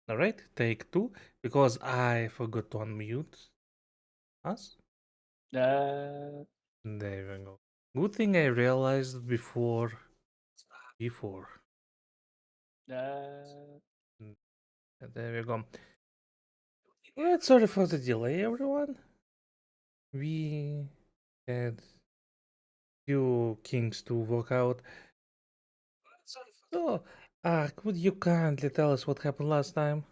Alright, take two, because I forgot to unmute us. Uh, There we go. Good thing I realized before. uh, Mm, There we go. Well, sorry for the delay, everyone. We had few kings to work out. So, could you kindly tell us what happened last time?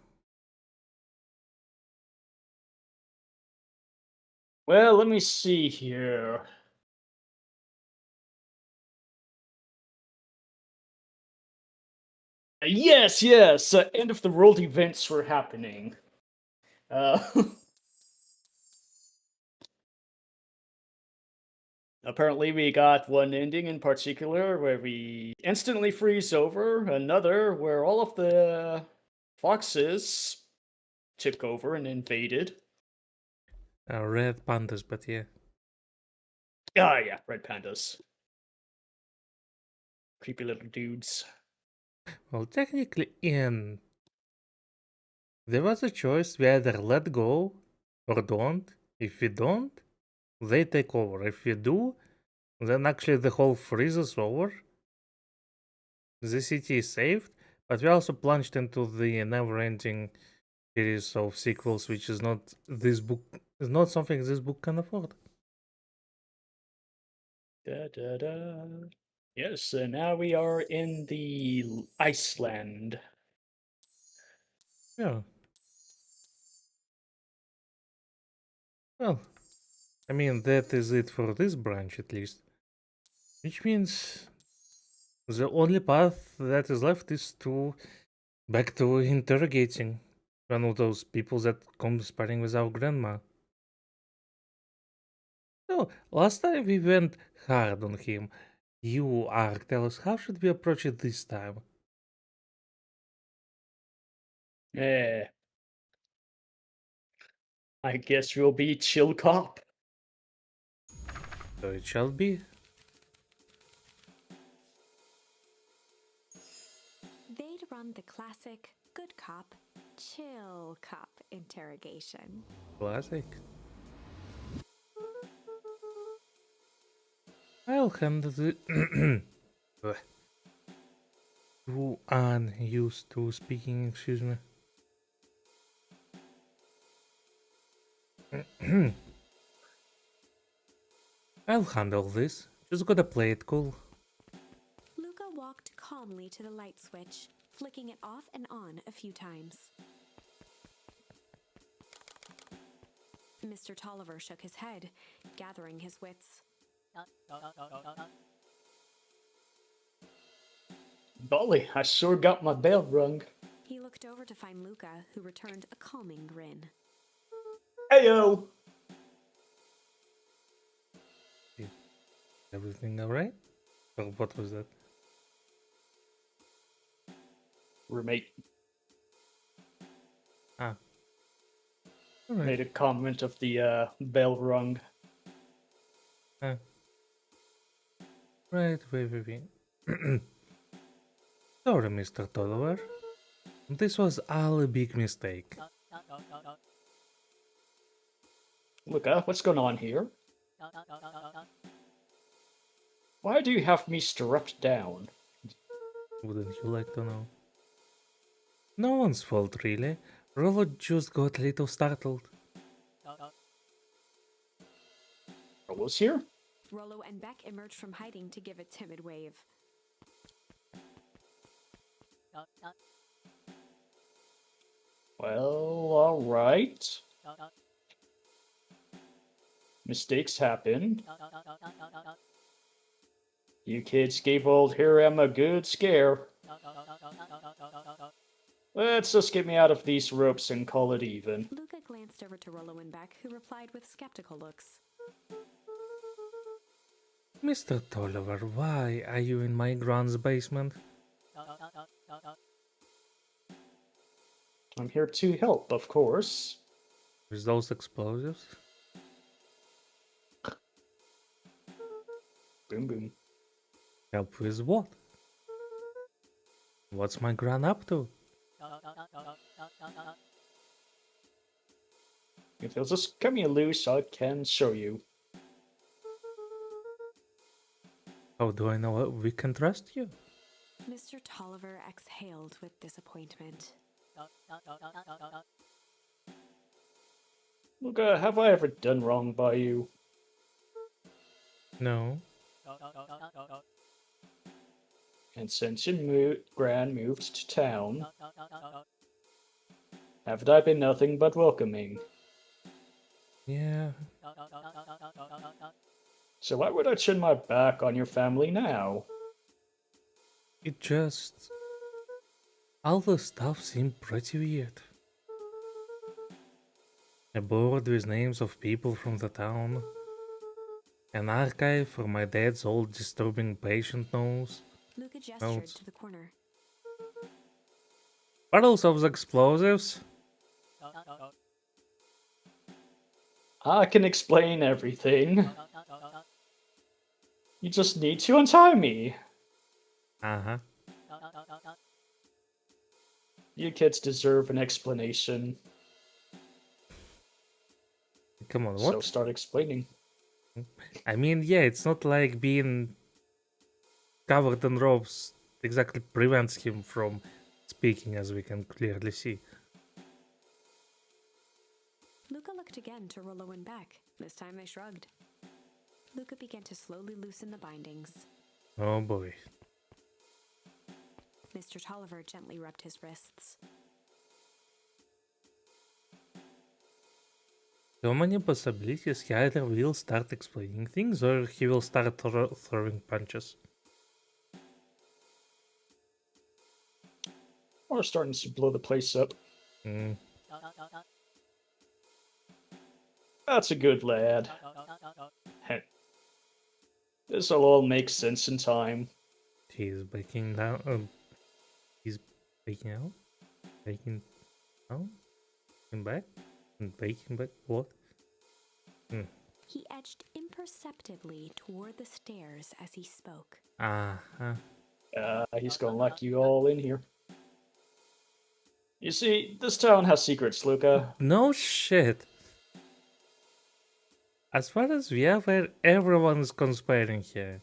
well, let me see here. Yes, yes. End of the world events were happening. Uh, apparently, we got one ending in particular where we instantly freeze over. Another where all of the foxes took over and invaded. Red pandas, but yeah. Ah, yeah, red pandas. Creepy little dudes. Well, technically, in there was a choice: we either let go or don't. If we don't, they take over. If we do, then actually the whole freezes over. The city is saved, but we also plunged into the never-ending series of sequels, which is not this book is not something this book can afford. Da, da, da. Yes, and now we are in the Iceland. Yeah. Well, I mean that is it for this branch at least. Which means the only path that is left is to back to interrogating one of those people that comes sparring with our grandma. So last time we went hard on him. You, Ark, tell us how should we approach it this time? Eh, I guess we'll be chill cop. So it shall be. They'd run the classic good cop, chill cop interrogation. Classic. I'll hand the too unused to speaking, excuse me. I'll handle this. Just gotta play it cool. Luca walked calmly to the light switch, flicking it off and on a few times. Mr. Tolliver shook his head, gathering his wits. Golly, I sure got my bell rung. He looked over to find Luca, who returned a calming grin. Heyo! Everything alright? Oh, what was that? Roommate Ah. Alright. made a comment of the bell rung. Ah. Right, wait. Sorry, Mr. Tolliver. This was all a big mistake. Luca, what's going on here? Why do you have me strapped down? Wouldn't you like to know? No one's fault, really. Rollo just got a little startled. Rollo's here? Rollo and Beck emerged from hiding to give a timid wave. Well, alright. Mistakes happen. You kids gave old Hiram a good scare. Let's just get me out of these ropes and call it even. Luca glanced over to Rollo and Beck, who replied with skeptical looks. Mr. Tolliver, why are you in my grand's basement? I'm here to help, of course. With those explosives? Boom, boom. Help with what? What's my gran up to? If you'll just cut me loose, I can show you. How do I know we can trust you? Mr. Tolliver exhaled with disappointment. Luca, have I ever done wrong by you? No. And since your Gran moved to town, haven't I been nothing but welcoming? Yeah. So why would I turn my back on your family now? It just... all the stuff seemed pretty weird. A board with names of people from the town. An archive for my dad's old disturbing patient notes. Luca gestured Notes. to the corner. Bottles of explosives. I can explain everything. You just need to untie me. Uh-huh. You kids deserve an explanation. Come on, So what? start explaining. I mean, yeah, it's not like being covered in ropes exactly prevents him from speaking, as we can clearly see. Luca looked again to Rollo and Beck. This time they shrugged. Luca began to slowly loosen the bindings. Oh boy. Mr. Tolliver gently rubbed his wrists. So many possibilities. He either will start explaining things or he will start throwing punches. Or starting to blow the place up. Mm. That's a good lad. Hey. This'll all make sense in time. He's breaking down. He's breaking out? Breaking down? And back? And breaking back? What? He edged imperceptibly toward the stairs as he spoke. Uh-huh. He's gonna lock you all in here. You see, this town has secrets, Luca. No shit. As far as we are aware, everyone is conspiring here.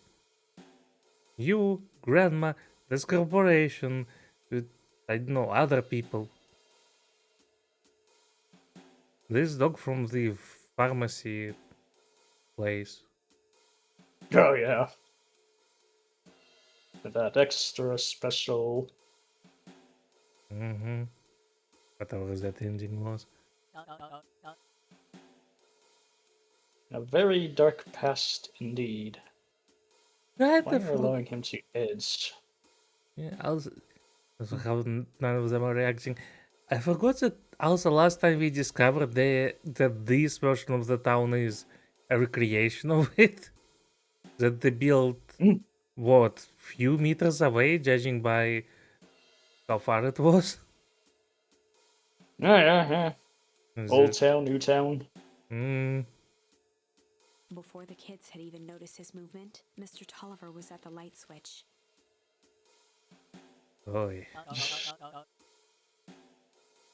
You, Grandma, this corporation, I don't know, other people. This dog from the pharmacy place. Oh, yeah. That extra special. Mm-hmm. Whatever that ending was. A very dark past indeed. Right, Why are you allowing him to edge? Yeah, also how none of them are reacting. I forgot that also last time we discovered that this version of the town is a recreation of it. That they built what, few meters away, judging by how far it was. Yeah. Is Old it- town, new town. Mm, Before the kids had even noticed his movement, Mr. Tolliver was at the light switch. boy.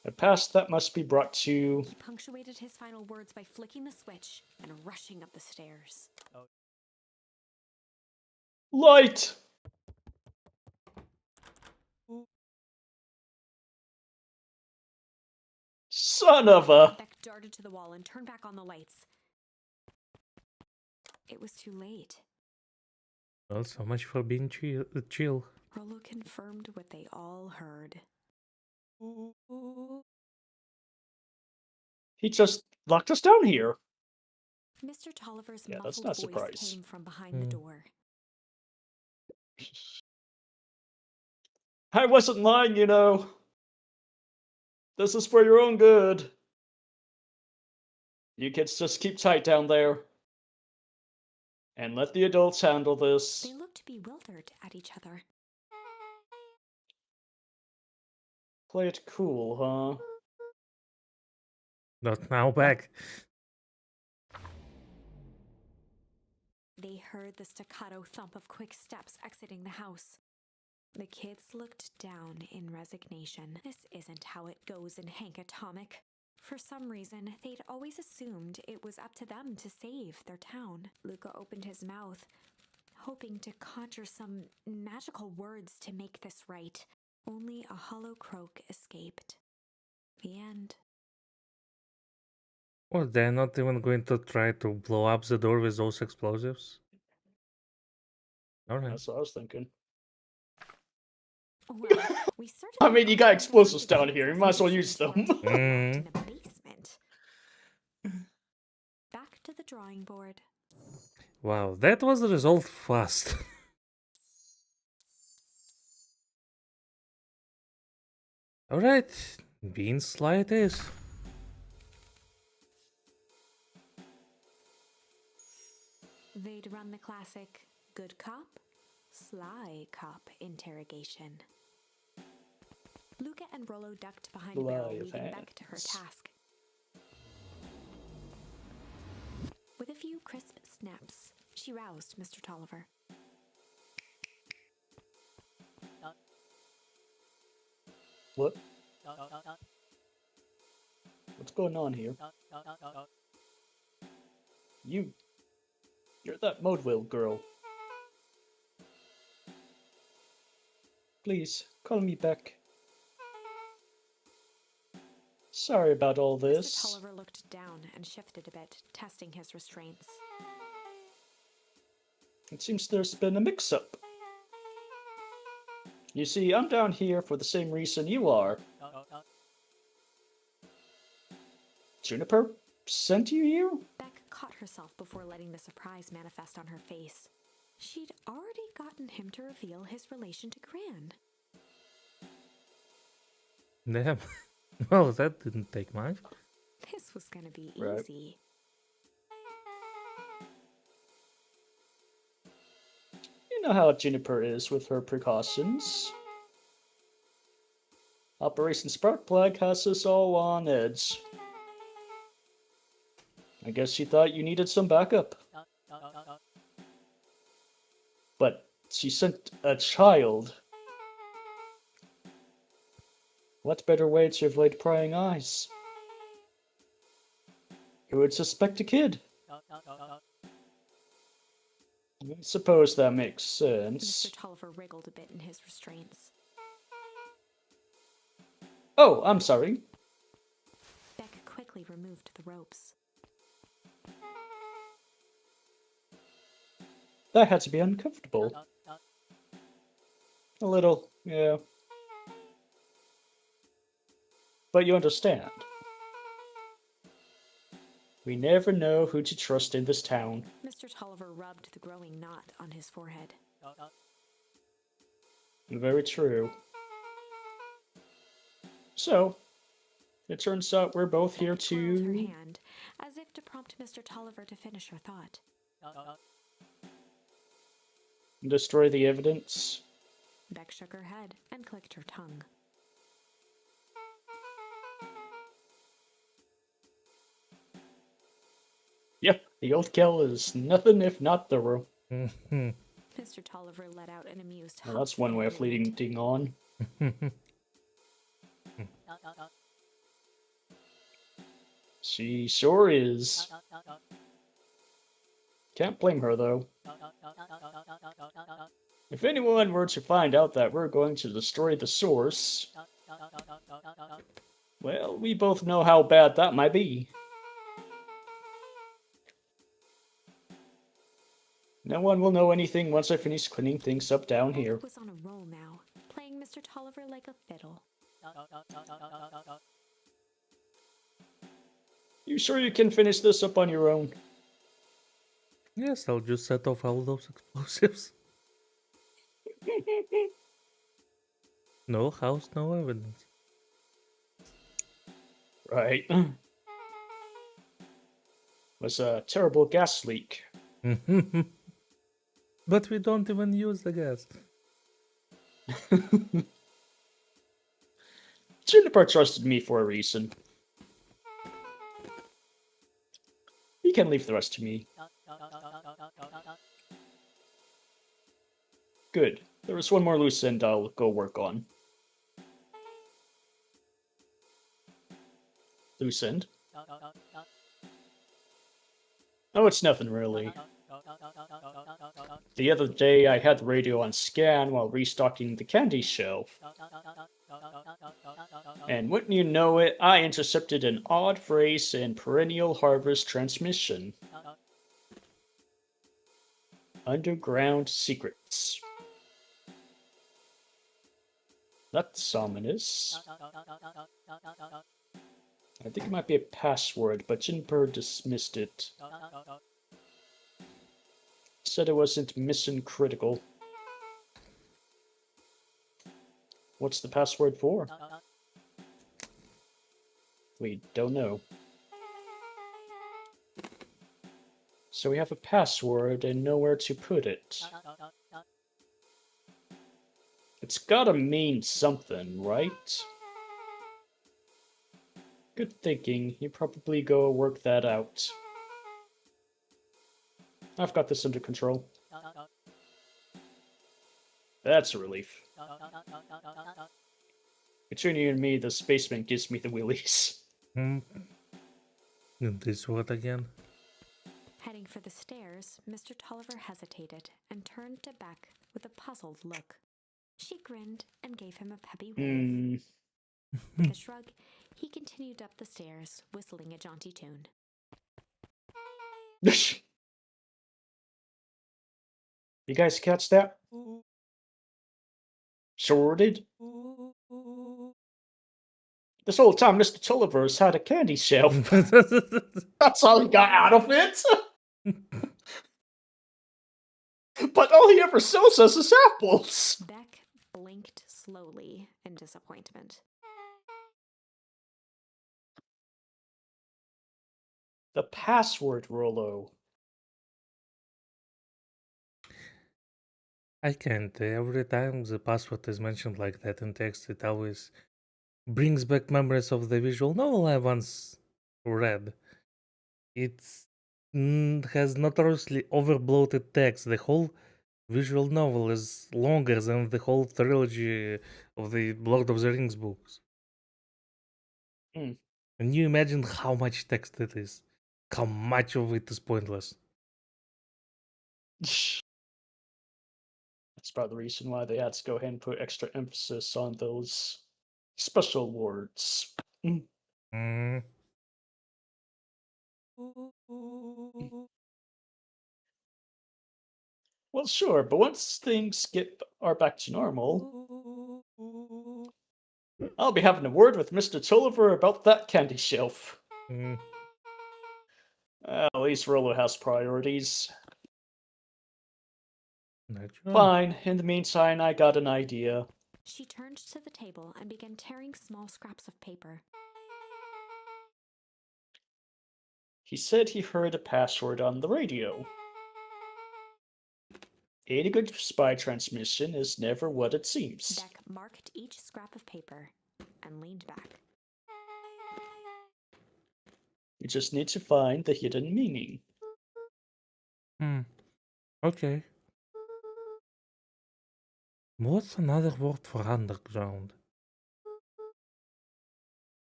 A past that must be brought to. He punctuated his final words by flicking the switch and rushing up the stairs. Light! Son of a. Beck darted to the wall and turned back on the lights. It was too late. Well, so much for being chill. Rollo confirmed what they all heard. He just locked us down here. Mr. Tolliver's Yeah, that's muffled not a voice surprise. came from behind the door. I wasn't lying, you know. This is for your own good. You kids just keep tight down there. And let the adults handle this. They looked bewildered at each other. Play it cool, huh? Not now, back. They heard the staccato thump of quick steps exiting the house. The kids looked down in resignation. This isn't how it goes in Hank Atomic. For some reason, they'd always assumed it was up to them to save their town. Luca opened his mouth, hoping to conjure some magical words to make this right. Only a hollow croak escaped. The end. Well, they're not even going to try to blow up the door with those explosives. Alright. That's what I was thinking. Well, we certainly I mean, you got aren't explosives going to down here. You might as well use them. in the basement. Back to the drawing board. Wow, that was resolved fast. Alright, bean Sly it is. They'd run the classic good cop, Sly Cop interrogation. Luca and Rollo ducked behind a barrel, Sleight of leaving Beck to her hands. task. With a few crisp snaps, she roused Mr. Tolliver. What? What's going on here? You're that Modeville girl. Please, call me Beck. Sorry about all Mr. this. Tolliver looked down and shifted a bit, testing his restraints. It seems there's been a mix-up. You see, I'm down here for the same reason you are. Juniper sent you here? Beck caught herself before letting the surprise manifest on her face. She'd already gotten him to reveal his relation to Gran. Damn. Well, that didn't take much. This was gonna be Right. easy. You know how Juniper is with her precautions. Operation Sparkplug has us all on edge. I guess she thought you needed some backup. But she sent a child. What better way to avoid prying eyes? Who would suspect a kid? I suppose that makes sense. Mr. Tolliver wriggled a bit in his restraints. Oh, I'm sorry. Beck quickly removed the ropes. That had to be uncomfortable. A little, yeah. But you understand. We never know who to trust in this town. Mr. Tolliver rubbed the growing knot on his forehead. Very true. So, it turns out we're both here Beck twirled her to... hand, as if to prompt Mr. Tolliver to finish her thought. destroy the evidence. Beck shook her head and clicked her tongue. Yep, the old kill is nothing if not thorough. Mhm. Mr. Tolliver let out an amused Well, that's one way of leading thing on. She sure is. Can't blame her, though. If anyone were to find out that we're going to destroy the source, well, we both know how bad that might be. No one will know anything once I finish cleaning things up down Beck here. was on a roll now, playing Mr. Tolliver like a fiddle. You sure you can finish this up on your own? Yes, I'll just set off all those explosives. No house, no evidence. Right. Was a terrible gas leak. But we don't even use the gas. Juniper trusted me for a reason. You can leave the rest to me. Good. There is one more loose end I'll go work on. loose end. Oh, it's nothing really. The other day, I had the radio on scan while restocking the candy shelf. And wouldn't you know it, I intercepted an odd phrase in Perennial Harvest transmission. Underground secrets. That's ominous. I think it might be a password, but Jinper dismissed it. Said it wasn't mission critical. What's the password for? We don't know. So we have a password and nowhere to put it. It's gotta mean something, right? Good thinking. You probably go work that out. I've got this under control. That's a relief. Between you and me, the spaceman gives me the willies. And this what again? Heading for the stairs, Mr. Tolliver hesitated and turned to Beck with a puzzled look. She grinned and gave him a peppy wave. With a shrug, he continued up the stairs, whistling a jaunty tune. You guys catch that? Sorted? This whole time, Mr. Tulliver's had a candy shelf. That's all he got out of it. But all he ever sells us is apples. Beck blinked slowly in disappointment. The password, Rollo. I can't. Every time the password is mentioned like that in text, it always brings back memories of the visual novel I once read. It has notoriously overbloated text. The whole visual novel is longer than the whole trilogy of the Lord of the Rings books. Can you imagine how much text it is? How much of it is pointless? That's probably the reason why they had to go ahead and put extra emphasis on those special words. Well, sure, but once things are back to normal, I'll be having a word with Mr. Tulliver about that candy shelf. At least Rollo has priorities. Fine. In the meantime, I got an idea. She turned to the table and began tearing small scraps of paper. He said he heard a password on the radio. Any good spy transmission is never what it seems. Beck marked each scrap of paper and leaned back. You just need to find the hidden meaning. Okay. What's another word for underground?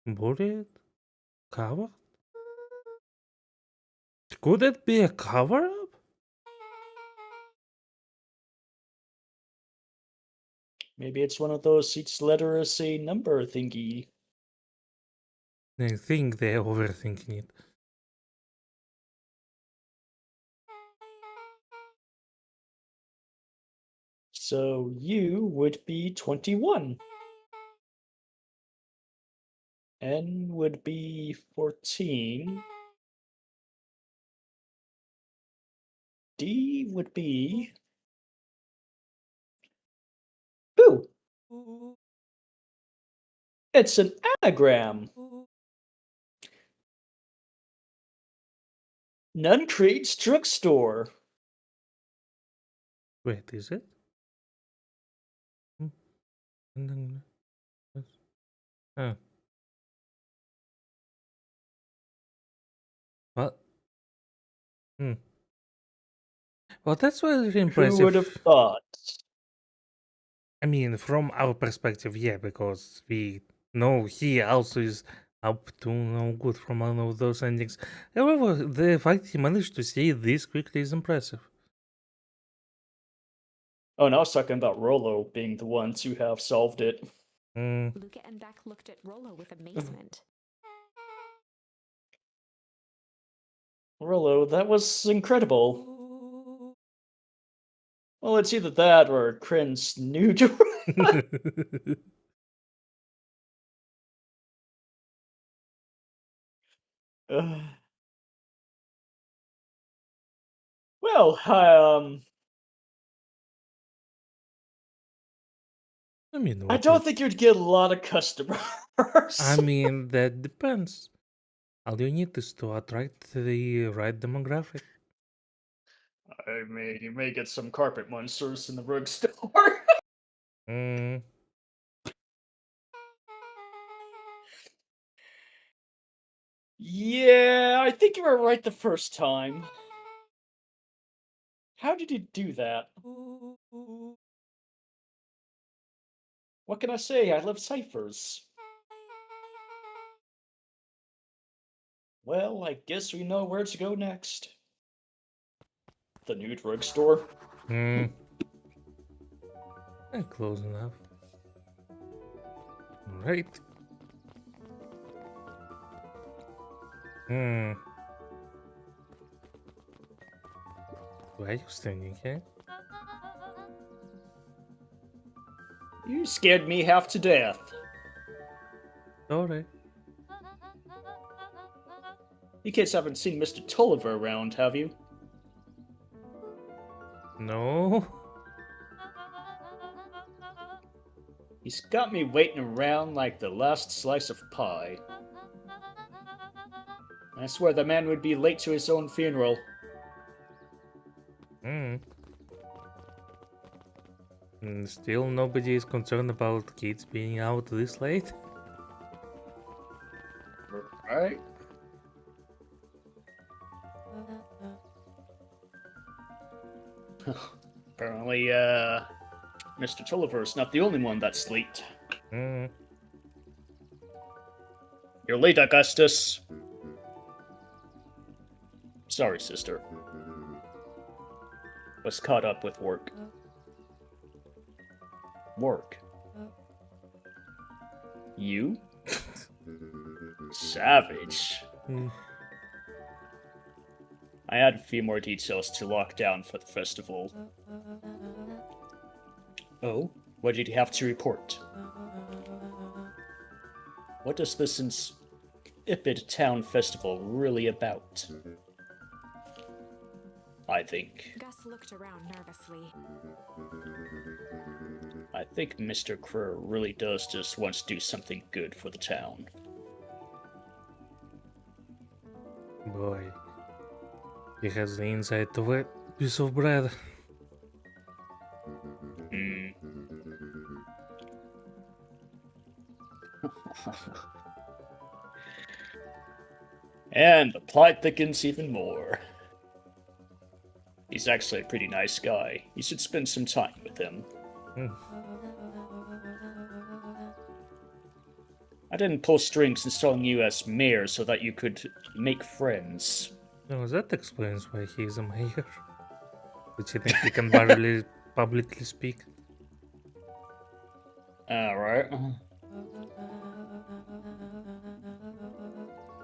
Buried? Covered? Could it be a cover-up? Maybe it's one of those each letter is a number thingy. I think they're overthinking it. So you would be 21. N would be 14. D would be... Ooh! It's an anagram! Nuncrete's Drugstore. Wait, is it? Oh. Well, well, that's very impressive. Who would have thought? I mean, from our perspective, yeah, because we know he also is up to no good from one of those endings. However, the fact he managed to say it this quickly is impressive. Oh, and I was talking about Rolo being the one to have solved it. Luca and Beck looked at Rolo with amazement. Rolo, that was incredible. Well, it's either that or Crin's new direction. Well, I mean, I what don't is- think you'd get a lot of customers. I mean, that depends. All you need is to attract the right demographic. You may get some carpet monsters in the rug store. Mm, Yeah, I think you were right the first time. How did you do that? What can I say? I love ciphers. Well, I guess we know where to go next. The new drugstore. mm. Close enough. Right. Hmm. Why are you standing here? You scared me half to death. Sorry. You kids haven't seen Mr. Tulliver around, have you? No. He's got me waiting around like the last slice of pie. I swear the man would be late to his own funeral. Hmm. Still, nobody is concerned about kids being out this late. Right? Apparently, Mr. Tulliver's not the only one that's late. Hmm. You're late, Augustus. Sorry, sister. Was caught up with work. Work? You? Savage. Hmm. I had a few more details to lock down for the festival. Oh? What did you have to report? What is this insipid town festival really about? I think Gus looked around nervously. Mr. Kerr really does just want to do something good for the town. Boy. He has the inside of a piece of bread. Hmm. And the plot thickens even more. He's actually a pretty nice guy. You should spend some time with him. Hmm. I didn't pull strings installing you as mayor so that you could make friends. No, that explains why he is a mayor. Which I think he can barely publicly speak. Alright.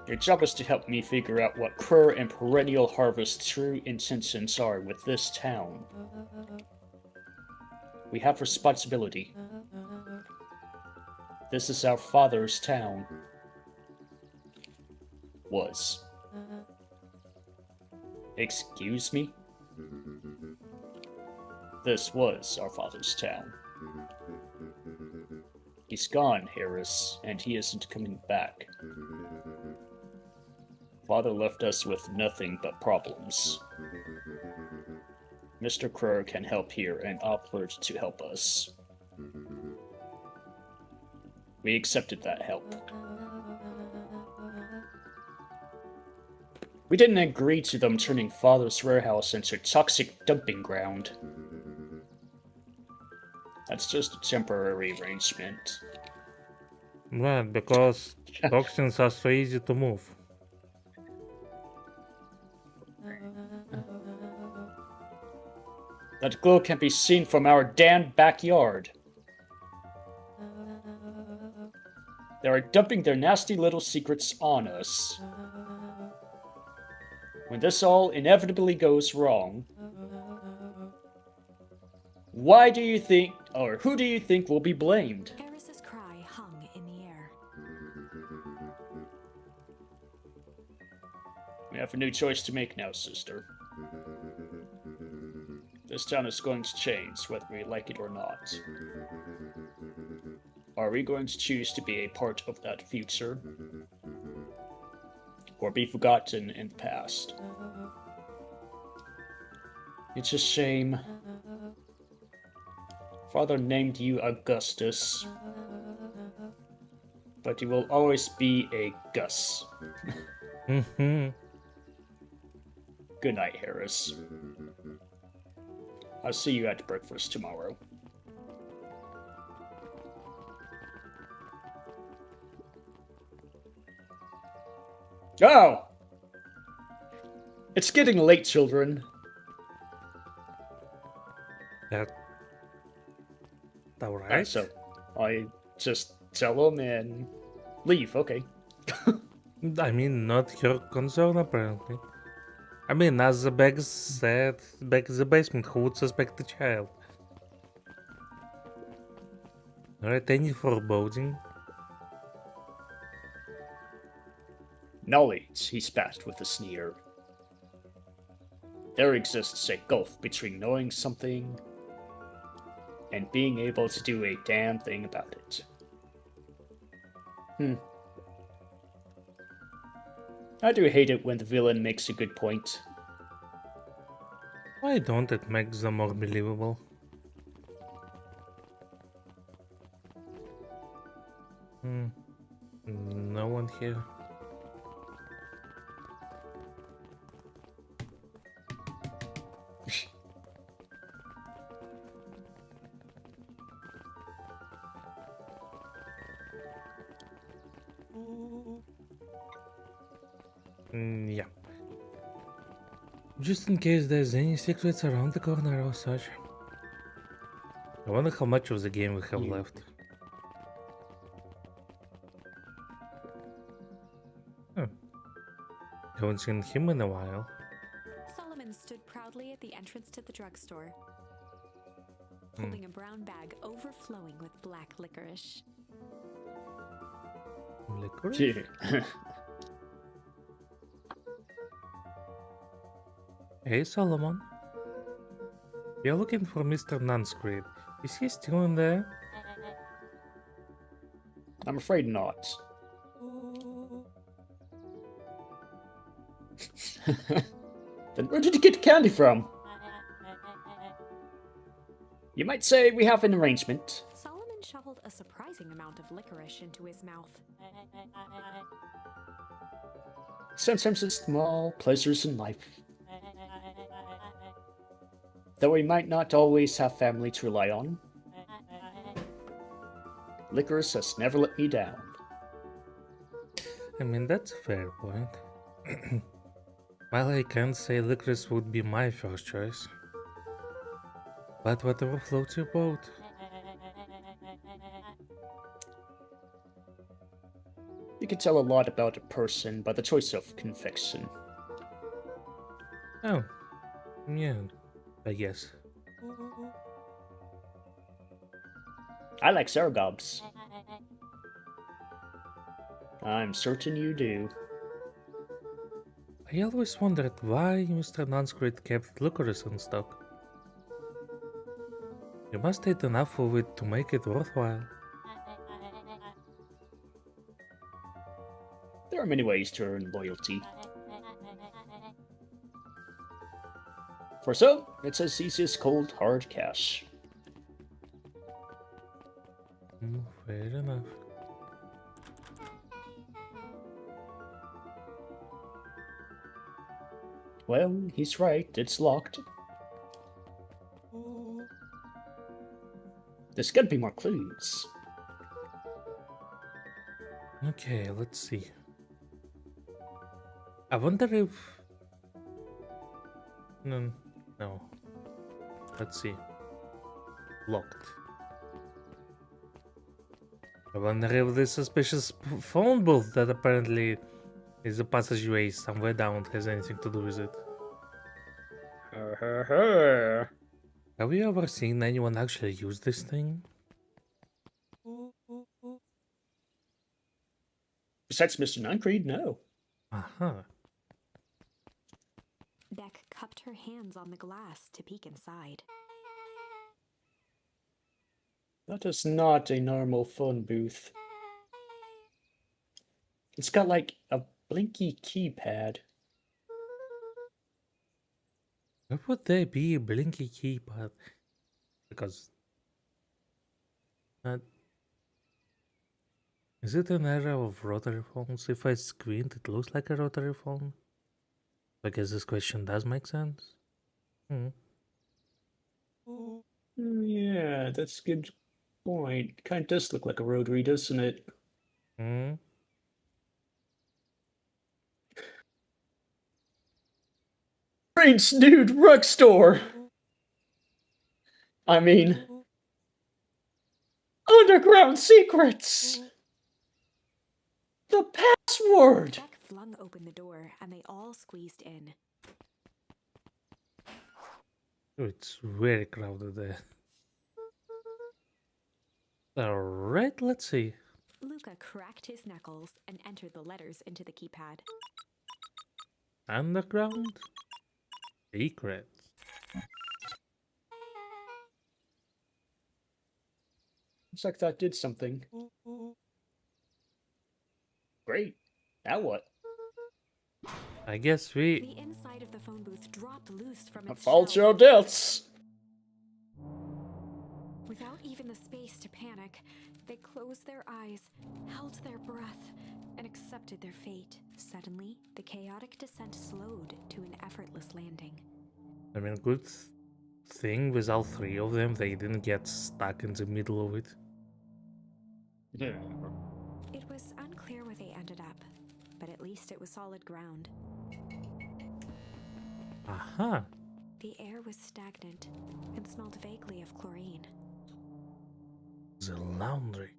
Your job is to help me figure out what Kerr and Perennial Harvest's true intentions are with this town. We have responsibility. This is our father's town. Was. Excuse me? This was our father's town. He's gone, Harris, and he isn't coming back. Father left us with nothing but problems. Mr. Kerr can help here and offered to help us. We accepted that help. We didn't agree to them turning Father's warehouse into a toxic dumping ground. That's just a temporary arrangement. Right, because Toxins are so easy to move. That glow can be seen from our damn backyard. They are dumping their nasty little secrets on us. When this all inevitably goes wrong, why do you think, or who do you think will be blamed? Eris's cry hung in the air. We have a new choice to make now, sister. This town is going to change, whether we like it or not. Are we going to choose to be a part of that future? Or be forgotten in the past? It's a shame. Father named you Augustus, but you will always be a Gus. Good night, Harris. I'll see you at breakfast tomorrow. Oh! It's getting late, children. That alright? So, I just tell them and leave, okay. I mean, not your concern, apparently. I mean, as the bag said, back in the basement, who would suspect the child? Alright, any foreboding? Knowledge, he spat with a sneer. There exists a gulf between knowing something and being able to do a damn thing about it. I do hate it when the villain makes a good point. Why don't it make them more believable? No one here. Yeah. Just in case there's any secrets around the corner or such. I wonder how much of the game we have left. Huh. Haven't seen him in a while. Solomon stood proudly at the entrance to the drugstore, holding a brown bag overflowing with black licorice. Licorice? Hey Solomon. You're looking for Mr. Nunscreed. Is he still in there? I'm afraid not. Then where did you get the candy from? You might say we have an arrangement. Solomon shoveled a surprising amount of licorice into his mouth. Sometimes it's small pleasures in life. Though we might not always have family to rely on, licorice has never let me down. I mean, that's a fair point. While I can't say licorice would be my first choice. But whatever floats your boat. You can tell a lot about a person by the choice of confection. Oh. Yeah, I guess. I like Saragobs. I'm certain you do. I always wondered why Mr. Nunscreed kept licorice in stock. You must eat enough of it to make it worthwhile. There are many ways to earn loyalty. For some, it's as easy as cold, hard cash. Fair enough. Well, he's right, it's locked. There's gotta be more clues. Okay, let's see. I wonder if... No, no. Let's see. Locked. I wonder if this suspicious phone booth that apparently is a passageway somewhere down has anything to do with it. Have you ever seen anyone actually use this thing? Besides Mr. Nuncreed, no. Uh-huh. Beck cupped her hands on the glass to peek inside. That is not a normal phone booth. It's got like a blinky keypad. Why would there be a blinky keypad? Because... is it an era of rotary phones? If I squint, it looks like a rotary phone. I guess this question does make sense. Yeah, that's a good point. Kind of does look like a rotary, doesn't it? Brain's Nude Rug Store! I mean... Underground Secrets! The password! Beck flung open the door and they all squeezed in. Oh, it's very crowded there. Alright, let's see. Luca cracked his knuckles and entered the letters into the keypad. Underground secret. Looks like that did something. Great. Now what? I guess The inside of the phone booth dropped loose from its False shell. your deaths! Without even the space to panic, they closed their eyes, held their breath, and accepted their fate. Suddenly, the chaotic descent slowed to an effortless landing. I mean, good thing with all three of them, they didn't get stuck in the middle of it. Yeah. It was unclear where they ended up, but at least it was solid ground. Aha! The air was stagnant and smelled vaguely of chlorine. The laundry.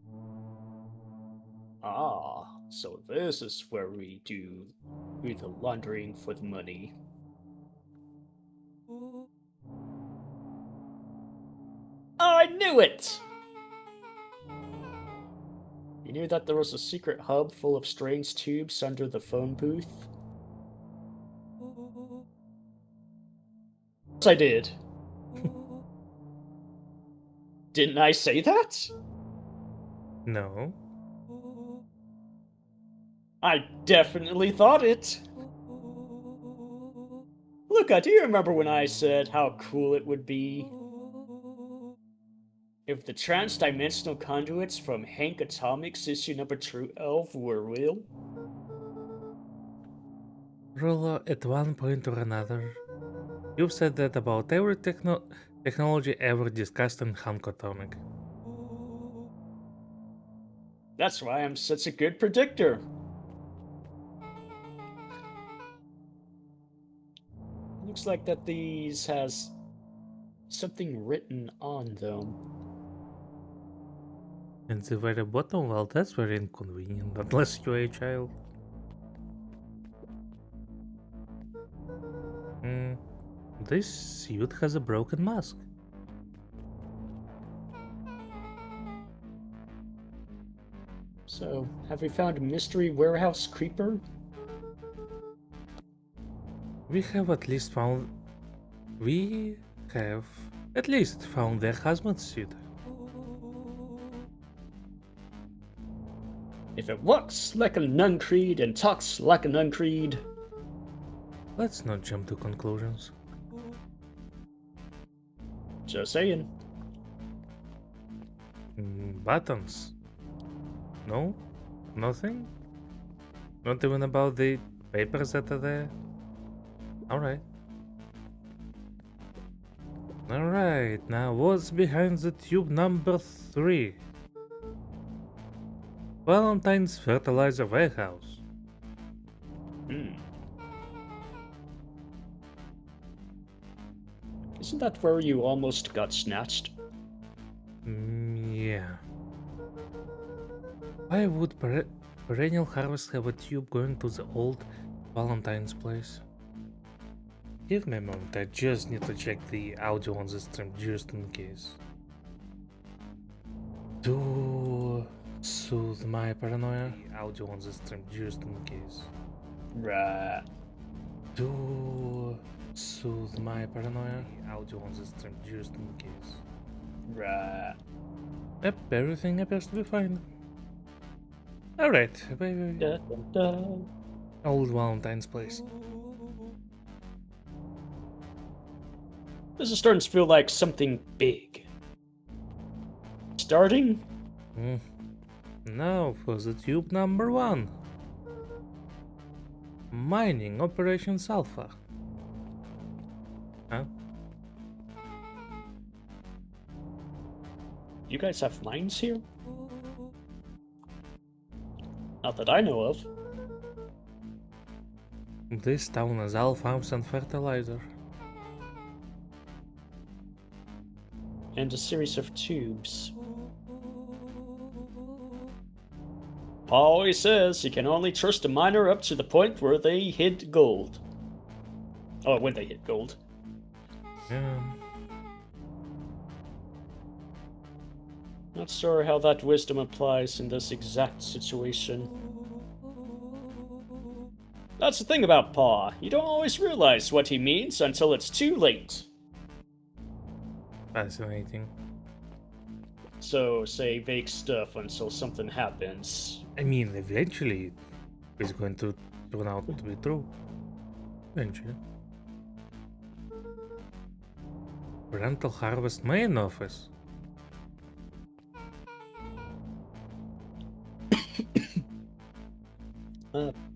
Ah, so this is where we do the laundering for the money. I knew it! You knew that there was a secret hub full of strange tubes under the phone booth? Yes, I did. Didn't I say that? No. I definitely thought it. Luca, do you remember when I said how cool it would be if the trans-dimensional conduits from Hank Atomics issue number 12 were real? Rolo, at one point or another, you've said that about every technology ever discussed in Hank Atomic. That's why I'm such a good predictor. Looks like that these has something written on them. And the very bottom, well, that's very inconvenient, unless you're a child. This suit has a broken mask. So, have we found a mystery warehouse creeper? We have at least found their hazmat suit. If it looks like a Nuncreed and talks like a Nuncreed... Let's not jump to conclusions. Just saying. Buttons. No? Nothing? Not even about the papers that are there? Alright. Alright, now what's behind the tube number 3? Valentine's fertilizer warehouse. Isn't that where you almost got snatched? Yeah. Why would Perennial Harvest have a tube going to the old Valentine's place? Give me a moment, I just need to check the audio on the stream just in case. To soothe my paranoia, the audio on the stream just in case. Right. To soothe my paranoia, the audio on the stream just in case. Right. Yep, everything appears to be fine. Alright, baby. Da, da, da. Old Valentine's place. This is starting to feel like something big. Starting? Now for the tube number 1. Mining Operations Alpha. Huh? You guys have mines here? Not that I know of. This town has all farms and fertilizer. And a series of tubes. Paul always says you can only trust a miner up to the point where they hit gold. Oh, when they hit gold. Yeah. Not sure how that wisdom applies in this exact situation. That's the thing about Pa. You don't always realize what he means until it's too late. Fascinating. So, say vague stuff until something happens. I mean, eventually it's going to turn out to be true. Eventually. Rental Harvest main office.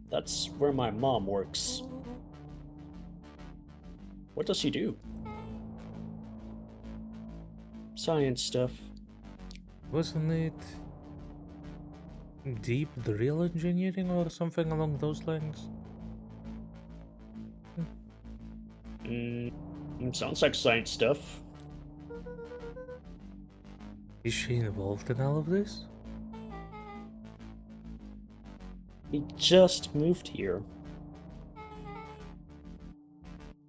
That's where my mom works. What does she do? Science stuff. Wasn't it deep drill engineering or something along those lines? Sounds like science stuff. Is she involved in all of this? We just moved here.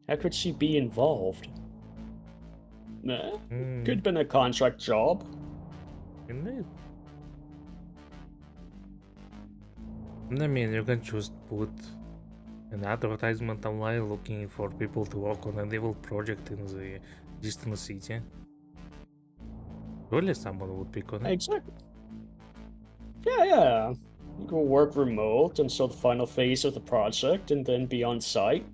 How could she be involved? Could have been a contract job. Indeed. I mean, you can just put an advertisement online looking for people to work on an evil project in the distant city. Surely someone would pick on it. Exactly. Yeah. You can work remote until the final phase of the project and then be on site.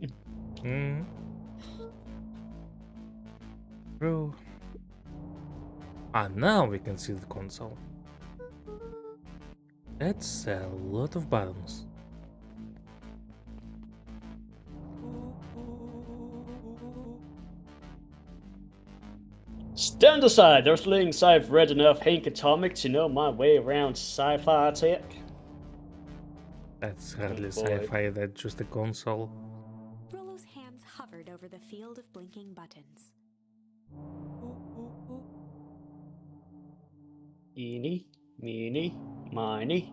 True. Now we can see the console. That's a lot of buttons. Stand aside, Earthlings. I've read enough Hank Atomic to know my way around sci-fi tech. That's hardly boy. sci-fi, that's just a console. Rollo's hands hovered over the field of blinking buttons. Eeny, meeny, miny.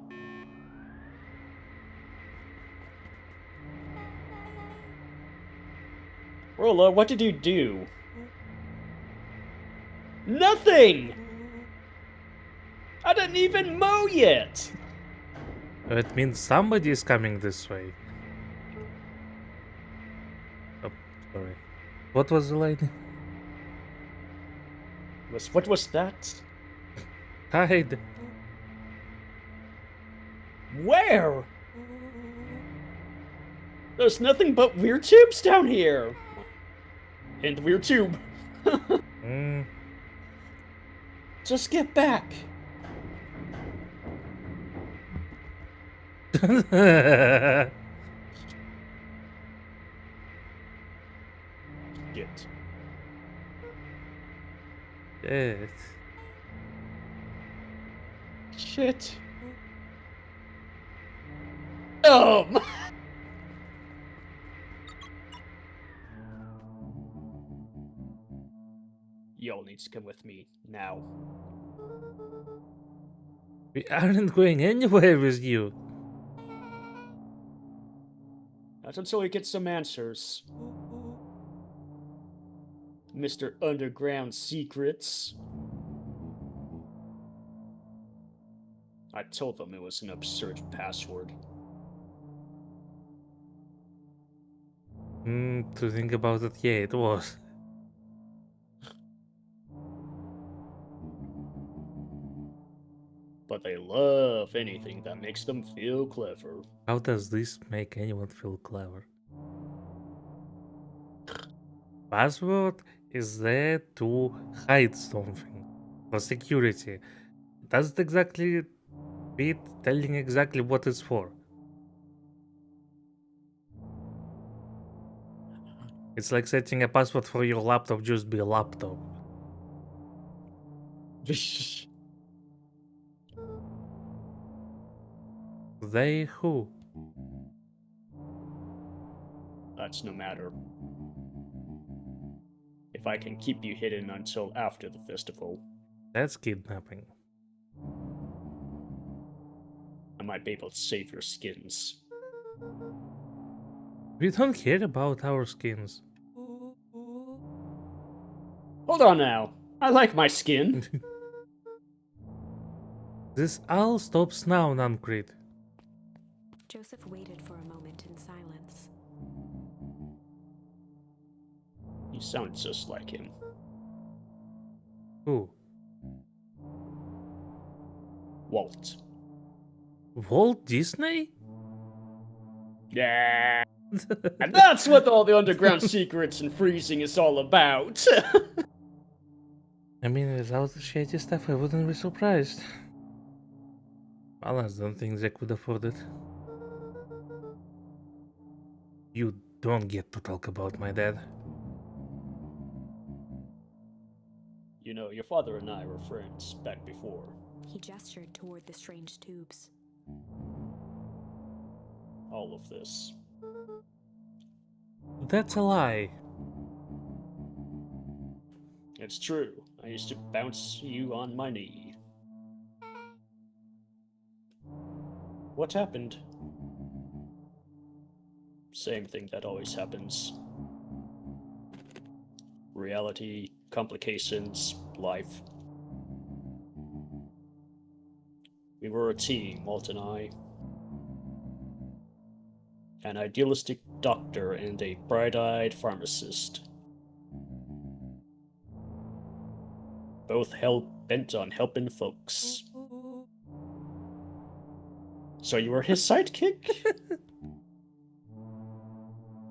Rollo, what did you do? Nothing! I didn't even mow yet! It means somebody is coming this way. Oh, sorry. What was the line? What was that? Hide! Where? There's nothing but weird tubes down here! And the weird tube. Just get back. Shit. Yes. Shit. him! Y'all need to come with me now. We aren't going anywhere with you. Not until we get some answers. Mr. Underground Secrets. I told them it was an absurd password. To think about it, yeah, it was. But they love anything that makes them feel clever. How does this make anyone feel clever? Password is there to hide something for security. Doesn't exactly fit telling exactly what it's for. It's like setting a password for your laptop just be a laptop. They who? That's no matter. If I can keep you hidden until after the festival, That's kidnapping. I might be able to save your skins. We don't care about our skins. Hold on now. I like my skin. This all stops now, Nancrit. Joseph waited for a moment in silence. You sound just like him. Who? Walt. Walt Disney? Yeah. And that's what all the underground secrets and freezing is all about. I mean, without the shady stuff, I wouldn't be surprised. Well, I don't think they could afford it. You don't get to talk about my dad. You know, your father and I were friends back before. He gestured toward the strange tubes. All of this. That's a lie. It's true. I used to bounce you on my knee. What happened? Same thing that always happens. Reality, complications, life. We were a team, Walt and I. An idealistic doctor and a bright-eyed pharmacist. Both hell-bent on helping folks. So you were his sidekick?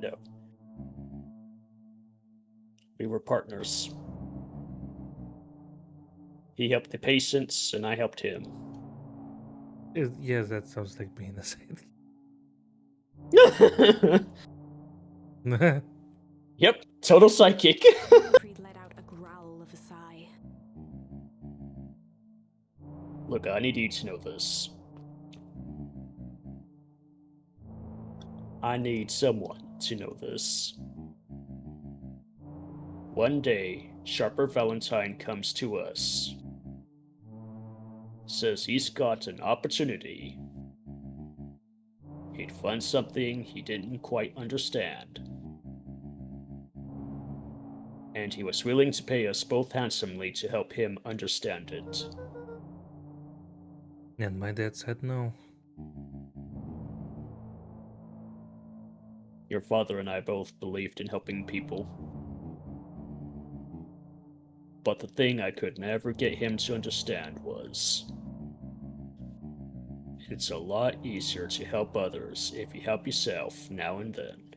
No. We were partners. He helped the patients, and I helped him. Yes, that sounds like being a saint. Yep, total psychic. Creed let out a growl of a sigh. Look, I need you to know this. I need someone to know this. One day, Sharper Valentine comes to us. Says he's got an opportunity. He'd fund something he didn't quite understand. And he was willing to pay us both handsomely to help him understand it. And my dad said no. Your father and I both believed in helping people. But the thing I could never get him to understand was, it's a lot easier to help others if you help yourself now and then.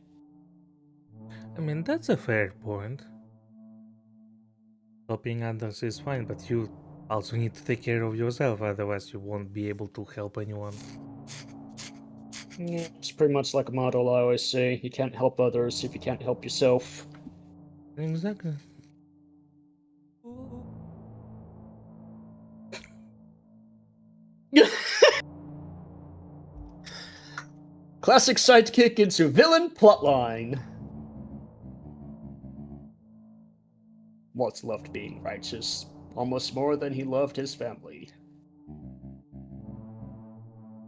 I mean, that's a fair point. Helping others is fine, but you also need to take care of yourself, otherwise you won't be able to help anyone. Yeah, it's pretty much like a motto I always say, you can't help others if you can't help yourself. Exactly. Classic sidekick into villain plotline. Walt loved being righteous, almost more than he loved his family.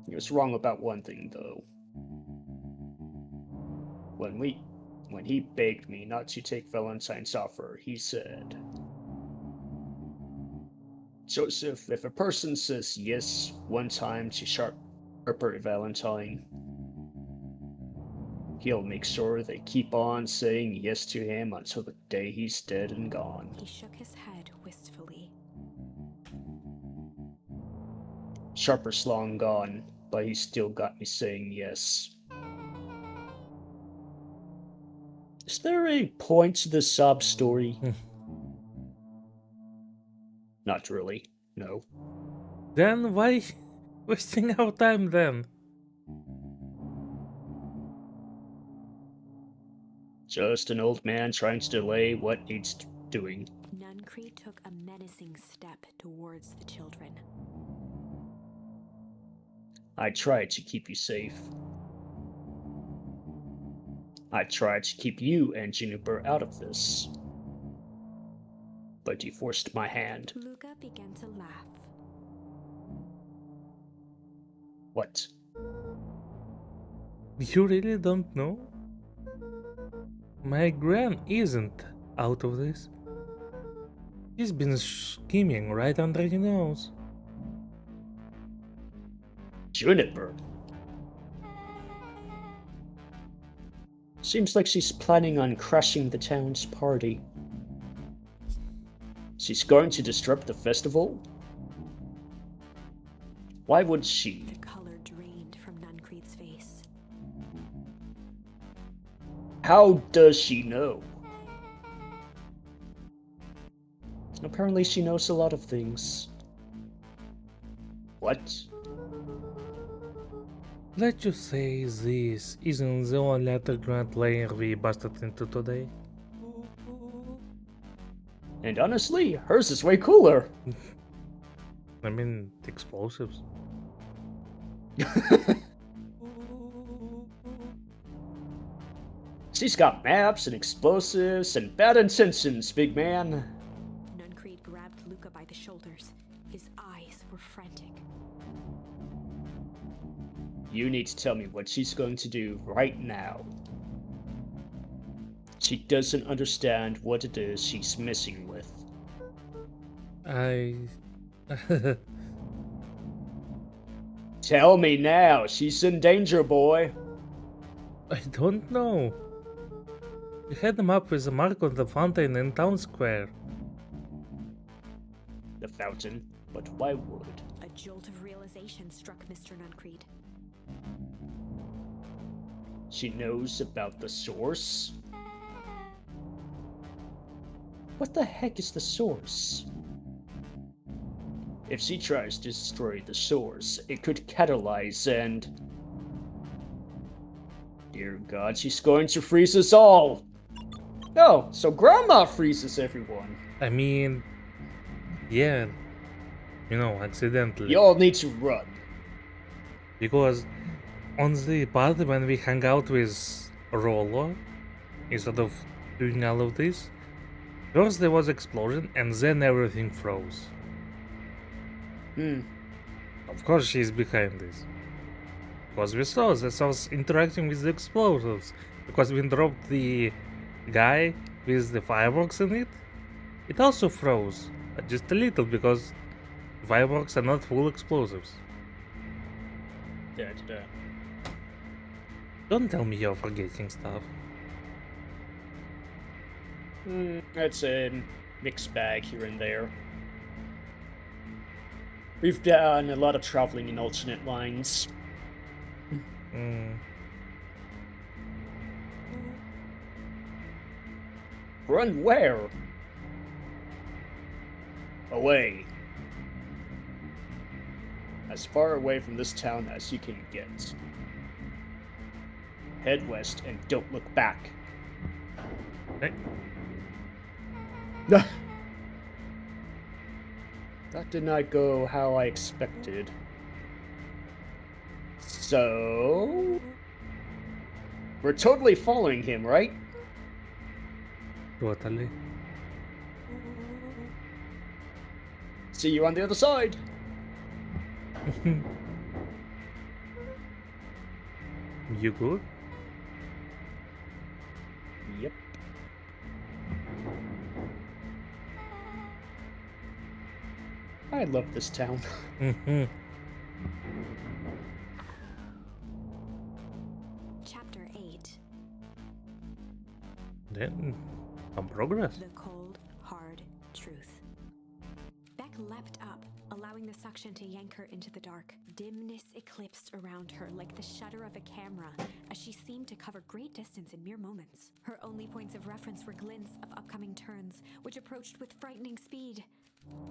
He was wrong about one thing, though. When he begged me not to take Valentine's offer, he said, Joseph, if a person says yes one time to Sharper Valentine, he'll make sure they keep on saying yes to him until the day he's dead and gone. He shook his head wistfully. Sharper's long gone, but he still got me saying yes. Is there a point to this sob story? Not really, no. Then why wasting our time then? Just an old man trying to delay what needs doing. Nuncreed took a menacing step towards the children. I tried to keep you safe. I tried to keep you and Juniper out of this. But you forced my hand. Luca began to laugh. What? You really don't know? My gran isn't out of this. She's been scheming right under your nose. Juniper? Seems like she's planning on crashing the town's party. She's going to disrupt the festival? Why would she? The color drained from Nuncreed's face. How does she know? Apparently she knows a lot of things. What? Let's just say this isn't the only underground layer we busted into today. And honestly, hers is way cooler. I mean, explosives. She's got maps and explosives and bad intentions, big man. Nuncreed grabbed Luca by the shoulders. His eyes were frantic. You need to tell me what she's going to do right now. She doesn't understand what it is she's messing with. I... Tell me now, she's in danger, boy. I don't know. You had them up with a mark on the fountain in town square. The fountain, but why would? A jolt of realization struck Mr. Nuncreed. She knows about the source? What the heck is the source? If she tries to destroy the source, it could catalyze and... Dear God, she's going to freeze us all! No, so Grandma freezes everyone. I mean... Yeah. You know, accidentally. Y'all need to run. Because on the part when we hung out with Rollo, instead of doing all of this, first there was explosion and then everything froze. Of course she's behind this. Because we saw that I was interacting with the explosives. Because we dropped the guy with the fireworks in it, it also froze. But just a little because fireworks are not full explosives. Don't tell me you're forgetting stuff. That's a mixed bag here and there. We've done a lot of traveling in alternate lines. Run where? Away. As far away from this town as you can get. Head west and don't look back. Hey. That did not go how I expected. So... We're totally following him, right? Totally. See you on the other side. You good? Yep. I love this town. Chapter 8. Then, some progress. The cold, hard truth. Beck leapt up, allowing the suction to yank her into the dark. Dimness eclipsed around her like the shutter of a camera, as she seemed to cover great distance in mere moments. Her only points of reference were glints of upcoming turns, which approached with frightening speed,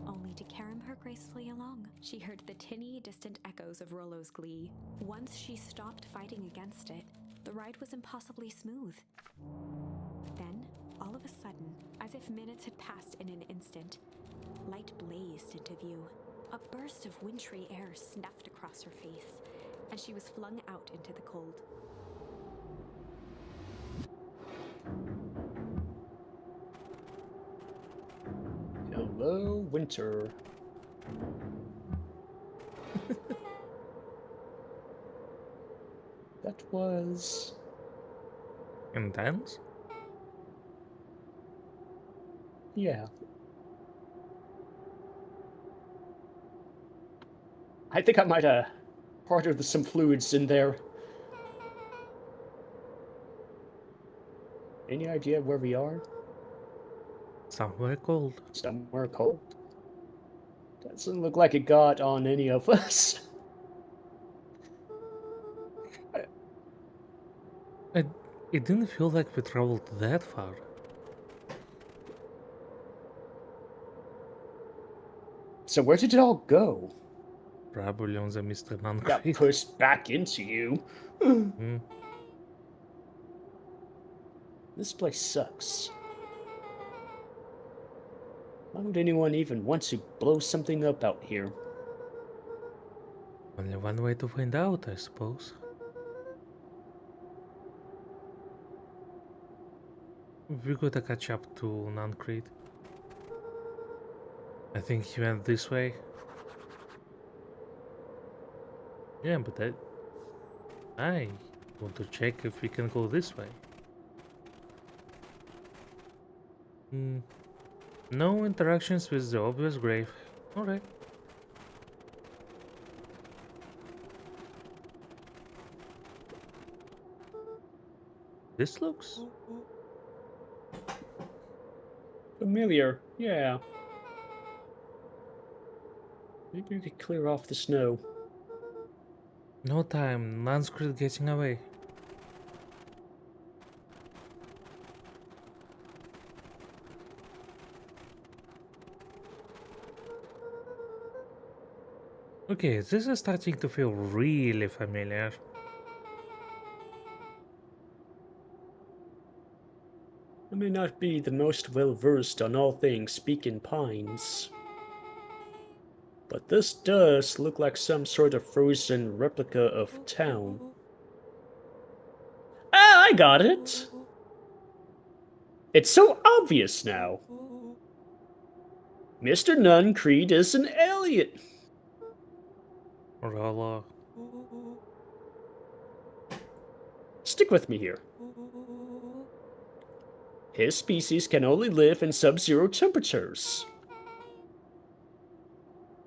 only to carom her gracefully along. She heard the tinny, distant echoes of Rollo's glee. Once she stopped fighting against it, the ride was impossibly smooth. Then, all of a sudden, as if minutes had passed in an instant, light blazed into view. A burst of wintry air snuffed across her face, and she was flung out into the cold. Hello, winter. That was... Intense? yeah. I think I might have harbored some fluids in there. Any idea where we are? Somewhere cold. Somewhere cold. Doesn't look like it got on any of us. It didn't feel like we traveled that far. So where did it all go? Probably on the Mr. Got Non-Crate. pushed back into you. This place sucks. Why would anyone even want to blow something up out here? Only one way to find out, I suppose. We gotta catch up to Non-Crate. I think he went this way. Yeah, but I want to check if we can go this way. No interactions with the obvious grave. Alright. This looks familiar, yeah. Maybe we could clear off the snow. no time. Non-Crate getting away. Okay, this is starting to feel really familiar. I may not be the most well-versed on all things Speaking Pines, but this does look like some sort of frozen replica of town. Ah, I got it! It's so obvious now. Mr. Nunn Creed is an alien. Rollo. Stick with me here. His species can only live in sub-zero temperatures.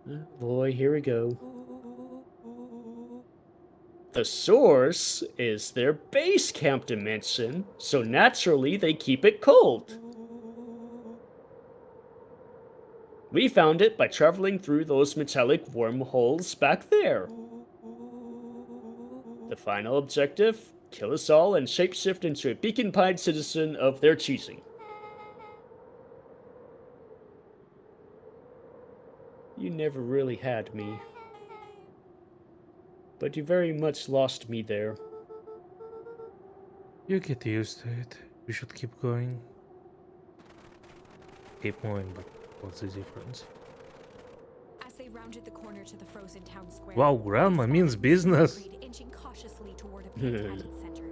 Oh boy, here we go. The source is their base camp dimension, so naturally they keep it cold. We found it by traveling through those metallic wormholes back there. The final objective? Kill us all and shapeshift into a Beacon Pine citizen of their choosing. You never really had me. But you very much lost me there. You get used to it. We should keep going. Keep moving, but what's the difference? As they rounded the corner to the frozen town square, Wow, grandma means business. Creed inching cautiously toward a pit at its center.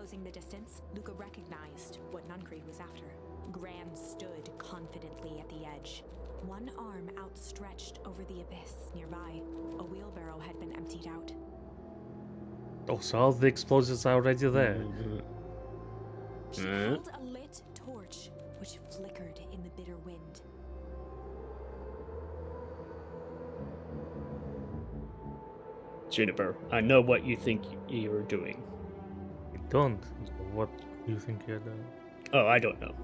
closing the distance, Luca recognized what Nuncreed was after. Gran stood confidently at the edge, one arm outstretched over the abyss nearby. A wheelbarrow had been emptied out. Oh, so all the explosives are already there. She held a lit torch, which flickered in the bitter wind. Juniper, I know what you think you're doing. I don't. What do you think you're doing? Oh, I don't know.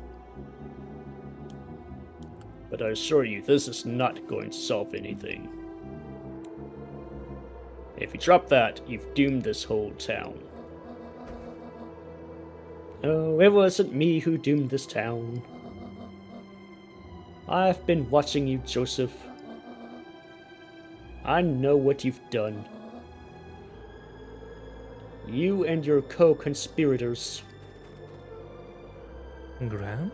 But I assure you, this is not going to solve anything. If you drop that, you've doomed this whole town. Oh, it wasn't me who doomed this town. I've been watching you, Joseph. I know what you've done. You and your co-conspirators. Gran?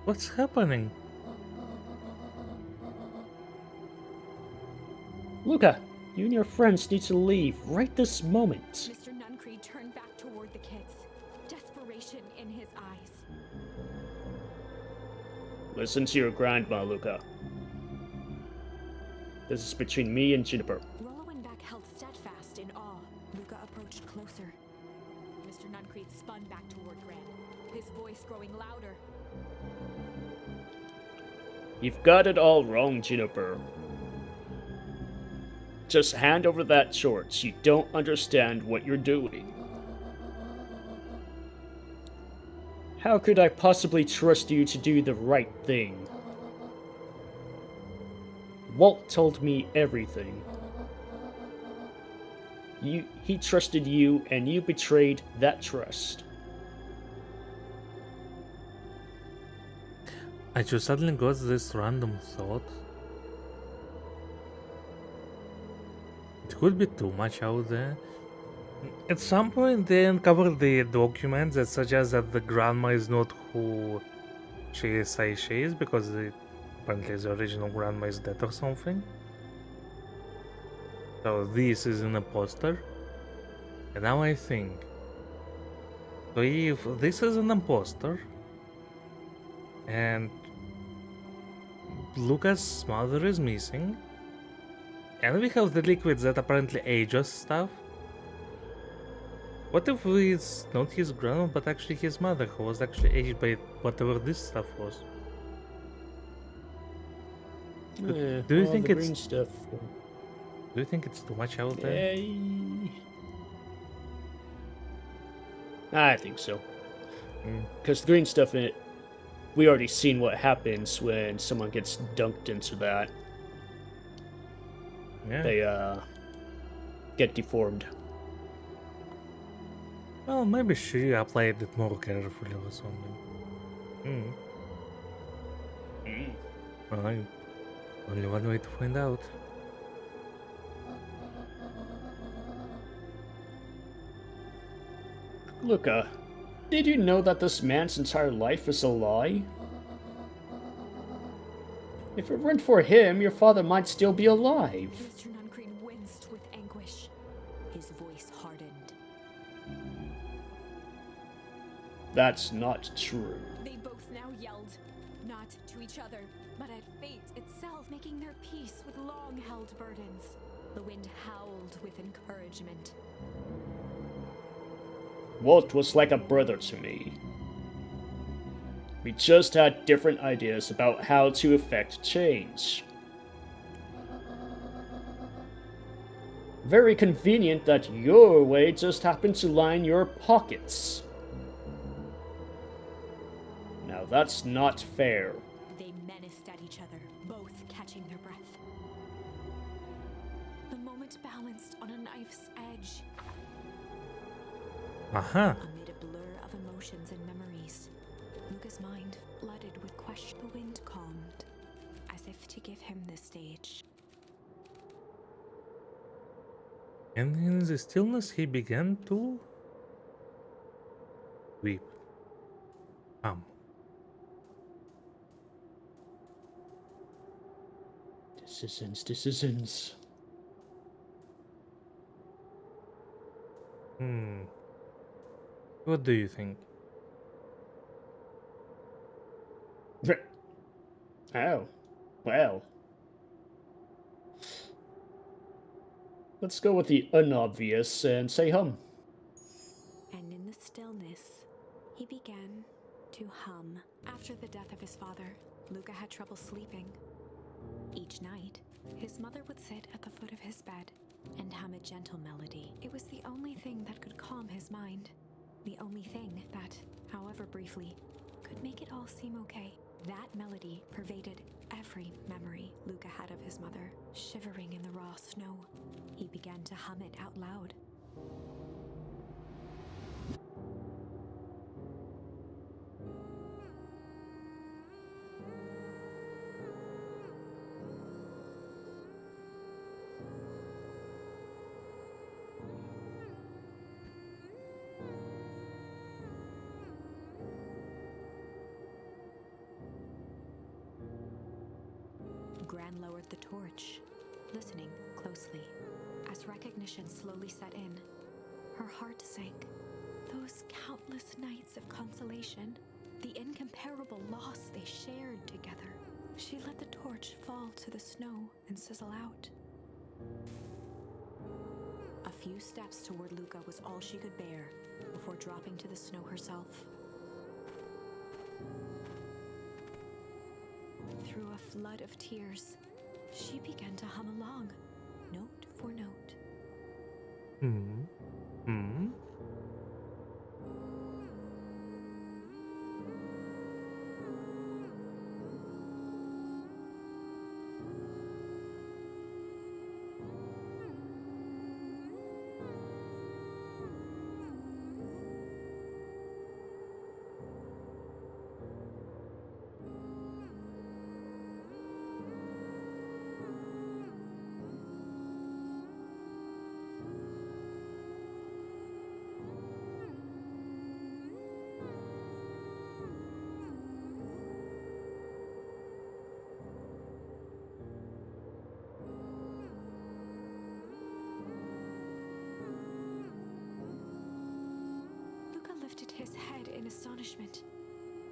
What's happening? Luca, you and your friends need to leave right this moment. Mr. Nuncreed turned back toward the kids, desperation in his eyes. Listen to your grandma, Luca. This is between me and Juniper. Rollo and Beck held steadfast in awe. Luca approached closer. Mr. Nuncreed spun back toward Gran, his voice growing louder. You've got it all wrong, Juniper. Just hand over that torch. You don't understand what you're doing. How could I possibly trust you to do the right thing? Walt told me everything. He trusted you, and you betrayed that trust. I just suddenly got this random thought. It could be too much out there. At some point they uncovered the documents that suggest that the grandma is not who she says she is, because apparently the original grandma is dead or something. So this is an imposter. And now I think, so if this is an imposter, and Lucas' mother is missing, and we have the liquids that apparently ages stuff, what if it's not his grandma but actually his mother who was actually aged by whatever this stuff was? Do you think the it's green stuff? Do you think it's too much out there? I think so. Mm. Because the green stuff in it, we already seen what happens when someone gets dunked into that. Yeah. They get deformed. Well, maybe she applied it more carefully or something. Well, only one way to find out. Luca, did you know that this man's entire life is a lie? If it weren't for him, your father might still be alive. Mr. Nuncreed winced with anguish. His voice hardened. That's not true. They both now yelled, not to each other, but at fate itself, making their peace with long-held burdens. The wind howled with encouragement. Walt was like a brother to me. We just had different ideas about how to effect change. Very convenient that your way just happened to line your pockets. Now that's not fair. They menaced at each other, both catching their breath. The moment balanced on a knife's edge. Aha! Amid a blur of emotions and memories, Luca's mind flooded with question. The wind calmed, as if to give him the stage. And in the stillness he began to weep. Decisions. What do you think? Oh, well. Let's go with the unobvious and say hum. And in the stillness, he began to hum. After the death of his father, Luca had trouble sleeping. Each night, his mother would sit at the foot of his bed and hum a gentle melody. It was the only thing that could calm his mind. The only thing that, however briefly, could make it all seem okay. That melody pervaded every memory Luca had of his mother, shivering in the raw snow. He began to hum it out loud. Gran lowered the torch, listening closely. As recognition slowly set in, her heart sank. Those countless nights of consolation, the incomparable loss they shared together. She let the torch fall to the snow and sizzle out. A few steps toward Luca was all she could bear before dropping to the snow herself. Through a flood of tears, she began to hum along, note for note. Hmm. Hmm. Luca lifted his head in astonishment.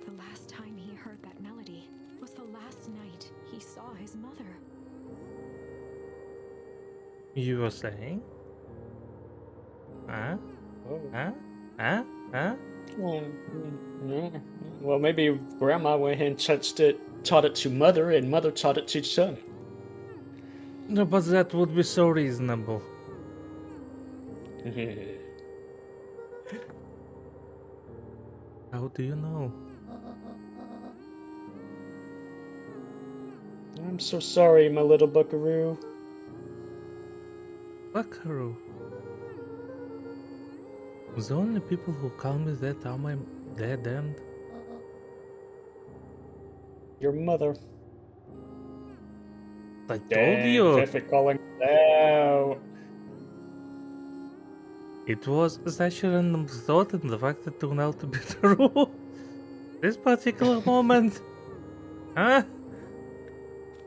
The last time he heard that melody was the last night he saw his mother. You were saying? Huh? Oh. Huh? Huh? Huh? Well, maybe Grandma went ahead and taught it to Mother, and Mother taught it to son. No, but that would be so reasonable. How do you know? I'm so sorry, my little buckaroo. Buckaroo. The only people who call me that are my dead end. Your mother. I told Dang, you! Fifi calling out. It was such a random thought and the fact it turned out to be true. This particular moment. Huh?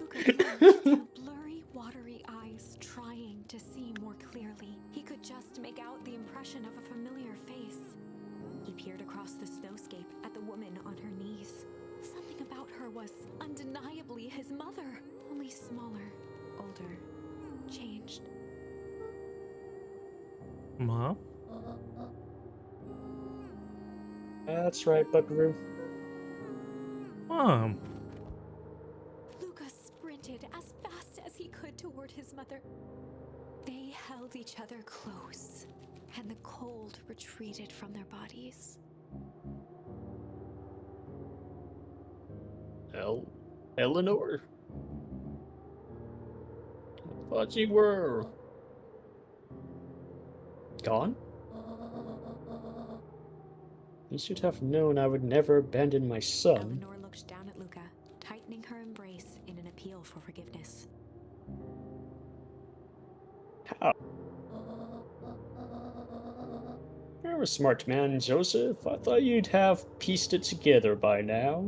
Luca clenched the blurry, watery eyes, trying to see more clearly. He could just make out the impression of a familiar face. He peered across the snowscape at the woman on her knees. Something about her was undeniably his mother, only smaller, older, changed. Mom? That's right, buckaroo. Mom? Luca sprinted as fast as he could toward his mother. They held each other close, and the cold retreated from their bodies. Eleanor? I thought you were gone? You should have known I would never abandon my son. Eleanor looked down at Luca, tightening her embrace in an appeal for forgiveness. How? You're a smart man, Joseph. I thought you'd have pieced it together by now.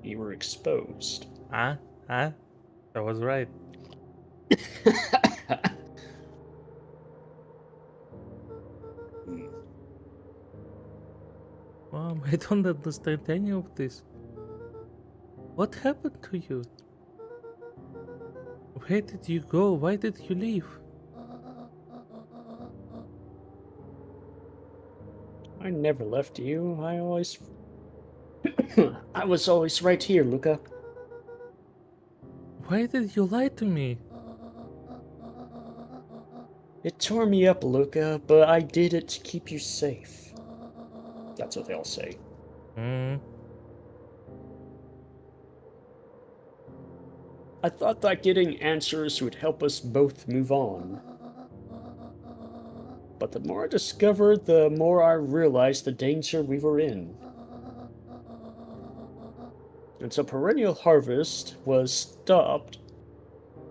You were exposed. Huh? Huh? I was right. Mom, I don't understand any of this. What happened to you? Where did you go? Why did you leave? I never left you. I always. I was always right here, Luca. Why did you lie to me? It tore me up, Luca, but I did it to keep you safe. That's what they'll say. Hmm. I thought that getting answers would help us both move on. But the more I discovered, the more I realized the danger we were in. And so Perennial Harvest was stopped.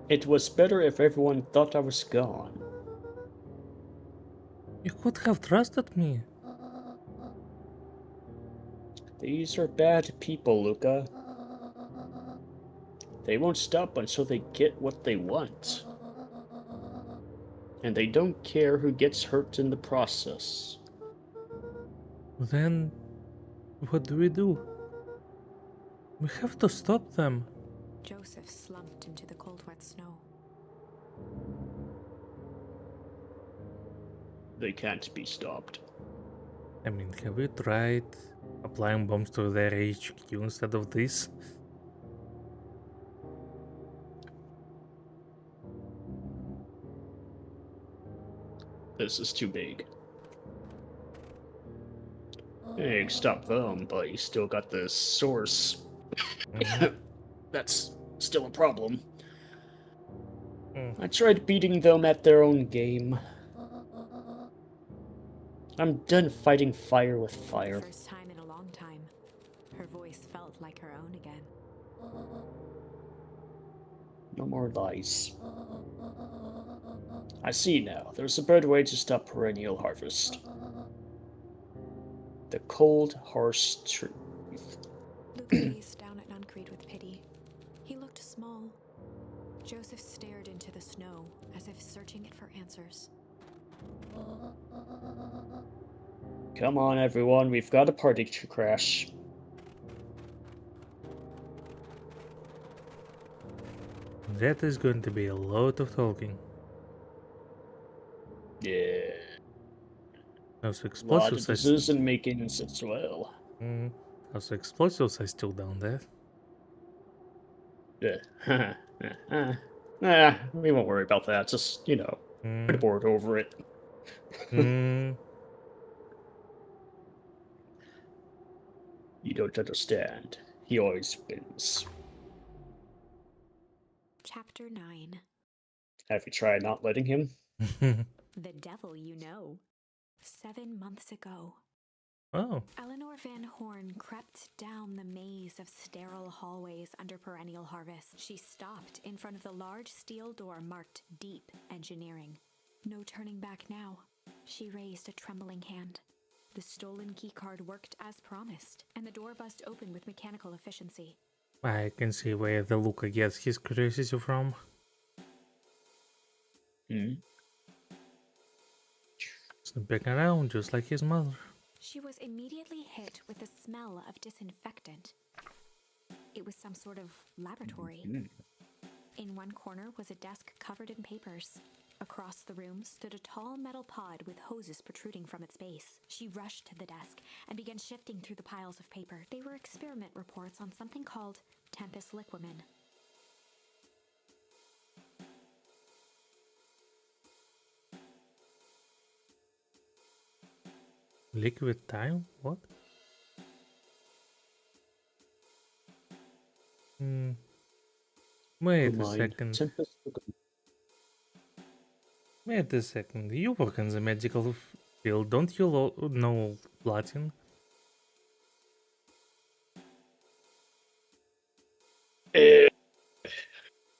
It was better if everyone thought I was gone. You could have trusted me. These are bad people, Luca. They won't stop until they get what they want. And they don't care who gets hurt in the process. Then, what do? We have to stop them. Joseph slumped into the cold, wet snow. They can't be stopped. I mean, have we tried applying bombs to their HQ instead of this? This is too big. Hey, you can stop them, but you still got the source. Mhm. That's still a problem. Mm. I tried beating them at their own game. I'm done fighting fire with For fire. the first time in a long time, her voice felt like her own again. No more lies. I see now. There's a better way to stop Perennial Harvest. The cold, harsh truth. Luca gazed down at Nuncreed with pity. He looked small. Joseph stared into the snow, as if searching it for answers. Come on, everyone. We've got a party to crash. That is going to be a lot of talking. Yeah. Those A lot of explosives decision making as well. Those explosives are still down there. Yeah. We won't worry about that. Just, put a Mm. board over it. Mm. You don't understand. He always wins. Chapter 9. Have you tried not letting him? The Devil You Know. 7 months ago, Oh. Eleanor Van Horn crept down the maze of sterile hallways under Perennial Harvest. She stopped in front of the large steel door marked Deep Engineering. No turning back now. She raised a trembling hand. The stolen keycard worked as promised, and the door buzzed open with mechanical efficiency. I can see where the Luca gets his curiosity from. Snooping around just like his mother. She was immediately hit with the smell of disinfectant. It was some sort of laboratory. In one corner was a desk covered in papers. Across the room stood a tall metal pod with hoses protruding from its base. She rushed to the desk and began shifting through the piles of paper. They were experiment reports on something called Tempest Liquamen. Liquid time? What? Wait a second. Wait a second. You work in the medical field, don't you know Latin?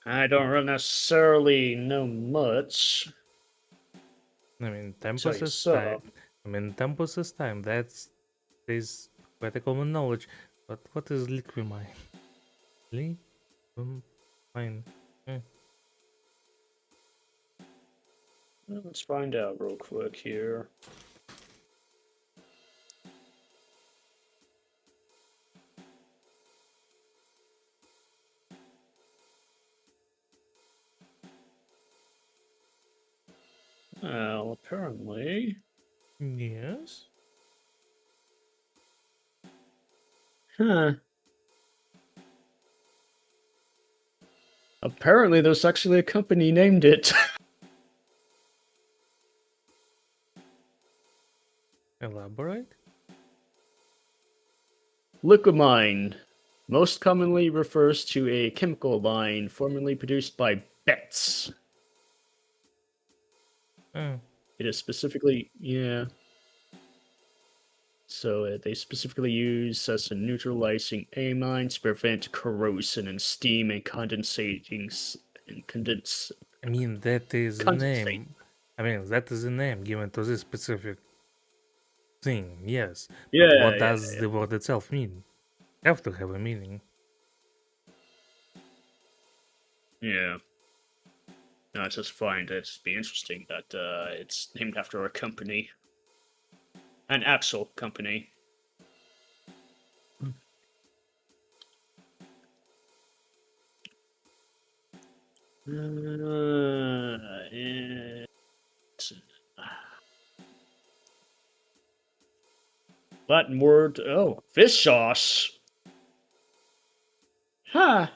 I don't necessarily know much. I mean, Tell tempus you is so. time. Tempus is time. That's is quite a common knowledge. But what is liquimine? Liquimine. Let's find out real quick here. Well, apparently. Yes. Huh. Apparently, there's actually a company named it. Elaborate. Liquimine most commonly refers to a chemical line formerly produced by bats. Oh. It is specifically, yeah. So they specifically use as a neutralizing amine to prevent corrosion and steam and condensating and condense. I mean, that is the Condensate. name. I mean, that is the name given to this specific thing, yes. Yeah, But what yeah, does the word itself mean? Have to have a meaning. yeah. No, I just find it to be interesting that it's named after a company, an actual company. Latin word. Oh, fish sauce. Huh.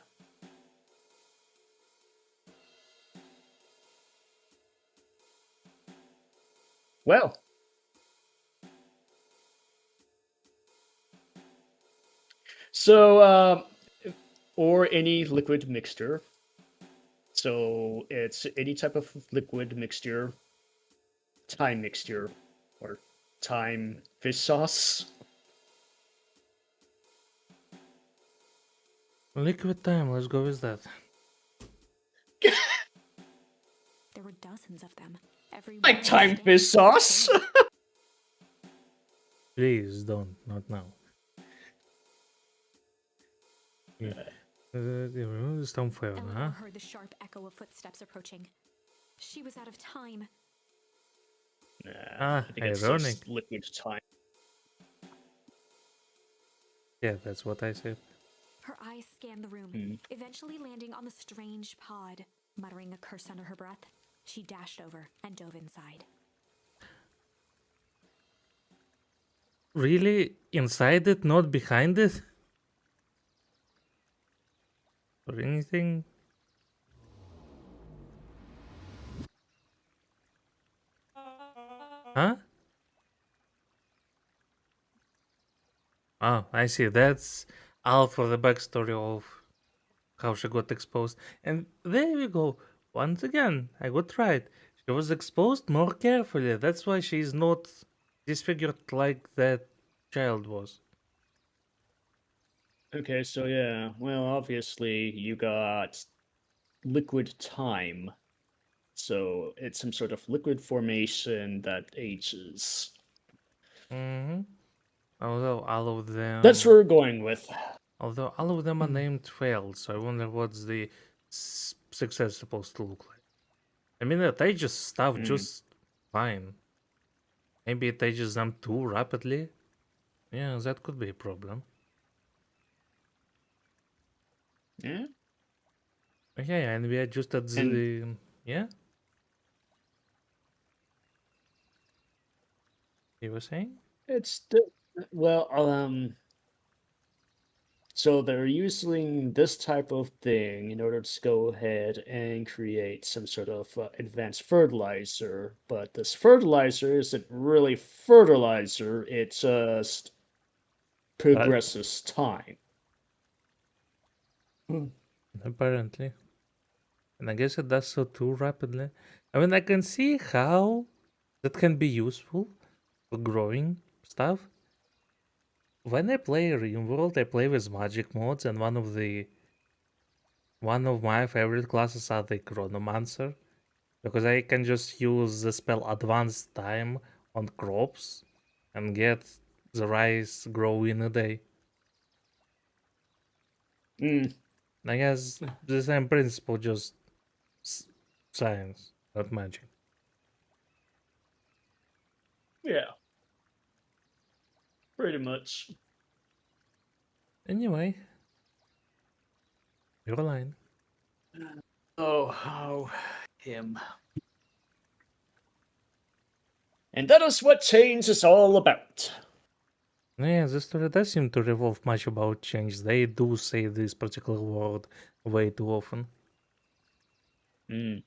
Well. So, or any liquid mixture. So it's any type of liquid mixture, thyme mixture, or thyme fish sauce. Liquid time, let's go with that. There were dozens of them. Every Like one thyme standing fish sauce. still. Please don't, not now. Yeah. Stormfire, huh? Eleanor heard the sharp echo of footsteps approaching. She was out of time. Nah, Ah, I think it's ironic. just liquid thyme. Yeah, that's what I said. Her eyes scanned the room, eventually landing on the strange pod. Muttering a curse under her breath, she dashed over and dove inside. Really? Inside it, not behind it? Or anything? Huh? Oh, I see. That's all for the backstory of how she got exposed. And there we go. Once again, I got right. She was exposed more carefully. That's why she's not disfigured like that child was. Okay, so yeah, well, obviously you got liquid thyme. So it's some sort of liquid formation that ages. Mm-hmm. Although all of That's them, what we're going with. although all of them are named failed, so I wonder what's the success supposed to look like. I mean, it ages stuff Mm. just fine. Maybe it ages them too rapidly. Yeah, that could be a problem. Yeah. Okay, and we adjusted And the yeah. You were saying? it's well, so they're using this type of thing in order to go ahead and create some sort of advanced fertilizer. But this fertilizer isn't really fertilizer, it just But progresses time. apparently, and I guess it does so too rapidly. I mean, I can see how that can be useful for growing stuff. When I play RimWorld, I play with magic mods, and one of my favorite classes are the Chronomancer, because I can just use the spell Advanced Time on crops and get the rice grow in a day. Mm, I guess the same principle, just s- science, not magic. yeah, pretty much. Anyway, your line. Oh, how him. And that is what change is all about. Yeah, the story does seem to revolve much about change. They do say this particular word way too often. Hmm.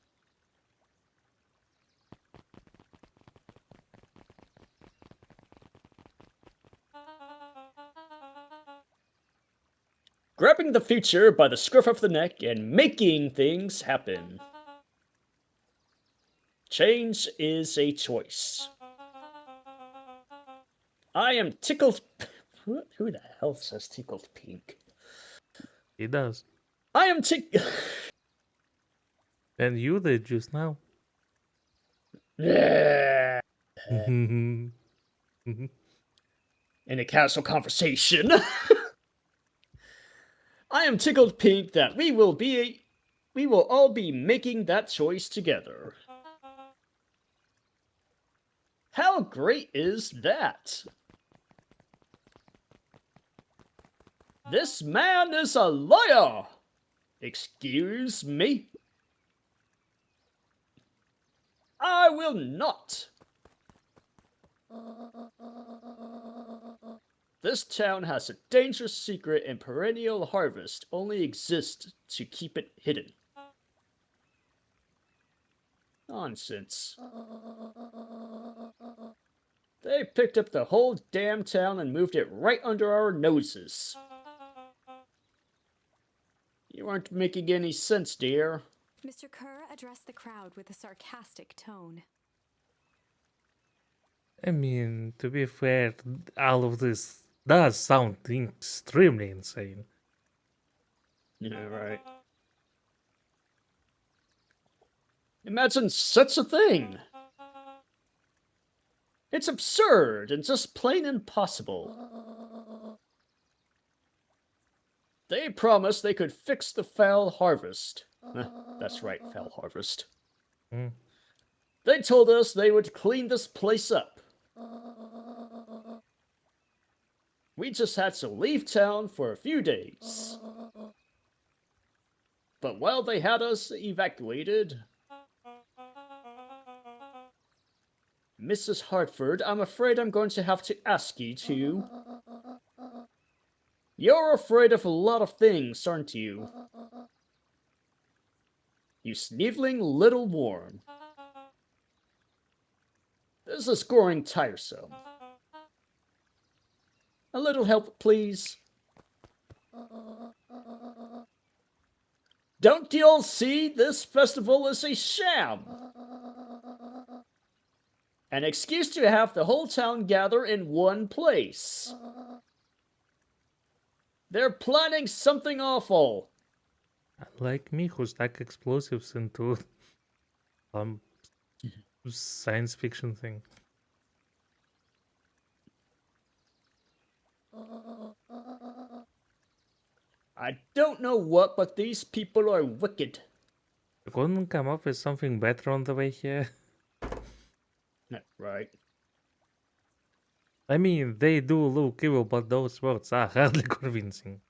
Grabbing the future by the scruff of the neck and making things happen. Change is a choice. I am tickled. Who the hell says tickled pink? He does. I am tickled. And you did just now. In Mhm. a casual conversation. I am tickled pink that we will all be making that choice together. How great is that? This man is a liar! Excuse me? I will not! This town has a dangerous secret, and perennial harvest only exists to keep it hidden. Nonsense. They picked up the whole damn town and moved it right under our noses. You aren't making any sense, dear. Mr. Kerr addressed the crowd with a sarcastic tone. I mean, to be fair, all of this does sound extremely insane. Yeah, right. Imagine such a thing! It's absurd and just plain impossible. They promised they could fix the foul harvest. That's right, foul harvest. Mm. They told us they would clean this place up. We just had to leave town for a few days. But while they had us evacuated, Mrs. Hartford, I'm afraid I'm going to have to ask you to. You're afraid of a lot of things, aren't you? You sniveling little worm. This is growing tiresome. A little help, please. Don't you all see this festival is a sham? An excuse to have the whole town gather in one place. They're planning something awful. Like me, who stuck explosives into some science fiction thing. I don't know what, but these people are wicked. You couldn't come up with something better on the way here? Right. I mean, they do look evil, but those words are hardly convincing.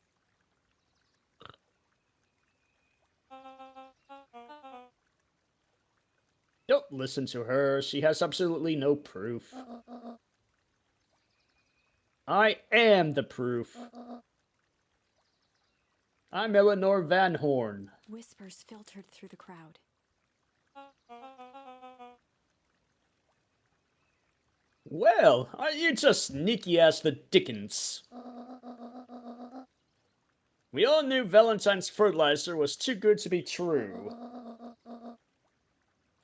Don't listen to her. She has absolutely no proof. I am the proof. I'm Eleanor Van Horn. Whispers filtered through the crowd. Well, are you just sneaky as the dickens? We all knew Valentine's fertilizer was too good to be true.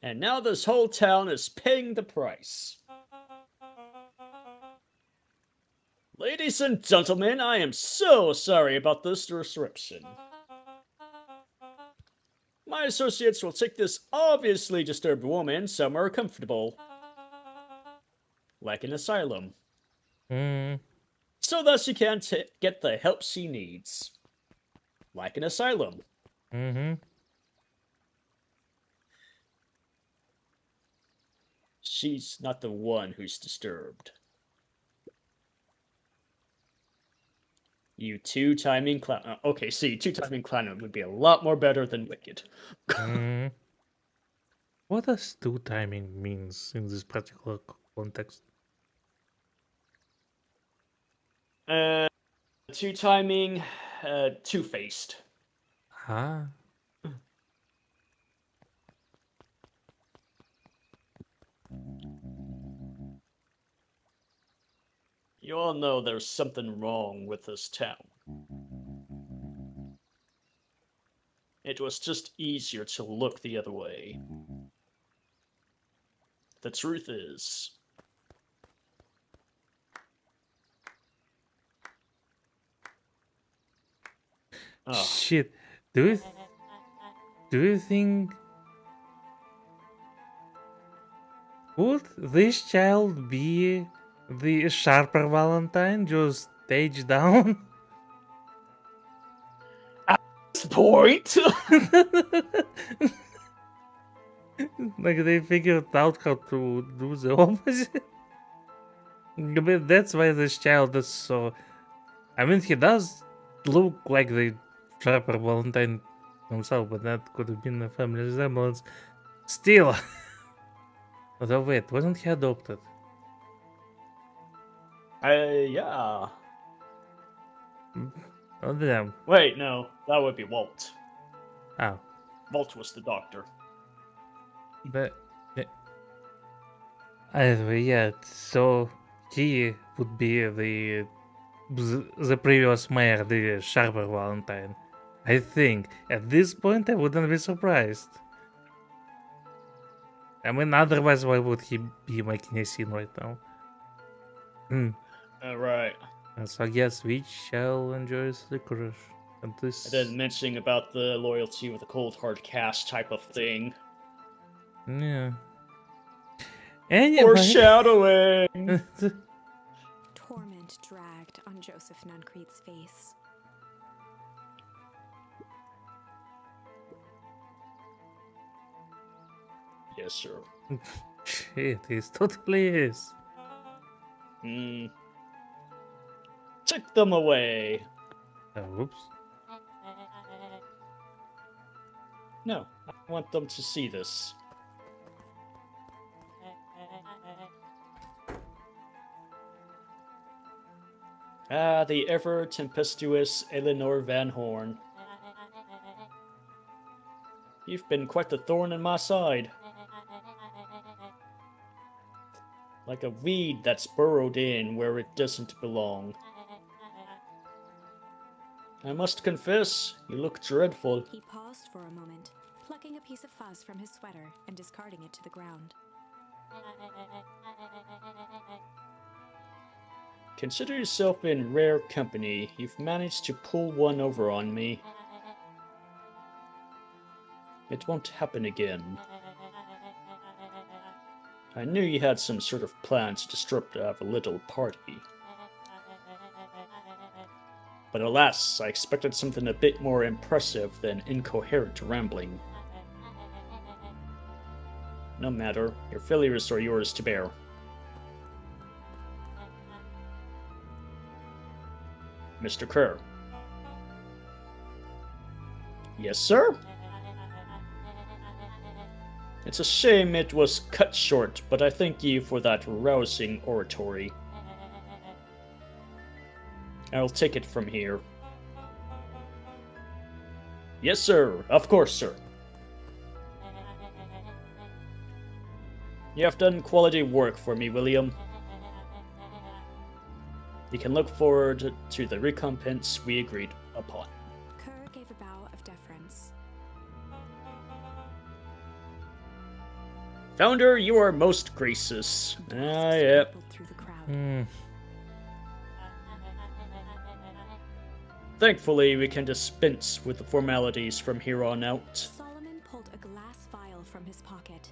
And now this whole town is paying the price. Ladies and gentlemen, I am so sorry about this disruption. My associates will take this obviously disturbed woman somewhere comfortable, like an asylum, so that she can get the help she needs, like an asylum. She's not the one who's disturbed. You two-timing clown. Okay, see, two-timing clown would be a lot more better than wicked. What does two timing means in this particular context. Two timing, two-faced. Ah. You all know there's something wrong with this town. It was just easier to look the other way. The truth is, Shit. Do you think would this child be the sharper Valentine just aged down? this point. Like they figured out how to do the opposite. But that's why this child is so. I mean, he does look like the sharper Valentine himself, but that could have been a family resemblance. Still. Although, wait, wasn't he adopted? Yeah. Oh, damn. Wait, no, that would be Walt. Oh. Walt was the doctor. But. Anyway, yeah, so he would be the previous mayor, the sharper Valentine. I think at this point I wouldn't be surprised. I mean, otherwise, why would he be making a scene right now? Right. So I guess which shall enjoys the crush at this. And then mentioning about the loyalty with a cold hard cash type of thing. Yeah. Anyway. Foreshadowing! Torment dragged on Joseph Nuncrete's face. Yes, sir. Shit, it totally is. Take them away. Oops. No, I want them to see this. Ah, the ever-tempestuous Eleanor Van Horn. You've been quite the thorn in my side. Like a weed that's burrowed in where it doesn't belong. I must confess, you look dreadful. He paused for a moment, plucking a piece of fuzz from his sweater and discarding it to the ground. Consider yourself in rare company. You've managed to pull one over on me. It won't happen again. I knew you had some sort of plan to disrupt our little party. But alas, I expected something a bit more impressive than incoherent rambling. No matter, your failures are yours to bear. Mr. Kerr. Yes, sir? It's a shame it was cut short, but I thank you for that rousing oratory. I'll take it from here. Yes, sir. Of course, sir. You have done quality work for me, William. You can look forward to the recompense we agreed upon. Kerr gave a bow of deference. Founder, you are most gracious. Yep. Through the crowd. Thankfully, we can dispense with the formalities from here on out. Solomon pulled a glass vial from his pocket.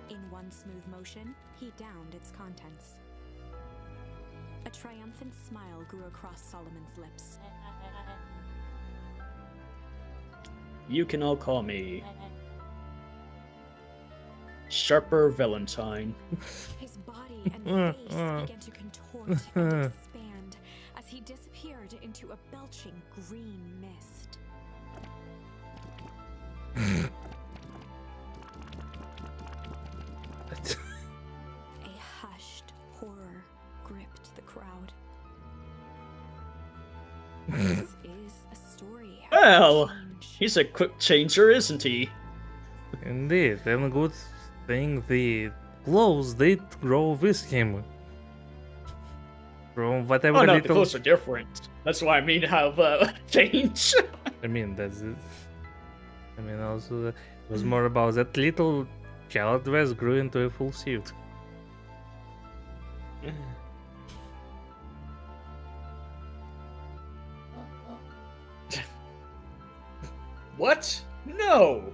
In one smooth motion, he downed its contents. A triumphant smile grew across Solomon's lips. You can all call me Sharper Valentine. His body and face began to contort and expand as he disappeared into a belching green mist. A gripped the crowd. This is a story of Well, change. he's a quick changer, isn't he? Indeed, and good thing the clothes did grow with him. From whatever Oh no, the little. clothes are different. That's why I mean have change. I mean, that's it. I mean, also, it was more about that little child dress grew into a full suit. What? No!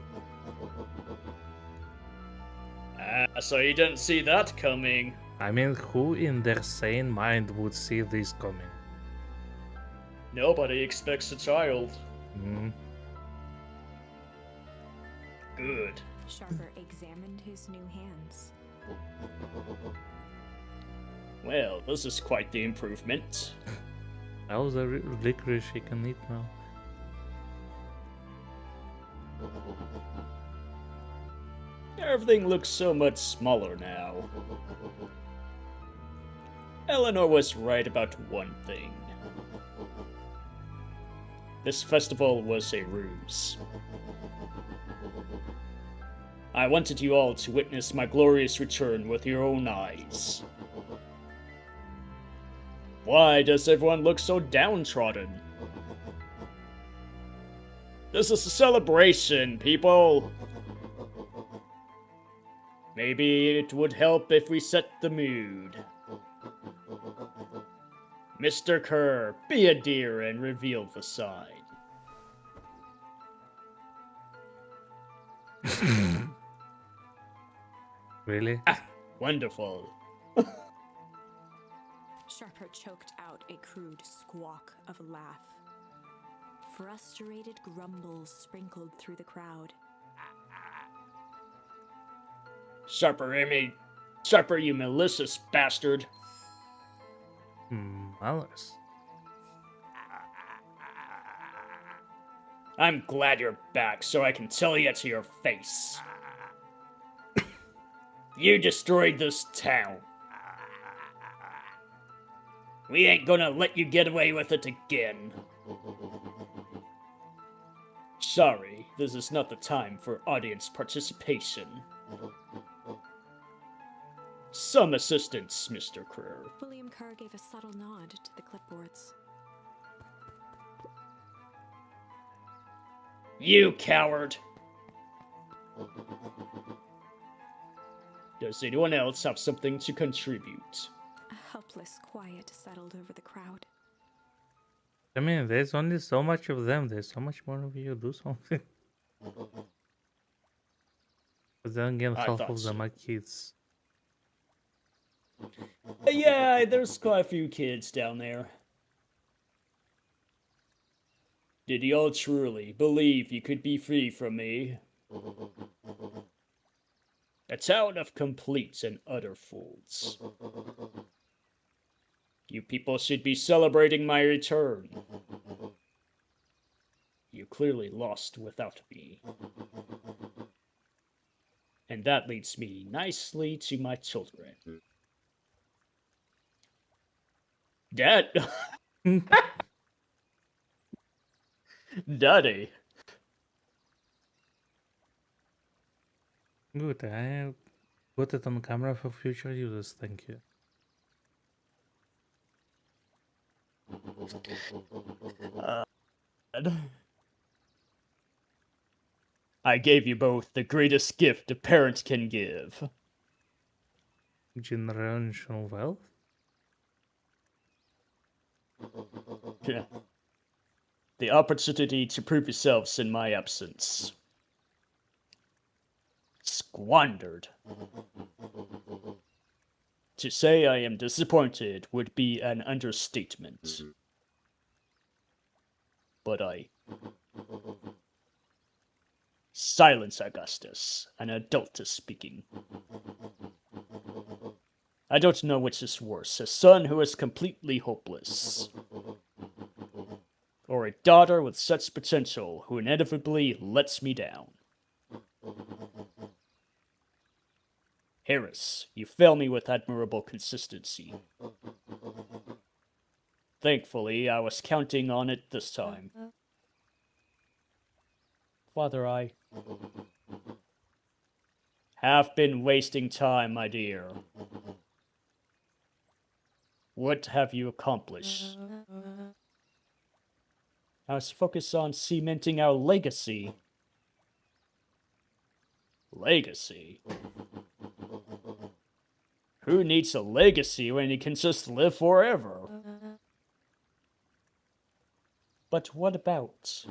So you didn't see that coming. I mean, who in their sane mind would see this coming? Nobody expects a child. Hmm. Good. Sharper examined his new hands. Well, this is quite the improvement. How's the licorice he can eat now? Everything looks so much smaller now. Eleanor was right about one thing. This festival was a ruse. I wanted you all to witness my glorious return with your own eyes. Why does everyone look so downtrodden? This is a celebration, people! Maybe it would help if we set the mood. Mr. Kerr, be a dear and reveal the sign. Really? Wonderful. Sharper choked out a crude squawk of a laugh. Frustrated grumbles sprinkled through the crowd. Sharper, you malicious bastard. Malice. I'm glad you're back so I can tell you to your face. You destroyed this town. We ain't gonna let you get away with it again. Sorry, this is not the time for audience participation. Some assistance, Mr. Kerr. William Kerr gave a subtle nod to the clipboards. You coward! Does anyone else have something to contribute? A helpless quiet settled over the crowd. I mean, there's only so much of them. There's so much more of you. Do something. But then again, I half thought of them so. are kids. Yeah, there's quite a few kids down there. Did you all truly believe you could be free from me? A town of complete and utter fools. You people should be celebrating my return. You clearly lost without me. And that leads me nicely to my children. Dad! Daddy! Good, I put it on camera for future users, thank you. I gave you both the greatest gift a parent can give. Generational wealth? The opportunity to prove yourselves in my absence. Squandered. To say I am disappointed would be an understatement. But Silence, Augustus. An adult is speaking. I don't know which is worse, a son who is completely hopeless, or a daughter with such potential who inevitably lets me down. Harris, you fail me with admirable consistency. Thankfully, I was counting on it this time. Father, I have been wasting time, my dear. What have you accomplished? I was focused on cementing our legacy. Legacy? Who needs a legacy when he can just live forever? But what about?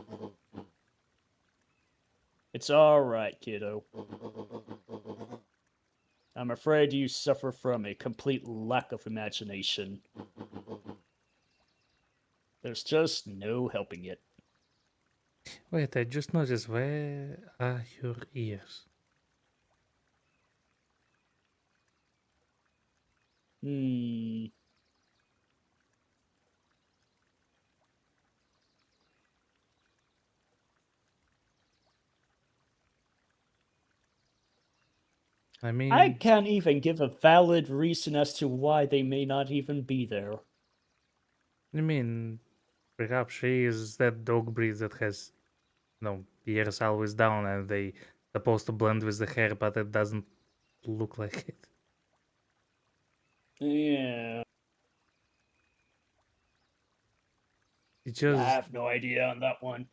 It's alright, kiddo. I'm afraid you suffer from a complete lack of imagination. There's just no helping it. Wait, I just noticed, where are your ears? I I mean, can't even give a valid reason as to why they may not even be there. perhaps she is that dog breed that has, ears always down and they supposed to blend with the hair, but it doesn't look like it. Yeah, It I just, have no idea on that one.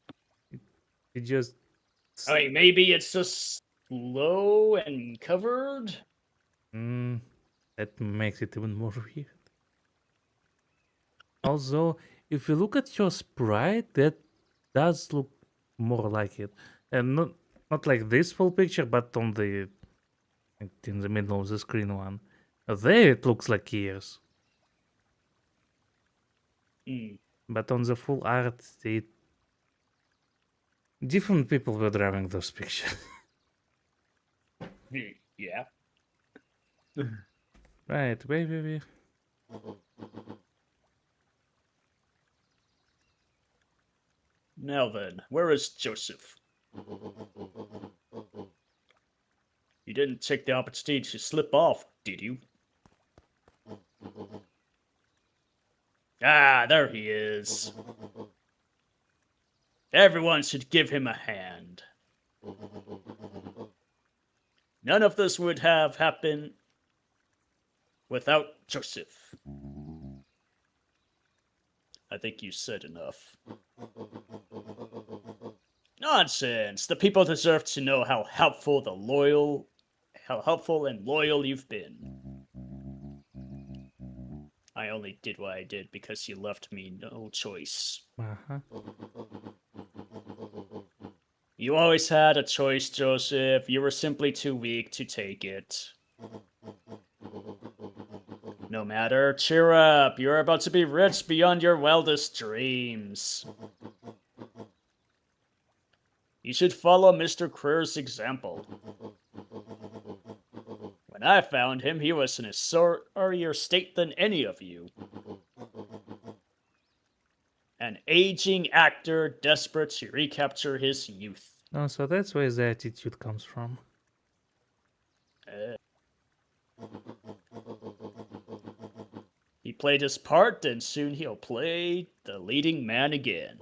it just. I mean, maybe it's just low and covered? That makes it even more weird. Also, if you look at your sprite, that does look more like it, and not like this full picture, but on the like, in the middle of the screen one. There it looks like ears, but on the full art, different people were drawing those pictures. Yeah. Right, wait. Now then, where is Joseph? You didn't take the opportunity to slip off, did you? Ah, there he is. Everyone should give him a hand. None of this would have happened without Joseph. I think you said enough. Nonsense! The people deserve to know how helpful and loyal you've been. I only did what I did because you left me no choice. Uh-huh. You always had a choice, Joseph. You were simply too weak to take it. No matter, cheer up. You're about to be rich beyond your wildest dreams. You should follow Mr. Creer's example. When I found him, he was in a sorrier state than any of you. An aging actor desperate to recapture his youth. Oh, so that's where the attitude comes from. He played his part, and soon he'll play the leading man again.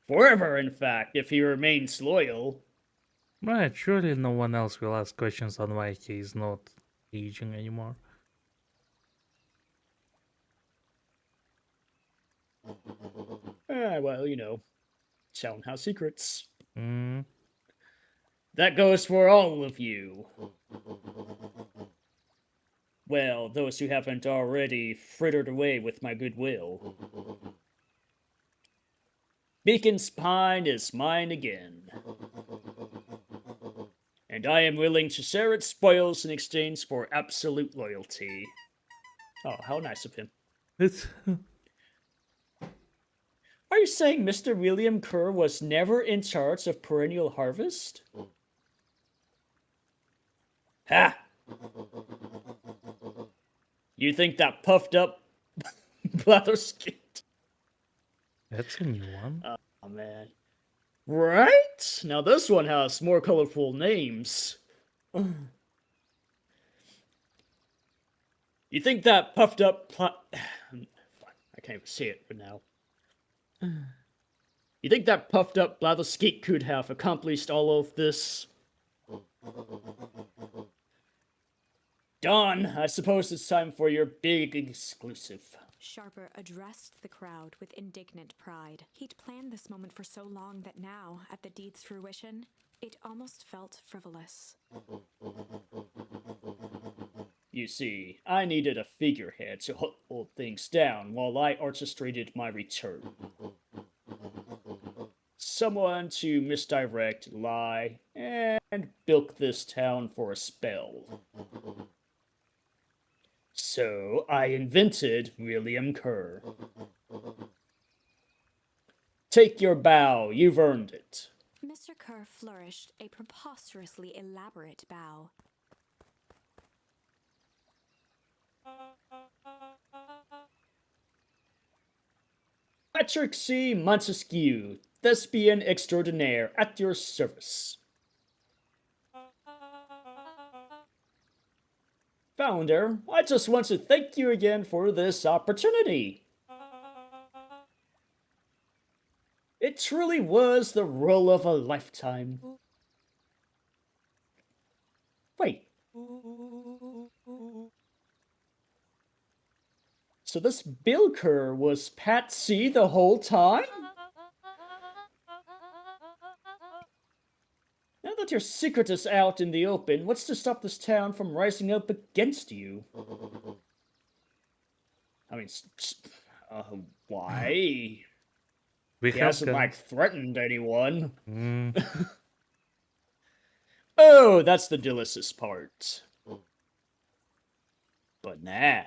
Forever, in fact, if he remains loyal. Right, surely no one else will ask questions on why he is not aging anymore. Well, you know, townhouse secrets. Mm. That goes for all of you. Well, those who haven't already frittered away with my goodwill. Beacon's Pine is mine again. And I am willing to share its spoils in exchange for absolute loyalty. Oh, how nice of him. It's Are you saying Mr. William Kerr was never in charge of Perennial Harvest? Ha! You think that puffed up blatherskit? that's a new one. Oh, man. Right? Now this one has more colorful names. You think that puffed up can't even see it for now. You think that puffed up blatherskate could have accomplished all of this? Dawn, I suppose it's time for your big exclusive. Sharper addressed the crowd with indignant pride. He'd planned this moment for so long that now, at the deed's fruition, it almost felt frivolous. You see, I needed a figurehead to hold things down while I orchestrated my return. Someone to misdirect, lie, and bilk this town for a spell. So I invented William Kerr. Take your bow, you've earned it. Mr. Kerr flourished a preposterously elaborate bow. Patrick C. Montesquieu, thespian extraordinaire, at your service. Founder, I just want to thank you again for this opportunity. It truly was the role of a lifetime. Wait. So this Bill Kerr was Pat C the whole time? Now that your secret is out in the open, what's to stop this town from rising up against you? I mean, why? We He have hasn't, guns. threatened anyone. Mm. Oh, that's the delicious part. But now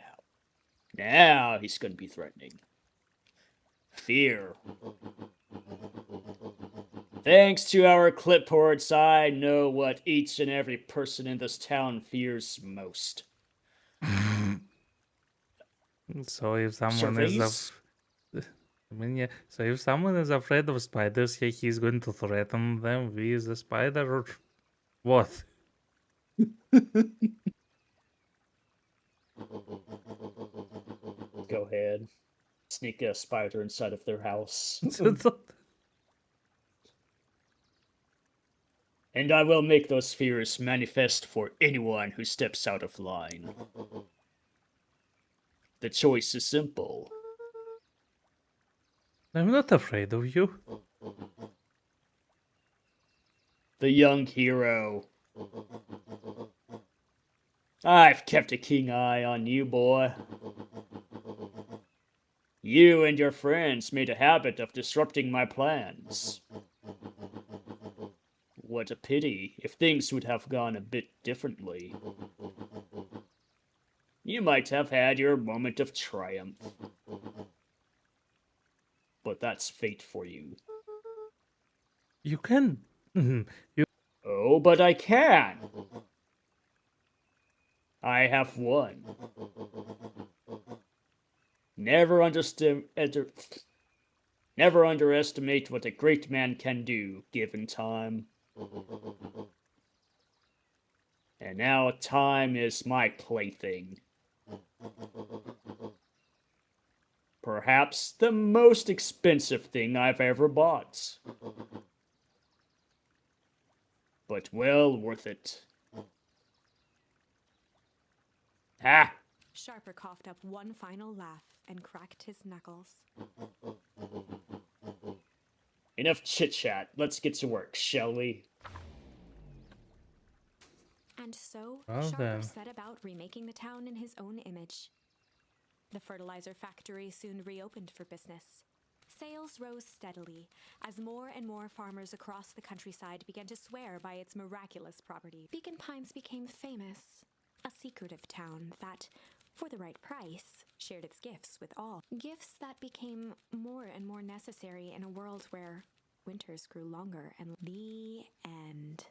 he's gonna be threatening. Fear. Thanks to our clipboards, I know what each and every person in this town fears most. So if someone is Surveys? I mean, yeah. So if someone is afraid of spiders, yeah, he's going to threaten them with a spider or what? Go ahead. Sneak a spider inside of their house. And I will make those fears manifest for anyone who steps out of line. The choice is simple. I'm not afraid of you. The young hero. I've kept a keen eye on you, boy. You and your friends made a habit of disrupting my plans. What a pity if things would have gone a bit differently. You might have had your moment of triumph. But that's fate for you. You can. You. Oh, but I can! I have won. Never underestimate what a great man can do, given time. And now time is my plaything. Perhaps the most expensive thing I've ever bought. But well worth it. Ha! Sharper coughed up one final laugh and cracked his knuckles. Enough chit-chat. Let's get to work, shall we? And so, Well Sharper then. set about remaking the town in his own image. The fertilizer factory soon reopened for business. Sales rose steadily as more and more farmers across the countryside began to swear by its miraculous property. Beacon Pines became famous, a secretive town that, for the right price, shared its gifts with all. Gifts that became more and more necessary in a world where winters grew longer and the end.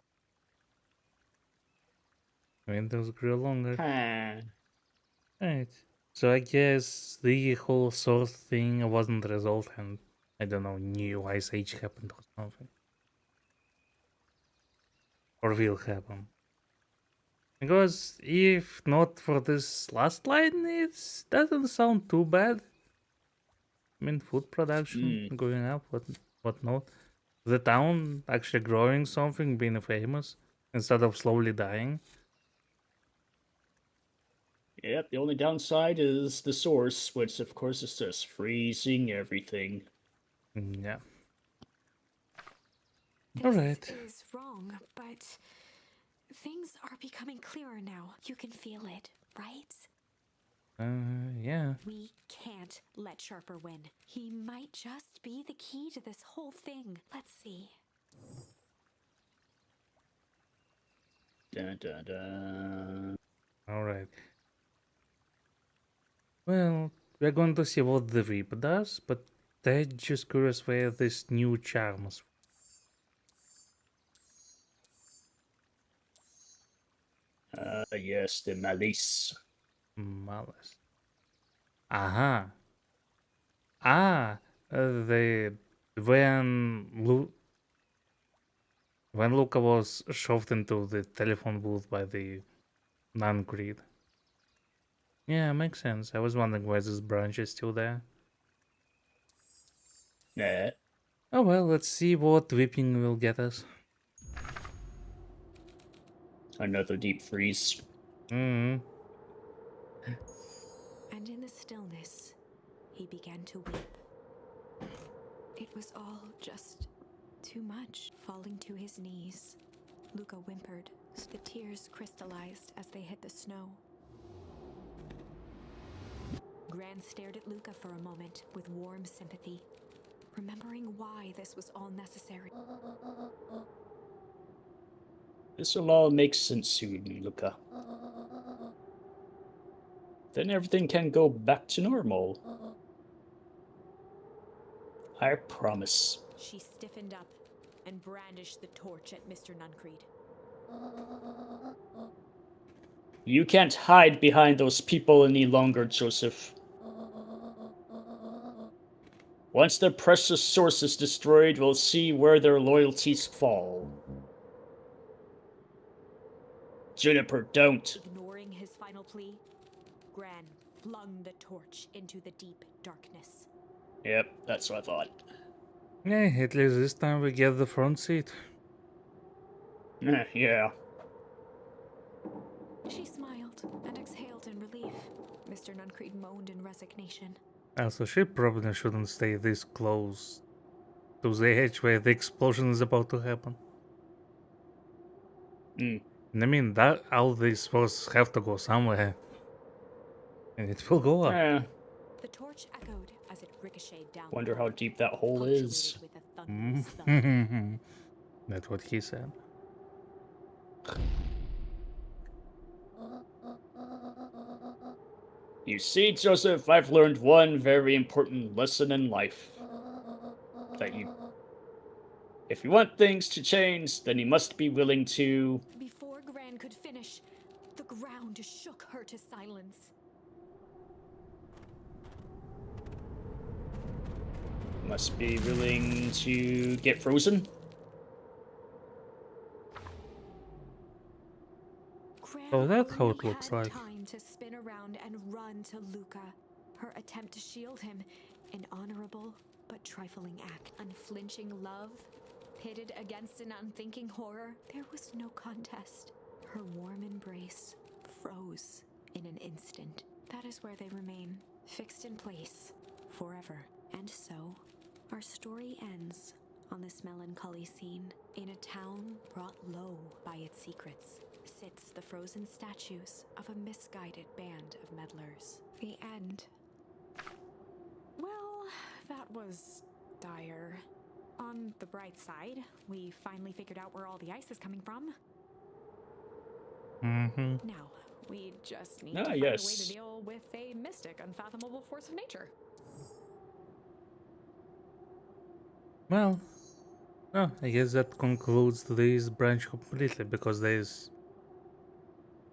Winters grew longer. Huh. Right. So I guess the whole sword thing wasn't resolved and I don't know, new Ice Age happened or something. Or will happen. Because if not for this last line, it doesn't sound too bad. I mean, food production Mm. going up, whatnot. The town actually growing something, being famous, instead of slowly dying. Yep, the only downside is the source, which of course is just freezing everything. Yeah. This Alright. is wrong, but things are becoming clearer now. You can feel it, right? Yeah. We can't let Sharper win. He might just be the key to this whole thing. Let's see. Dun, dun, dun. Alright. Well, we're going to see what the whip does, but I'm just curious where this new charms. Yes, the malice. Malice. Aha. Ah, the when when Luca was shoved into the telephone booth by the non-creed. Yeah, makes sense. I was wondering why this branch is still there. Yeah. Oh well, let's see what whipping will get us. Another deep freeze. Hmm. And in the stillness, he began to weep. It was all just too much. Falling to his knees, Luca whimpered. The tears crystallized as they hit the snow. Gran stared at Luca for a moment with warm sympathy, remembering why this was all necessary. This will all make sense soon, Luca. Then everything can go back to normal. I promise. She stiffened up and brandished the torch at Mr. Nuncreed. You can't hide behind those people any longer, Joseph. Once their precious source is destroyed, we'll see where their loyalties fall. Juniper, don't. Ignoring his final plea, Gran flung the torch into the deep darkness. Yep, that's what I thought. Yeah, at least this time we get the front seat. Yeah. She smiled and exhaled in relief. Mr. Nuncreed moaned in resignation. Also, she probably shouldn't stay this close to the edge where the explosion is about to happen. Mm. I mean, that all these forces have to go somewhere, and it will go up. Eh, The torch echoed as it ricocheted down. wonder how deep that hole is. Punctuated with a thunderous thud. That's what he said. You see, Joseph, I've learned one very important lesson in life. If you want things to change, then you must be willing to... Before Gran could finish, the ground shook her to silence. Must be willing to get frozen? Gran Oh, that's how only it looks had like. time to spin around and run to Luca. Her attempt to shield him, an honorable but trifling act. Unflinching love, pitted against an unthinking horror, there was no contest. Her warm embrace froze in an instant. That is where they remain, fixed in place, forever. And so, our story ends on this melancholy scene. In a town brought low by its secrets, sits the frozen statues of a misguided band of meddlers. The end. Well, that was dire. On the bright side, we finally figured out where all the ice is coming from. Mm-hmm. Now, we just need to find a way to deal with a mystic, unfathomable force of nature. Well, no, I guess that concludes this branch completely because there's.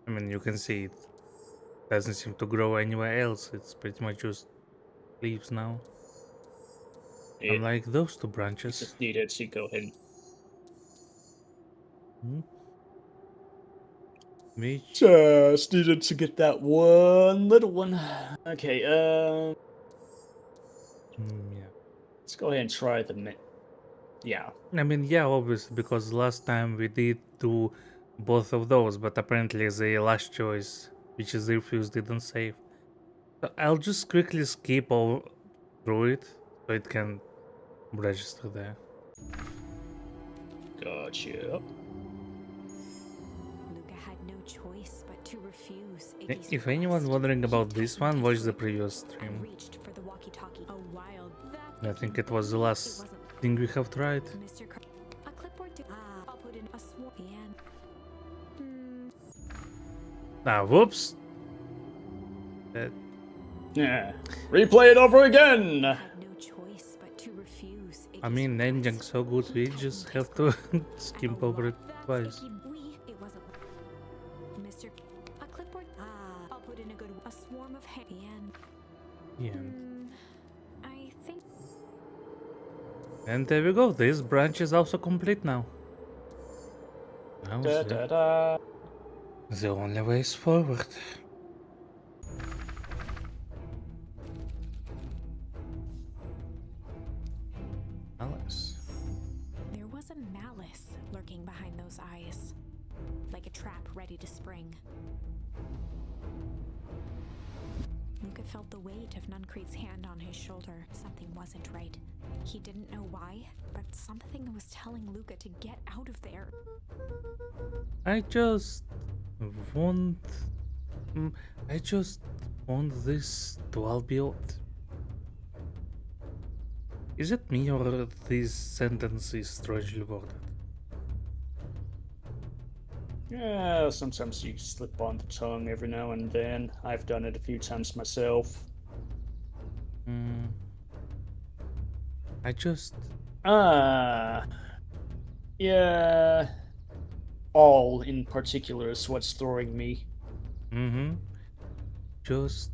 I mean, you can see it doesn't seem to grow anywhere else. It's pretty much just leaves now. It Unlike those two branches. just needed to go ahead. Which. Just needed to get that one little one. Okay, Yeah. Let's go ahead and try the yeah. I mean, yeah, obviously, because last time we did do both of those, but apparently the last choice, which is refuse, didn't save. So I'll just quickly skip over through it so it can register there. Gotcha. Luca had no choice but to refuse Iggy's If anyone request. wondering He about this tightened one, his watch the grip previous and stream. reached for the walkie-talkie. A wild. I think it was the last thing we have tried. Mr. A clipboard. I'll put in a swarm. Ah, whoops! That Yeah. Replay it over again. Had no choice but to refuse. I mean, Iggy's ending request. so good, He we tightened just his have grip. to skip over it twice. It wasn't. Mr. A clipboard. I'll put in a swarm of hand. The end. I think. And there we go, this branch is also complete now. Now Da, da, da. the only way is forward. Alice. There was a malice lurking behind those eyes, like a trap ready to spring. Luca felt the weight of Nuncrete's hand on his shoulder. Something wasn't right. He didn't know why, but something was telling Luca to get out of there. I just want... I just want this to all be out. Is it me or this sentence is strangely worded? Yeah, sometimes you slip on the tongue every now and then. I've done it a few times myself. I just... Yeah. All in particular is what's throwing me. Just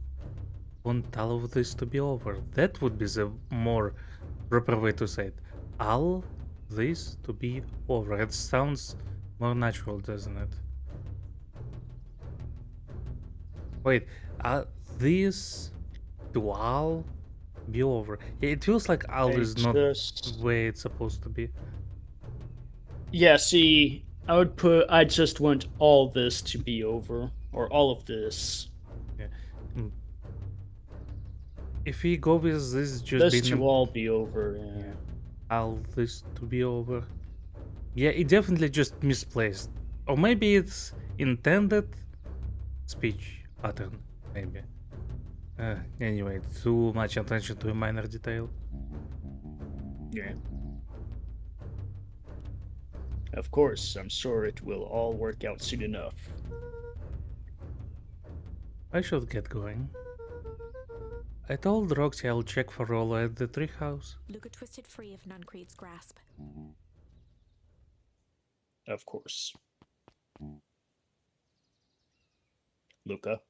want all of this to be over. That would be the more proper way to say it. All this to be over. It sounds more natural, doesn't it? Wait, this to all be over. It feels like all is not the way it's supposed to be. Yeah, see, I just want all this to be over. Or all of this. Yeah. If we go with this just This being to all be over, yeah. all this to be over. Yeah, it definitely just misplaced. Or maybe it's intended speech pattern, maybe. Anyway, too much attention to a minor detail. Yeah. Of course, I'm sure it will all work out soon enough. I should get going. I told Roxy I'll check for Rollo at the treehouse. Luca twisted free of Nuncrete's grasp. Of course. Luca.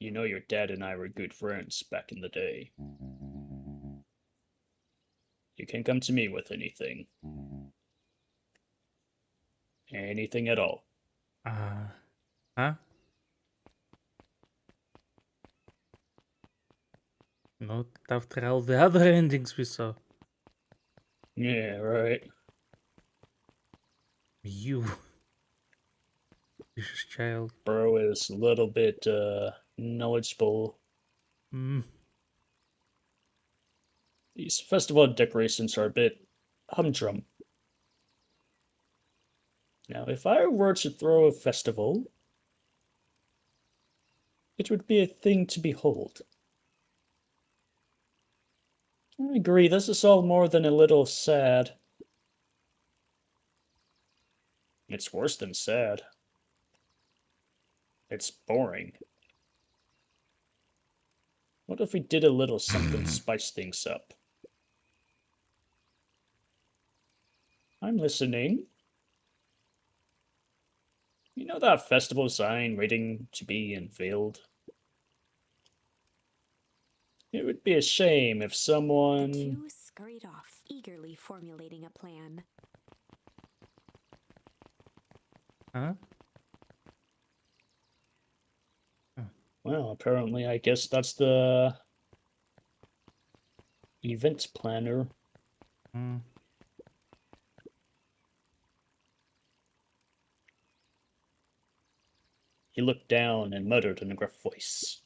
You know your dad and I were good friends back in the day. You can come to me with anything. Anything at all. Huh? Not after all the other endings we saw. Yeah, right. You. Vicious child. Bro is a little bit, knowledgeable. These festival decorations are a bit humdrum. Now, if I were to throw a festival, it would be a thing to behold. I agree, this is all more than a little sad. It's worse than sad. It's boring. What if we did a little something to spice things up? I'm listening. You know that festival sign waiting to be unveiled? It would be a shame if someone... The two scurried off, eagerly formulating a plan. Huh? Well, apparently I guess that's the Event planner. Hmm. He looked down and muttered in a gruff voice.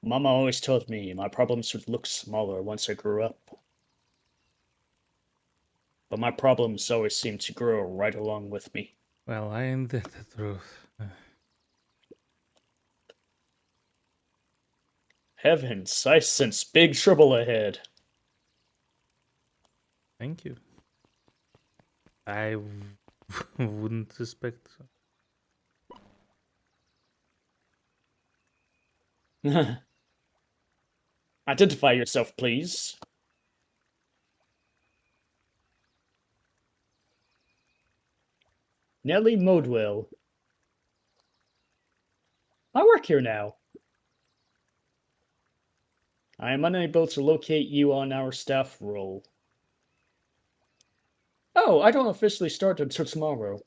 Mama always told me my problems would look smaller once I grew up. But my problems always seem to grow right along with me. Well, I ain't the truth. Heavens, I sense big trouble ahead. Thank you. I wouldn't suspect so. Identify yourself, please. Nellie Modwell. I work here now. I am unable to locate you on our staff roll. Oh, I don't officially start until tomorrow.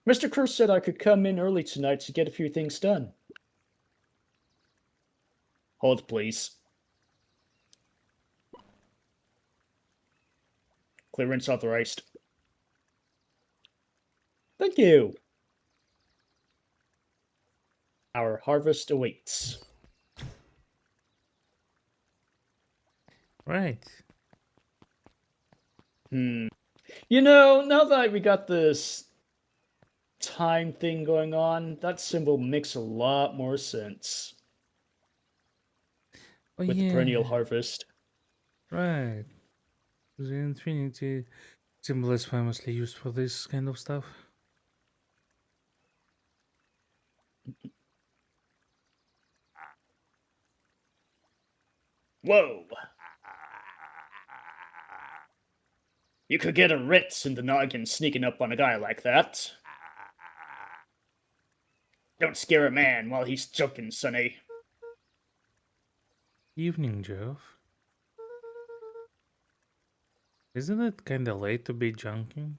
Mr. Cruz said I could come in early tonight to get a few things done. Hold, please. Clearance authorized. Thank you. Our harvest awaits. Right. You know, now that we got this time thing going on, that symbol makes a lot more sense. Oh With the yeah. perennial harvest. Right. The infinity symbol is famously used for this kind of stuff. Whoa! You could get a Ritz in the noggin sneaking up on a guy like that. Don't scare a man while he's joking, Sonny. Evening, Jeff. Isn't it kinda late to be junking?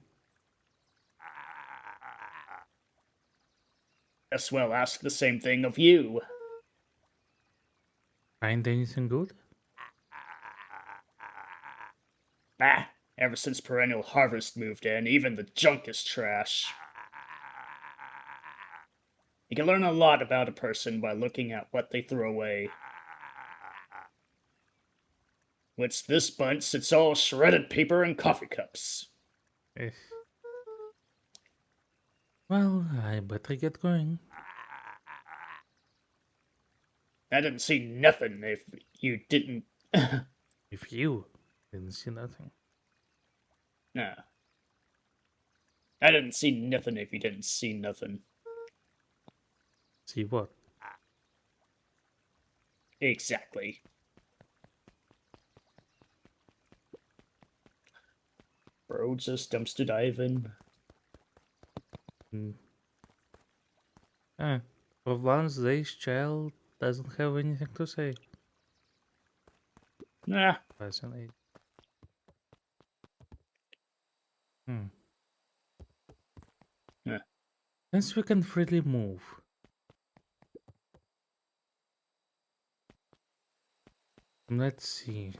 As well ask the same thing of you. Find anything good? Bah, ever since Perennial Harvest moved in, even the junk is trash. You can learn a lot about a person by looking at what they throw away. What's this bunch? It's all shredded paper and coffee cups. Eh. Well, I better get going. I didn't see nothing if you didn't. If you didn't see nothing. Nah. I didn't see nothing if you didn't see nothing. See what? Exactly. Bro just dumpster diving. Mm. Ah, for once this child doesn't have anything to say. Nah. Fascinating. Hmm. Yeah. Since we can freely move. Let's see.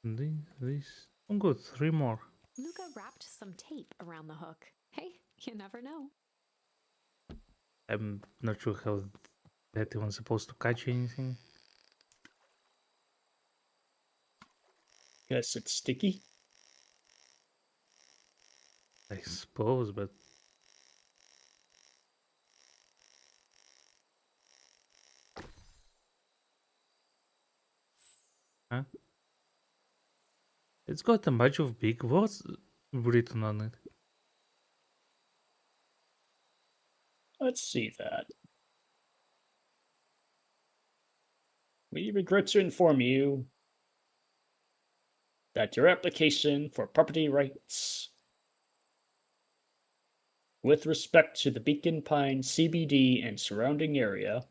This. Oh, good. 3 more. Luca wrapped some tape around the hook. Hey, you never know. I'm not sure how that one's supposed to catch anything. Guess it's sticky. I suppose, but huh? It's got a bunch of big words written on it. Let's see that. We regret to inform you that your application for property rights with respect to the Beacon Pine CBD and surrounding area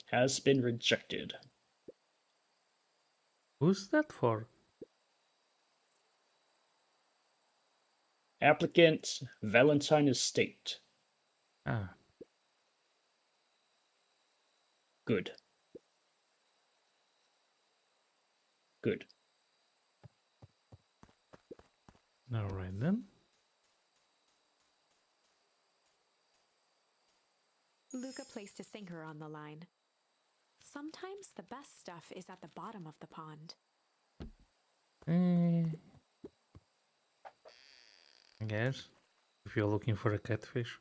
has been rejected. Who's that for? Applicant Valentine Estate. Ah, Good. Good. alright then. Luca placed a sinker on the line. Sometimes the best stuff is at the bottom of the pond. I guess. If you're looking for a catfish.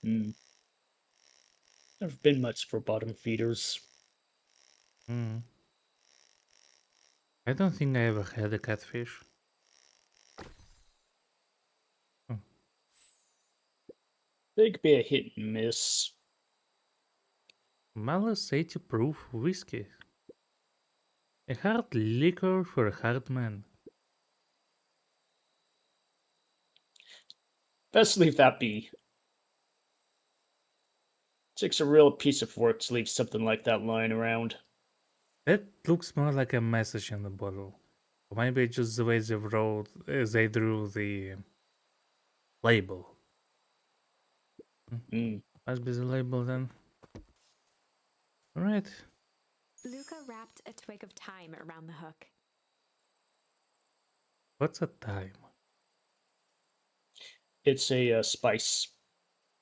Hmm. Never been much for bottom feeders. Hmm. I don't think I ever had a catfish. They could be a hit and miss. Malice 80 proof whiskey. A hard liquor for a hard man. Best leave that be. Takes a real piece of work to leave something like that lying around. That looks more like a message in the bottle. Or maybe just the way they drew the label. Hmm. Must be the label then. Alright. Luca wrapped a twig of thyme around the hook. What's a thyme? It's a spice.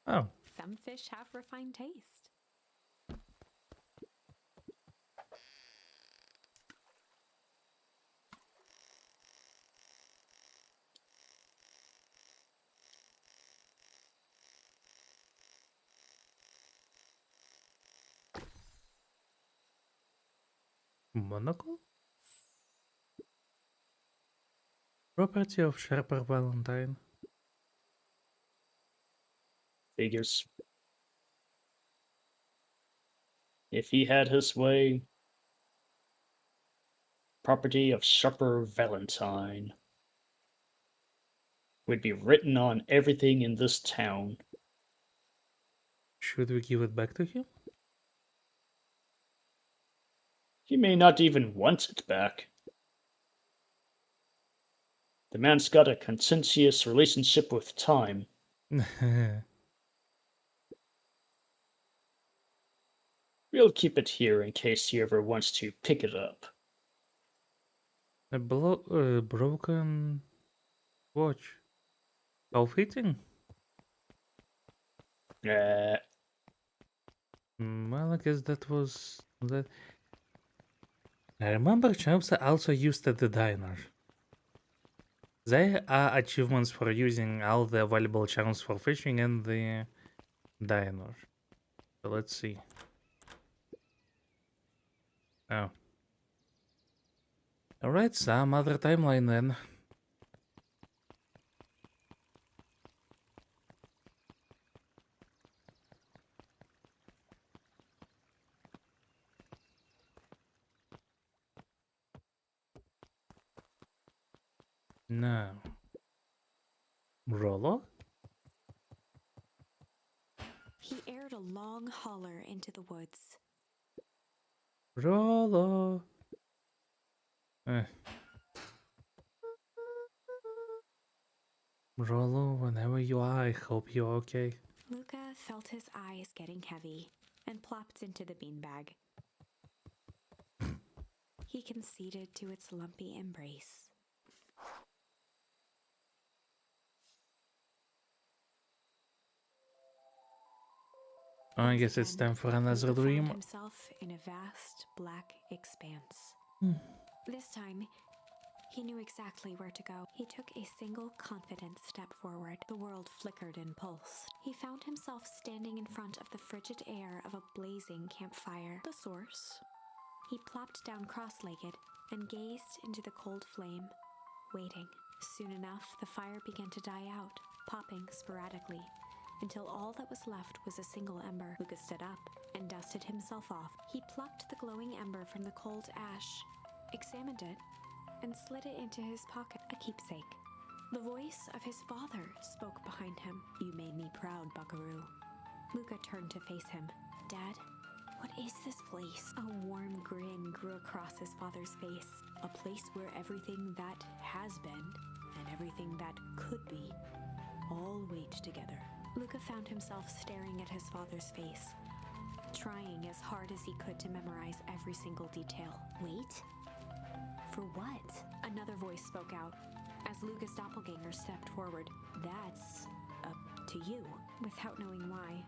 Oh, Some fish have refined taste. monocle? Property of Sharper Valentine. Figures. If he had his way, property of Sharper Valentine would be written on everything in this town. Should we give it back to him? He may not even want it back. The man's got a contentious relationship with time. We'll keep it here in case he ever wants to pick it up. A broken watch. How fitting. Well, I guess that was that. I remember Chelsea also used at the diner. There are achievements for using all the available channels for fishing in the diner. So let's see. Oh. Alright, some other timeline then. No. Rollo? He aired a long holler into the woods. Rollo. Eh. Rollo, whenever you are, I hope you're okay. Luca felt his eyes getting heavy and plopped into the beanbag. He conceded to its lumpy embrace. I Once guess it's again, time for another Luca dream. found himself in a vast black expanse. This time, he knew exactly where to go. He took a single confident step forward. The world flickered and pulsed. He found himself standing in front of the frigid air of a blazing campfire. The source. He plopped down cross-legged and gazed into the cold flame, waiting. Soon enough, the fire began to die out, popping sporadically, until all that was left was a single ember. Luca stood up and dusted himself off. He plucked the glowing ember from the cold ash, examined it, and slid it into his pocket, a keepsake. The voice of his father spoke behind him. "You made me proud, Buckaroo." Luca turned to face him. "Dad, what is this place?" A warm grin grew across his father's face. "A place where everything that has been and everything that could be all wait together." Luca found himself staring at his father's face, trying as hard as he could to memorize every single detail. Wait? For what? Another voice spoke out. As Luca's doppelganger stepped forward, that's up to you. Without knowing why,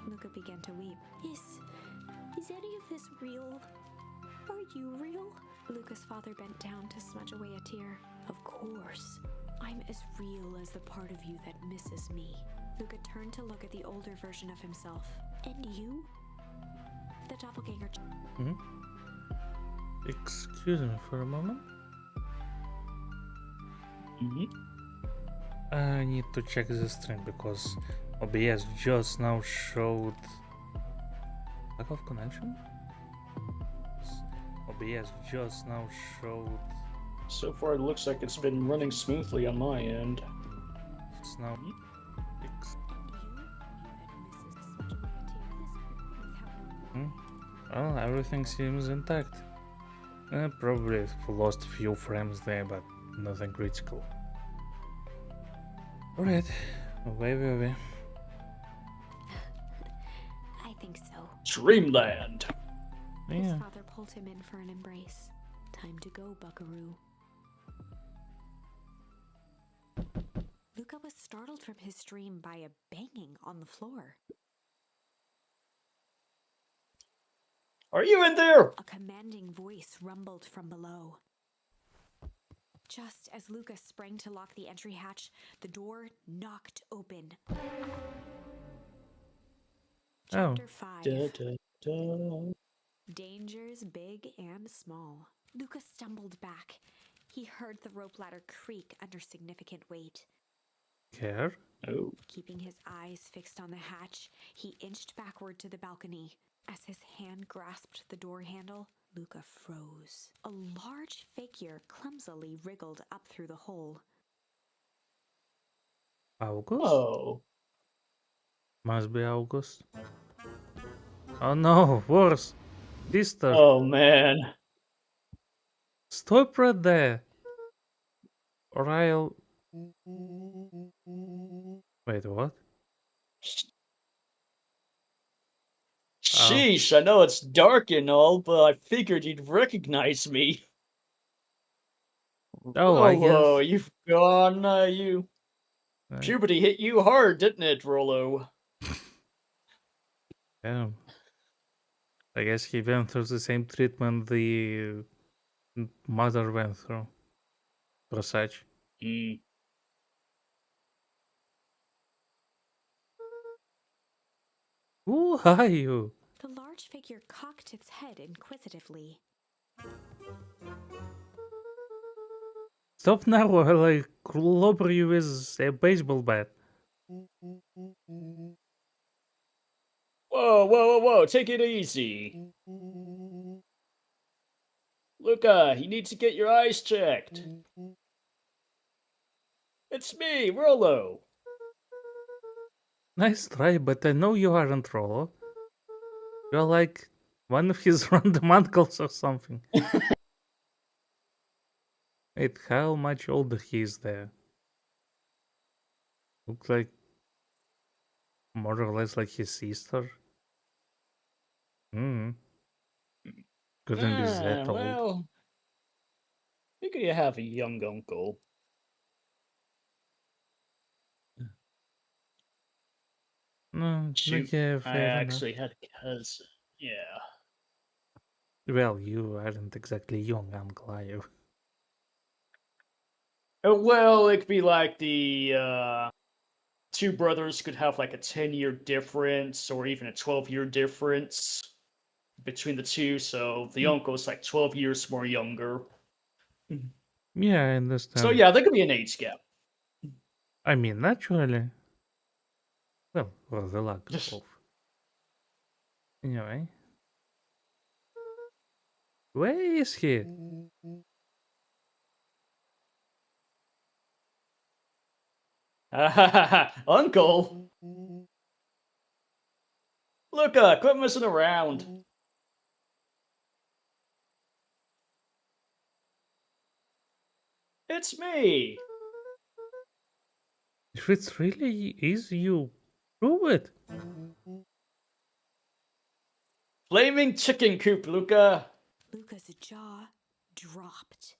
Luca began to weep. Is any of this real? Are you real? Luca's father bent down to smudge away a tear. Of course. I'm as real as the part of you that misses me. Luca turned to look at the older version of himself. And you? The doppelganger. Excuse me for a moment. I need to check the stream because OBS just now showed lack of connection. OBS just now showed. So far, it looks like it's been running smoothly on my end. It's now. Well, everything seems intact. Probably lost a few frames there, but nothing critical. Alright, away. I think so. Dreamland! His Yeah. father pulled him in for an embrace. Time to go, buckaroo. Luca was startled from his dream by a banging on the floor. Are you in there? A commanding voice rumbled from below. Just as Luca sprang to lock the entry hatch, the door knocked open. Chapter 5. Da, da, da. Dangers big and small. Luca stumbled back. He heard the rope ladder creak under significant weight. Care? Oh. Keeping his eyes fixed on the hatch, he inched backward to the balcony. As his hand grasped the door handle, Luca froze. A large figure clumsily wriggled up through the hole. August? Oh. Must be August. Oh no, worse. Sister, Oh, man. stop right there. Or I'll. Wait, what? Sheesh, I know it's dark and all, but I figured you'd recognize me. Oh, I Rollo, guess. you've gone, you... Puberty hit you hard, didn't it, Rollo? Yeah. I guess he went through the same treatment the mother went through. Or such. Hmm. Who are you? The large figure cocked its head inquisitively. Stop now or I'll like clobber you with a baseball bat. Whoa, take it easy. Luca, you need to get your eyes checked. It's me, Rollo. Nice try, but I know you aren't Rollo. You're like one of his random uncles or something. Wait, how much older he is there? Looks like more or less like his sister. Couldn't be that old. Well, figure you have a young uncle. No, Shoot, yeah, I fair enough. actually had a cousin. Yeah. Well, you aren't exactly young, uncle, are you? Well, it could be like the two brothers could have like a 10-year difference or even a 12-year difference between the two, so the uncle's like 12 years more younger. Yeah, I understand. So yeah, there could be an age gap. I mean, naturally. Well, for the luck of. Anyway. Where is he? Uncle? Luca, quit messing around. It's me. If it's really is you, Prove it. Flaming chicken coop, Luca. Luca's jaw dropped.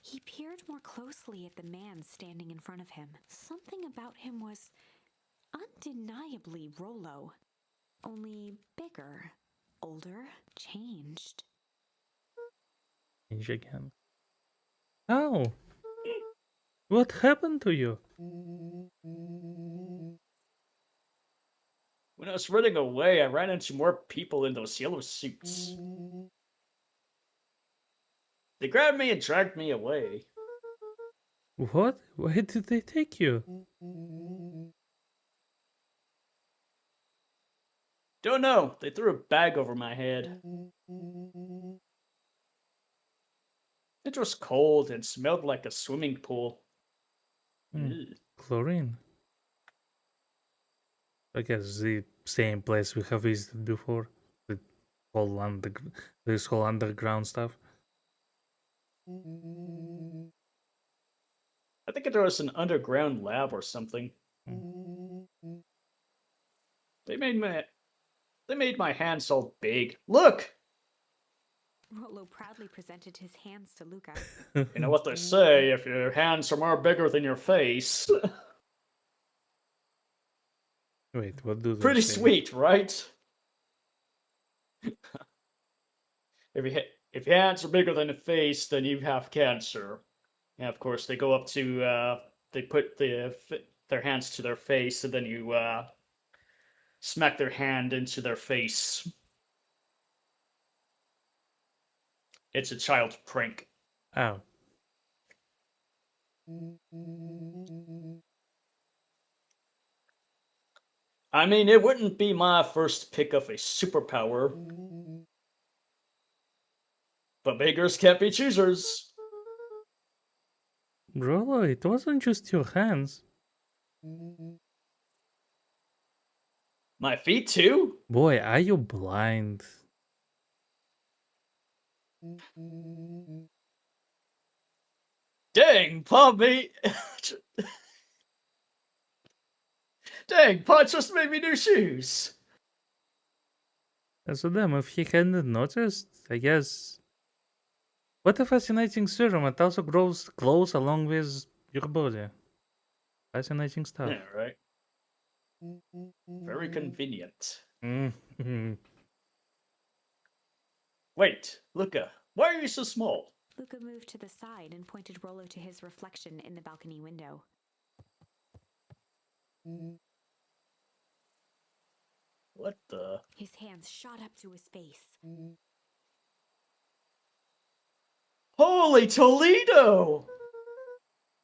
He peered more closely at the man standing in front of him. Something about him was undeniably Rollo, only bigger, older, changed. Change again. How? What happened to you? When I was running away, I ran into more people in those yellow suits. They grabbed me and dragged me away. What? Why did they take you? Don't know. They threw a bag over my head. It was cold and smelled like a swimming pool. Ugh. Chlorine. I guess the same place we have visited before. The whole this whole underground stuff. I think there was an underground lab or something. They made my hands all big. Look! Rollo proudly presented his hands to Luca. You know what they say, if your hands are more bigger than your face. Wait, what do they Pretty say? sweet, right? If your hands are bigger than your face, then you have cancer. And of course, they go up to they put their hands to their face, and then you smack their hand into their face. It's a child prank. Oh. I mean, it wouldn't be my first pick of a superpower. But beggars can't be choosers. Rollo, it wasn't just your hands. My feet too? Boy, are you blind? Dang, Paw made... Dang, Paw just made me new shoes. So damn, if he hadn't noticed, I guess. What a fascinating serum. It also grows close along with your body. Fascinating stuff. Yeah, right. Very convenient. Mm-hmm. Wait, Luca, why are you so small? Luca moved to the side and pointed Rollo to his reflection in the balcony window. What the? His hands shot up to his face. Holy Toledo!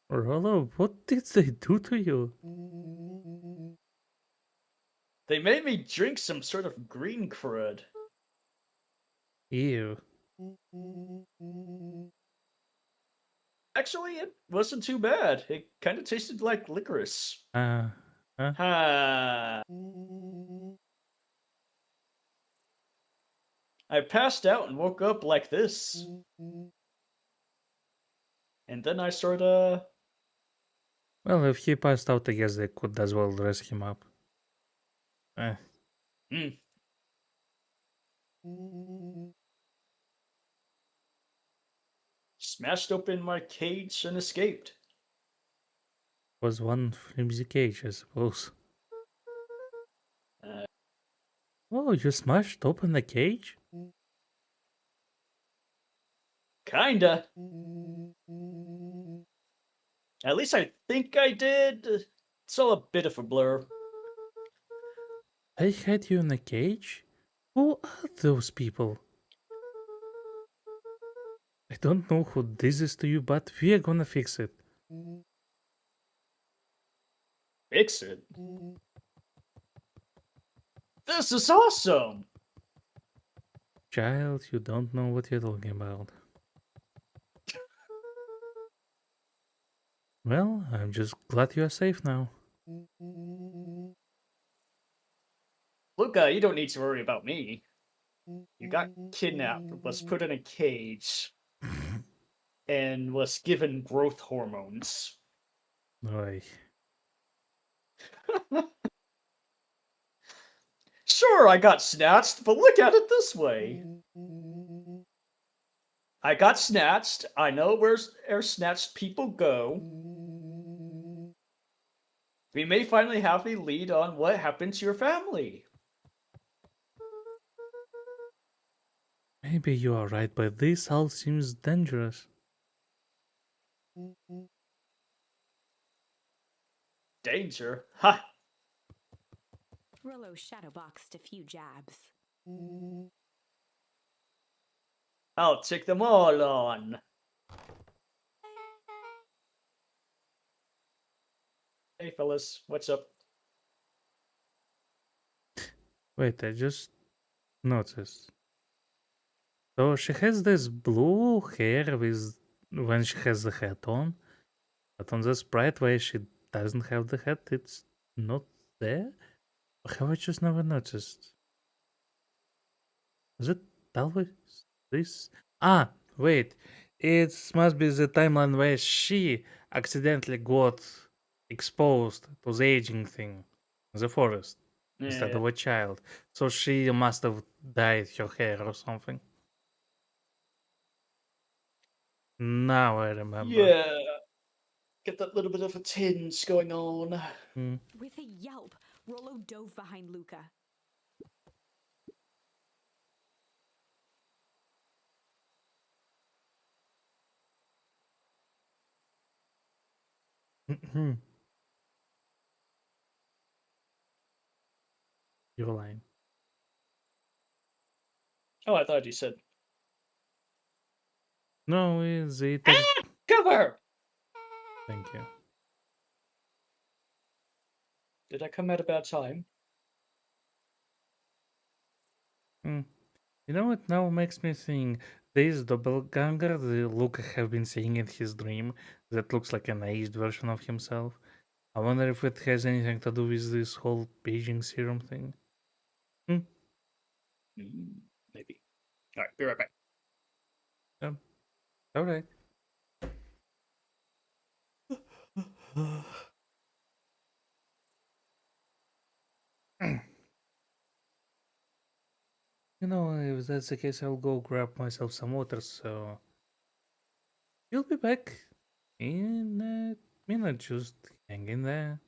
Rollo, what did they do to you? They made me drink some sort of green crud. Ew. Actually, it wasn't too bad. It kind of tasted like licorice. Huh? Ha! I passed out and woke up like this. And then I sorta... Well, if he passed out, I guess they could as well dress him up. Smashed open my cage and escaped. Was one flimsy cage, I suppose. Oh, you smashed open the cage? Kinda. At least I think I did. It's all a bit of a blur. They had you in a cage? Who are those people? I don't know who this is to you, but we are gonna fix it. Fix it. This is awesome! Child, you don't know what you're talking about. Well, I'm just glad you're safe now. Luca, you don't need to worry about me. You got kidnapped, was put in a cage, and was given growth hormones. Oi. Sure, I got snatched, but look at it this way. I got snatched. I know where snatched people go. We may finally have a lead on what happened to your family. Maybe you are right, but this all seems dangerous. Danger? Ha! Rollo shadowboxed a few jabs. I'll take them all on. Hey, fellas, what's up? Wait, I just noticed. So she has this blue hair with when she has the hat on, but on the sprite where she doesn't have the hat, it's not there. Or have I just never noticed? Is it always this? Ah, wait. It must be the timeline where she accidentally got exposed to the aging thing in the forest instead Yeah. of a child. So she must have dyed her hair or something. Now I remember. Yeah. Get that little bit of a tinge going on. Hmm. With a yelp, Rollo dove behind Luca. You're lying. Oh, I thought you said. No, the text. Cover! Thank you. Did I come at a bad time? Hmm. You know what now makes me think? This doppelganger the Luca have been seeing in his dream that looks like an aged version of himself. I wonder if it has anything to do with this whole paging serum thing. Maybe. Alright, be right back. Alright. You know, if that's the case, I'll go grab myself some water, so you'll be back in a minute. Just hang in there.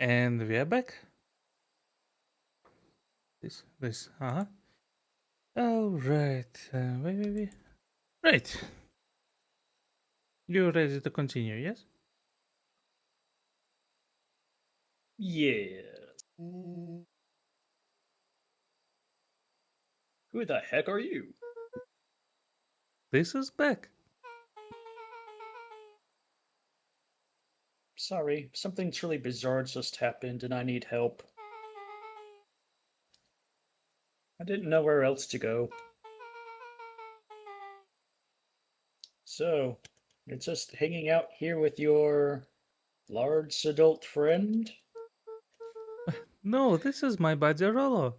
And we are back. This, Oh, right. Wait. Right. You're ready to continue, yes? Yeah. Who the heck are you? This is back. Sorry, something truly bizarre just happened and I need help. I didn't know where else to go. So, you're just hanging out here with your large adult friend? No, this is my buddy Rollo.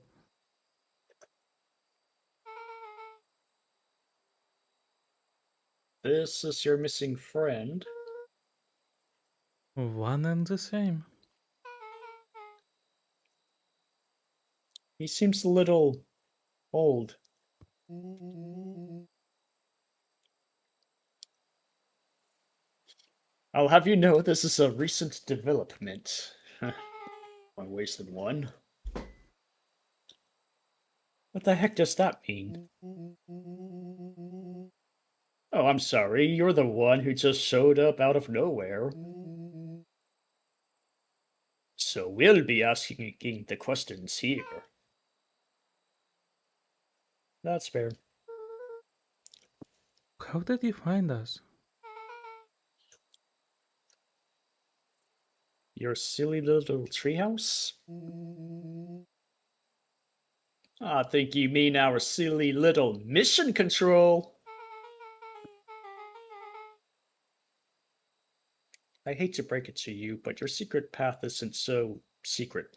This is your missing friend? One and the same. He seems a little old. I'll have you know this is a recent development. I wasted one. What the heck does that mean? Oh, I'm sorry, you're the one who just showed up out of nowhere. So we'll be asking the questions here. That's fair. How did you find us? Your silly little treehouse? I think you mean our silly little mission control. I hate to break it to you, but your secret path isn't so secret.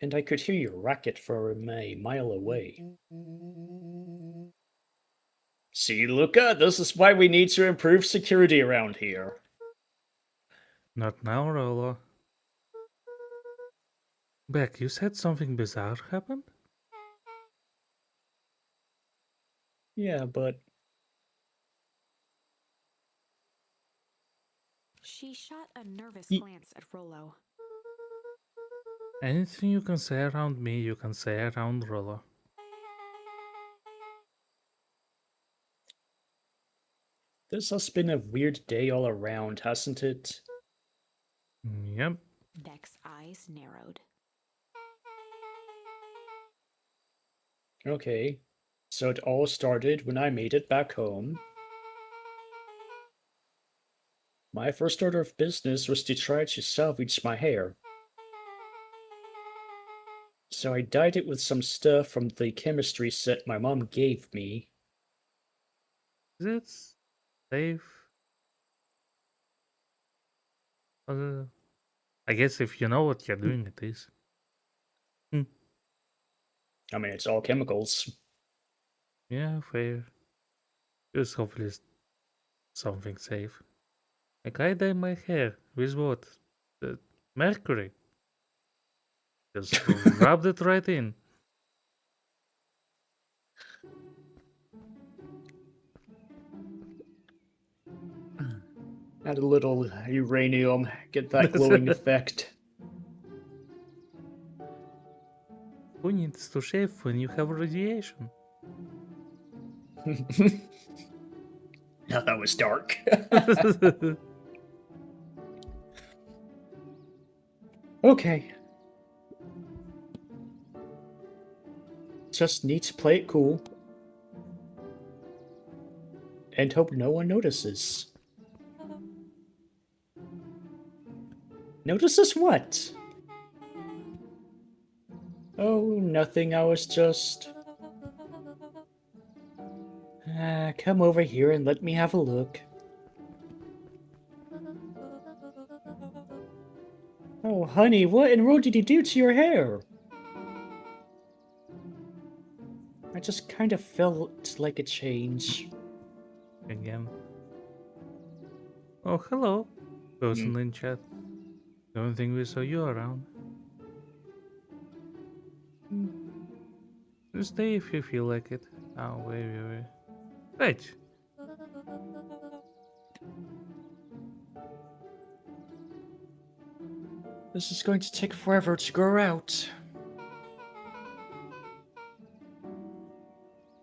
And I could hear your racket from a mile away. See, Luca, this is why we need to improve security around here. Not now, Rollo. Beck, you said something bizarre happened? Yeah, but She shot a nervous Ye- glance at Rollo. Anything you can say around me, you can say around Rollo. this has been a weird day all around, hasn't it? Yep. Beck's eyes narrowed. Okay, so it all started when I made it back home. My first order of business was to try to salvage my hair. So I dyed it with some stuff from the chemistry set my mom gave me. Is it safe? I guess if you know what you're doing, it is. I mean, it's all chemicals. Yeah, fair. Just hopefully something safe. Like I dye my hair with what? The mercury. Just rubbed it right in. Add a little uranium, get that glowing effect. Who needs to shave when you have radiation? Now that was dark. Okay. Just need to play it cool. And hope no one notices. Notices what? Oh, nothing, I was just... come over here and let me have a look. Oh, honey, what in the world did you do to your hair? I just kind of felt like a change. Again. Oh, hello, person in chat. Don't think we saw you around. Stay if you feel like it. Oh, wait. Wait. This is going to take forever to grow out.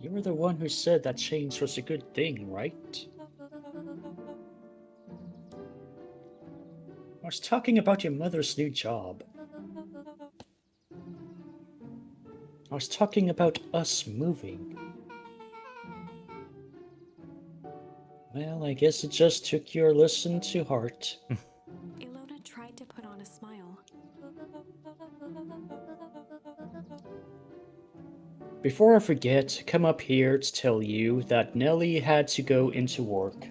You were the one who said that change was a good thing, right? I was talking about your mother's new job. I was talking about us moving. Well, I guess it just took your lesson to heart. Ilona tried to put on a smile. Before I forget, come up here to tell you that Nellie had to go into work.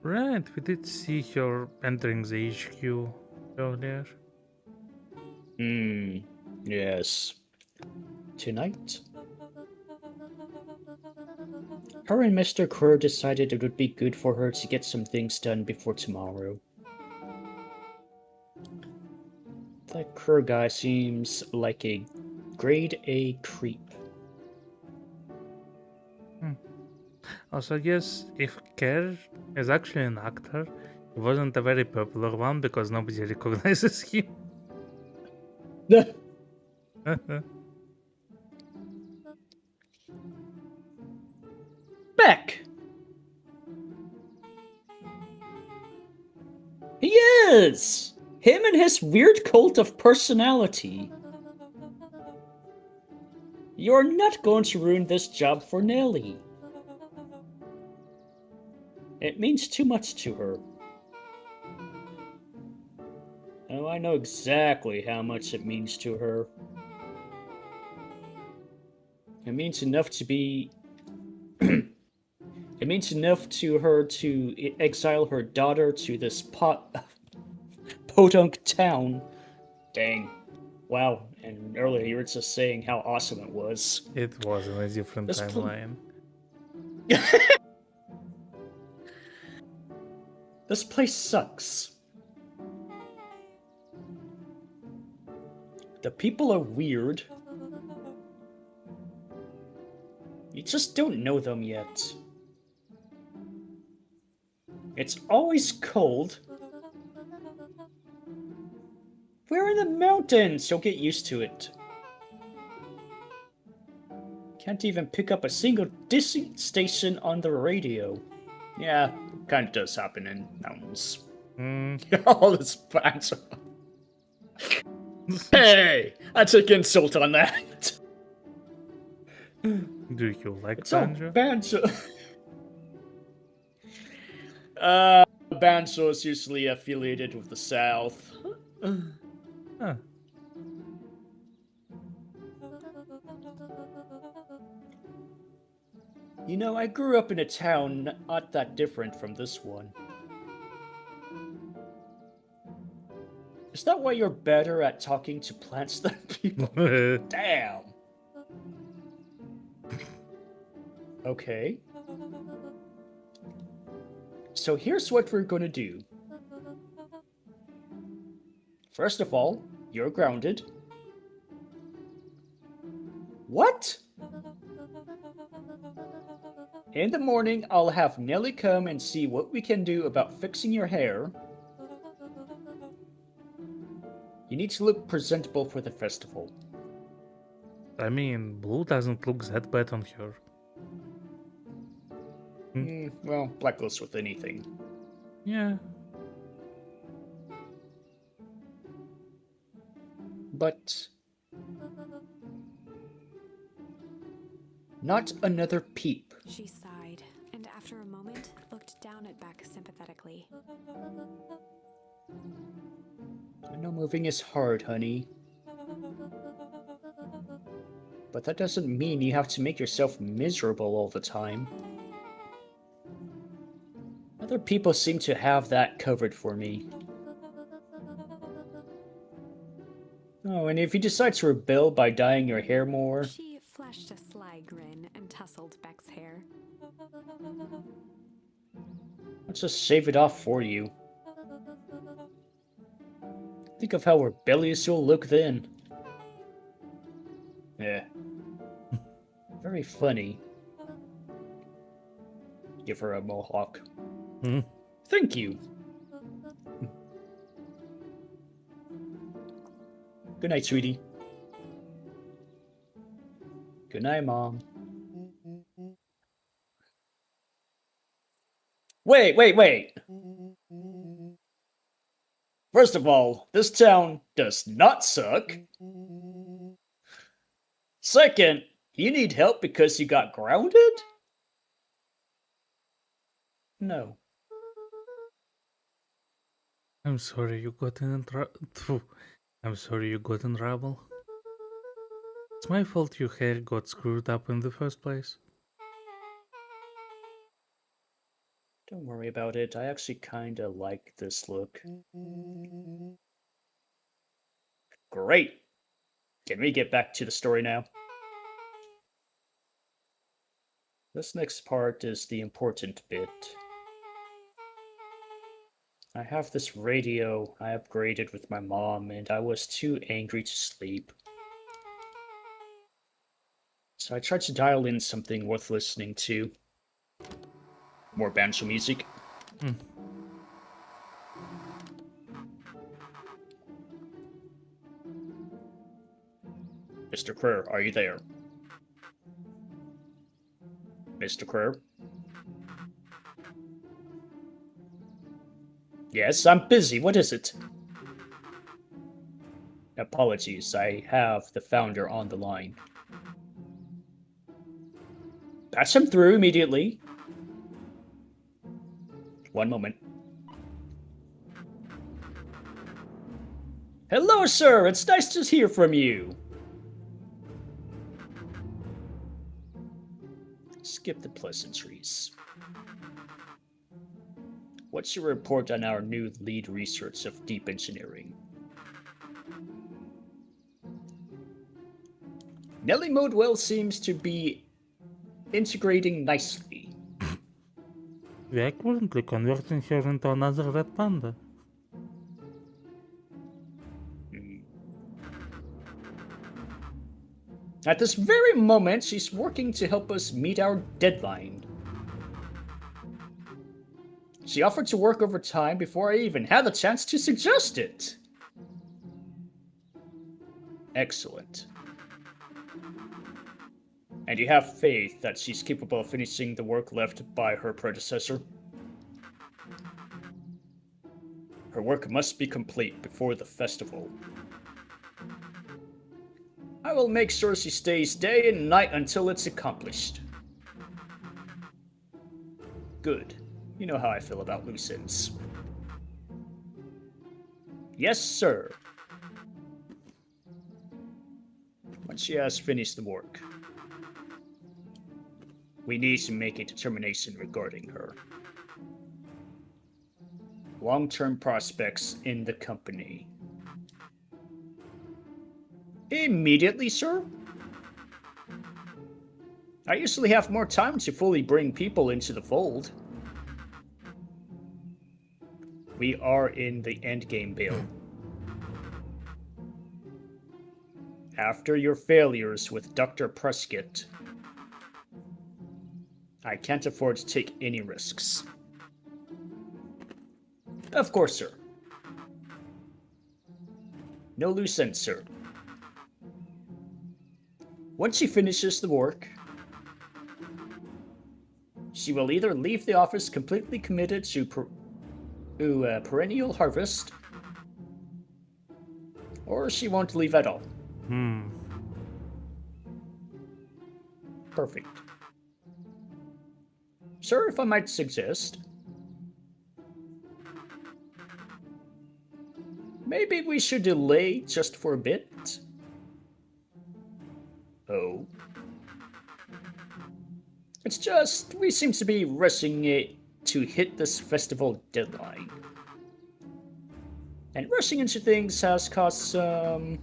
Right, we did see her entering the HQ earlier. Yes. Tonight? Her and Mr. Kerr decided it would be good for her to get some things done before tomorrow. That Kerr guy seems like a grade A creep. Also, I guess if Kerr is actually an actor, he wasn't a very popular one because nobody recognizes him. Beck! He is! Him and his weird cult of personality. You're not going to ruin this job for Nellie. It means too much to her. Oh, I know exactly how much it means to her. It means enough to be... It means enough to her to exile her daughter to this podunk town. Dang. Wow, and earlier you were just saying how awesome it was. It was in a different This timeline. This place sucks. The people are weird. You just don't know them yet. It's always cold. We're in the mountains, you'll get used to it. Can't even pick up a single Disney station on the radio. Yeah, kind of does happen in mountains. All this banter. Hey! I took insult on that. Do you like It's all banjo? banter. Banjo is usually affiliated with the South. Huh. You know, I grew up in a town not that different from this one. Is that why you're better at talking to plants than people? Damn! Okay. So here's what we're gonna do. First of all, you're grounded. What? In the morning, I'll have Nellie come and see what we can do about fixing your hair. You need to look presentable for the festival. I mean, blue doesn't look that bad on her. Well, black goes with anything. Yeah. But... not another peep. She sighed, and after a moment, looked down at Beck sympathetically. I know moving is hard, honey. But that doesn't mean you have to make yourself miserable all the time. Other people seem to have that covered for me. Oh, and if you decide to rebel by dyeing your hair more... She flashed a sly grin and tousled Beck's hair. I'll just shave it off for you. Think of how rebellious you'll look then. Yeah. Very funny. Give her a mohawk. Thank you. Good night, sweetie. Good night, Mom. Wait. First of all, this town does not suck. Second, you need help because you got grounded? No. I'm sorry you got in trouble. I'm sorry you got in trouble. It's my fault your hair got screwed up in the first place. Don't worry about it. I actually kinda like this look. Great! Can we get back to the story now? This next part is the important bit. I have this radio I upgraded with my mom, and I was too angry to sleep. So I tried to dial in something worth listening to. More banjo music. Mr. Kerr, are you there? Mr. Kerr? Yes, I'm busy. What is it? Apologies, I have the founder on the line. Patch him through immediately. One moment. Hello, sir. It's nice to hear from you. Skip the pleasantries. What's your report on our new lead research of deep engineering? Nelly Modewell seems to be integrating nicely. We are currently converting her into another red panda. At this very moment, she's working to help us meet our deadline. She offered to work overtime before I even had the chance to suggest it. Excellent. And you have faith that she's capable of finishing the work left by her predecessor? Her work must be complete before the festival. I will make sure she stays day and night until it's accomplished. Good. You know how I feel about loose ends. Yes, sir. When she has finished the work, we need to make a determination regarding her. Long-term prospects in the company. Immediately, sir? I usually have more time to fully bring people into the fold. We are in the endgame, Bill. After your failures with Dr. Prescott, I can't afford to take any risks. Of course, sir. No loose ends, sir. Once she finishes the work, she will either leave the office completely committed to perennial harvest, or she won't leave at all. Perfect. Sir, if I might suggest, maybe we should delay just for a bit. Oh. It's just, we seem to be rushing it to hit this festival deadline. And rushing into things has caused some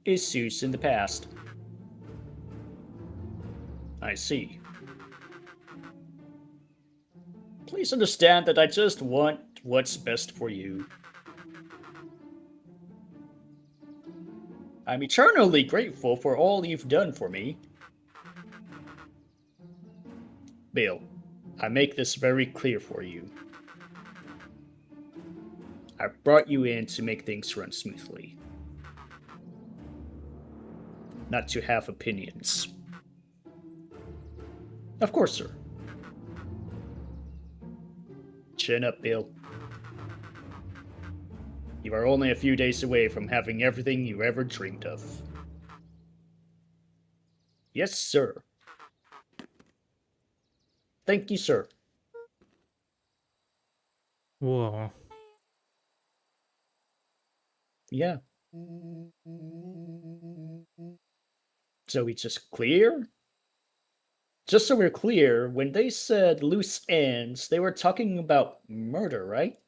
issues in the past. I see. Please understand that I just want what's best for you. I'm eternally grateful for all you've done for me. Bill, I make this very clear for you. I brought you in to make things run smoothly. not to have opinions. Of course, sir. Chin up, Bill. You are only a few days away from having everything you ever dreamed of. Yes, sir. Thank you, sir. Whoa. Yeah. So we just clear? Just so we're clear, when they said loose ends, they were talking about murder, right?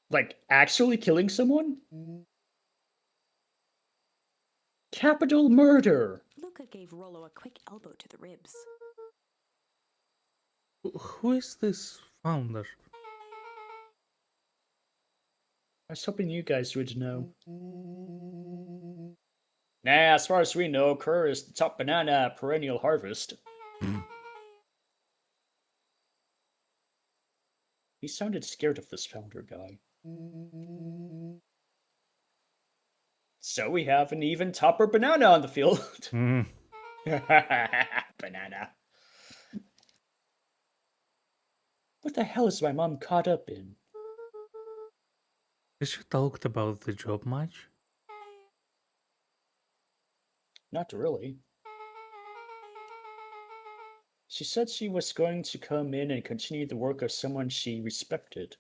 Like actually killing someone? Capital murder! Luca gave Rollo a quick elbow to the ribs. Who is this founder? I was hoping you guys would know. Nah, as far as we know, Kerr is the top banana perennial harvest. He sounded scared of this founder guy. So we have an even topper banana on the field. Mm. Banana. What the hell is my mom caught up in? Has she talked about the job much? Not really. She said she was going to come in and continue the work of someone she respected.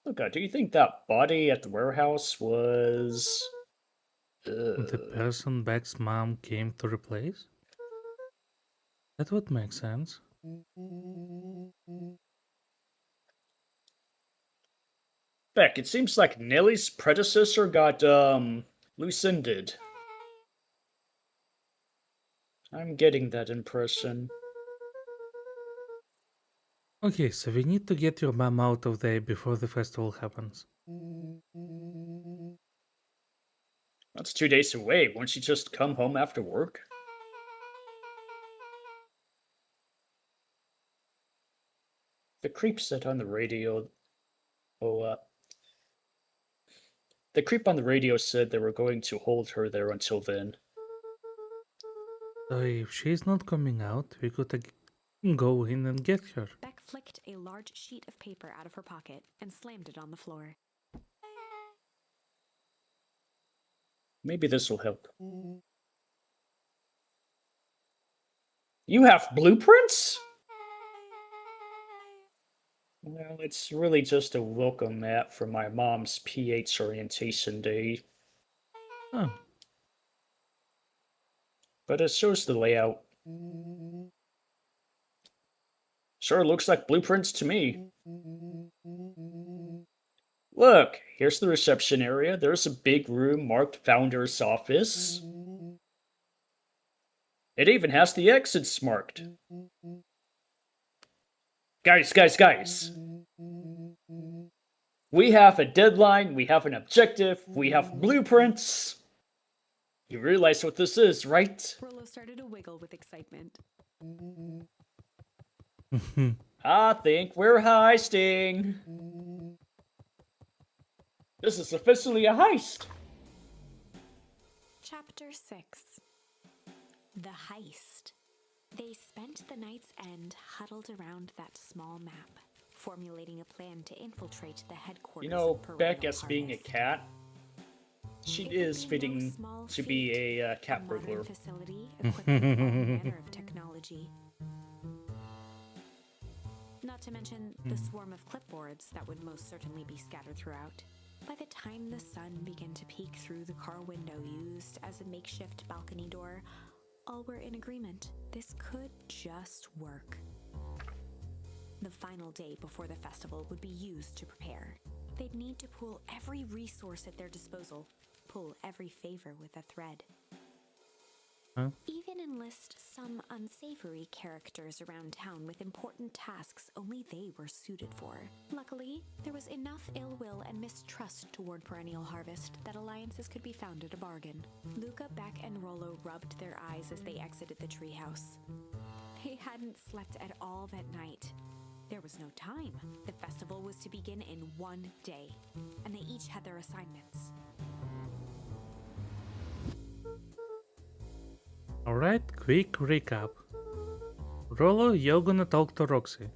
Look, do you think that body at the warehouse was... The person Beck's mom came to replace? That would make sense. Beck, it seems like Nellie's predecessor got, loose-ended. I'm getting that impression. Okay, so we need to get your mom out of there before the festival happens. That's 2 days away. Won't she just come home after work? The creep said on the radio... The creep on the radio said they were going to hold her there until then. So if she's not coming out, we could go in and get her. Beck flicked a large sheet of paper out of her pocket and slammed it on the floor. Maybe this will help. You have blueprints? Well, it's really just a welcome mat for my mom's PH orientation day. Oh, But it shows the layout. Sure looks like blueprints to me. Look, here's the reception area. There's a big room marked Founder's Office. It even has the exits marked. Guys. We have a deadline, we have an objective, we have blueprints. You realize what this is, right? Rollo started to wiggle with excitement. I think we're heisting. This is officially a heist. Chapter 6. The Heist. They spent the night's end huddled around that small map, formulating a plan to infiltrate the headquarters You know, of Perennial Beck as being a Harvest. cat, she It is would be no fitting small to be feat, a cat modern burglar. facility equipped with all manner of technology. Not to mention the swarm of clipboards that would most certainly be scattered throughout. By the time the sun began to peek through the car window used as a makeshift balcony door, all were in agreement. This could just work. The final day before the festival would be used to prepare. They'd need to pool every resource at their disposal, pull every favor with a thread. Huh? Even enlist some unsavory characters around town with important tasks only they were suited for. Luckily, there was enough ill will and mistrust toward Perennial Harvest that alliances could be found at a bargain. Luca, Beck, and Rollo rubbed their eyes as they exited the treehouse. They hadn't slept at all that night. There was no time. The festival was to begin in one day, and they each had their assignments. Alright, quick recap. Rollo, you're gonna talk to Roxy.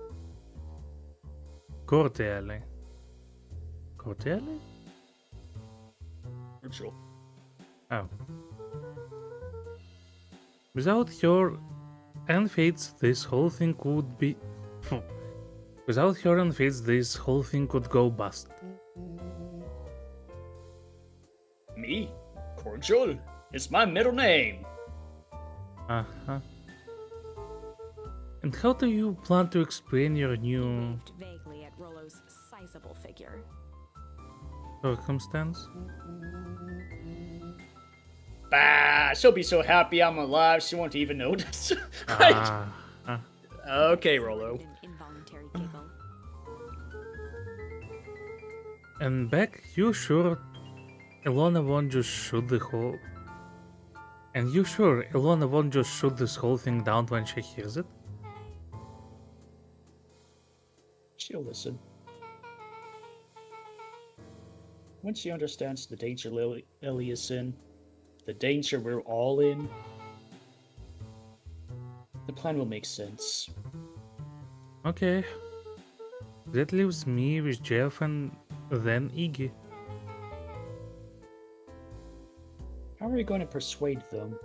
Cordially. Cordially? Virtual. Oh. Without her and Fates, this whole thing would be... Without her and Fates, this whole thing could go bust. Me? Cordial. It's my middle name. Uh-huh. And how do you plan to explain your new Waved vaguely at Rollo's sizable figure. circumstance? Bah, she'll be so happy I'm alive she won't even notice. Right? Okay, Rollo. An involuntary giggle. And Beck, you sure Ilona won't just shoot the whole... And you sure Ilona won't just shoot this whole thing down when she hears it? She'll listen. Once she understands the danger Lily is in, the danger we're all in, the plan will make sense. Okay. That leaves me with Jeff and then Iggy. How are we going to persuade them?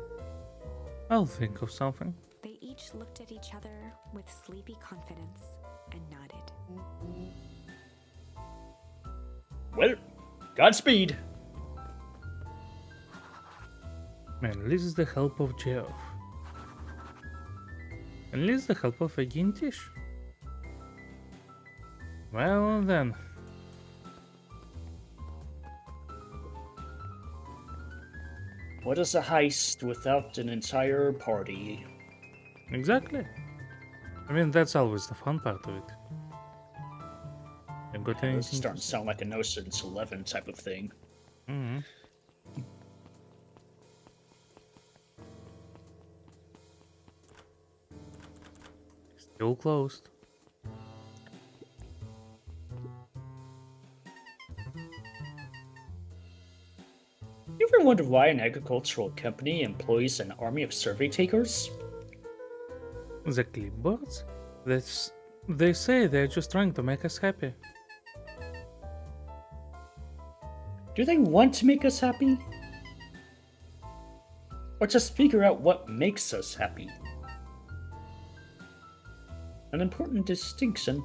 I'll think of something. They each looked at each other with sleepy confidence and nodded. Well, Godspeed. Man, at least the help of Jeff. At least the help of a Gintish. Well then. What is a heist without an entire party? Exactly. I mean, that's always the fun part of it. You got This anything? is starting to sound like an Ocean's 11 type of thing. Mm-hmm. Still closed. You ever wonder why an agricultural company employs an army of survey takers? The clipboards? They say they're just trying to make us happy. Do they want to make us happy? Or just figure out what makes us happy? An important distinction.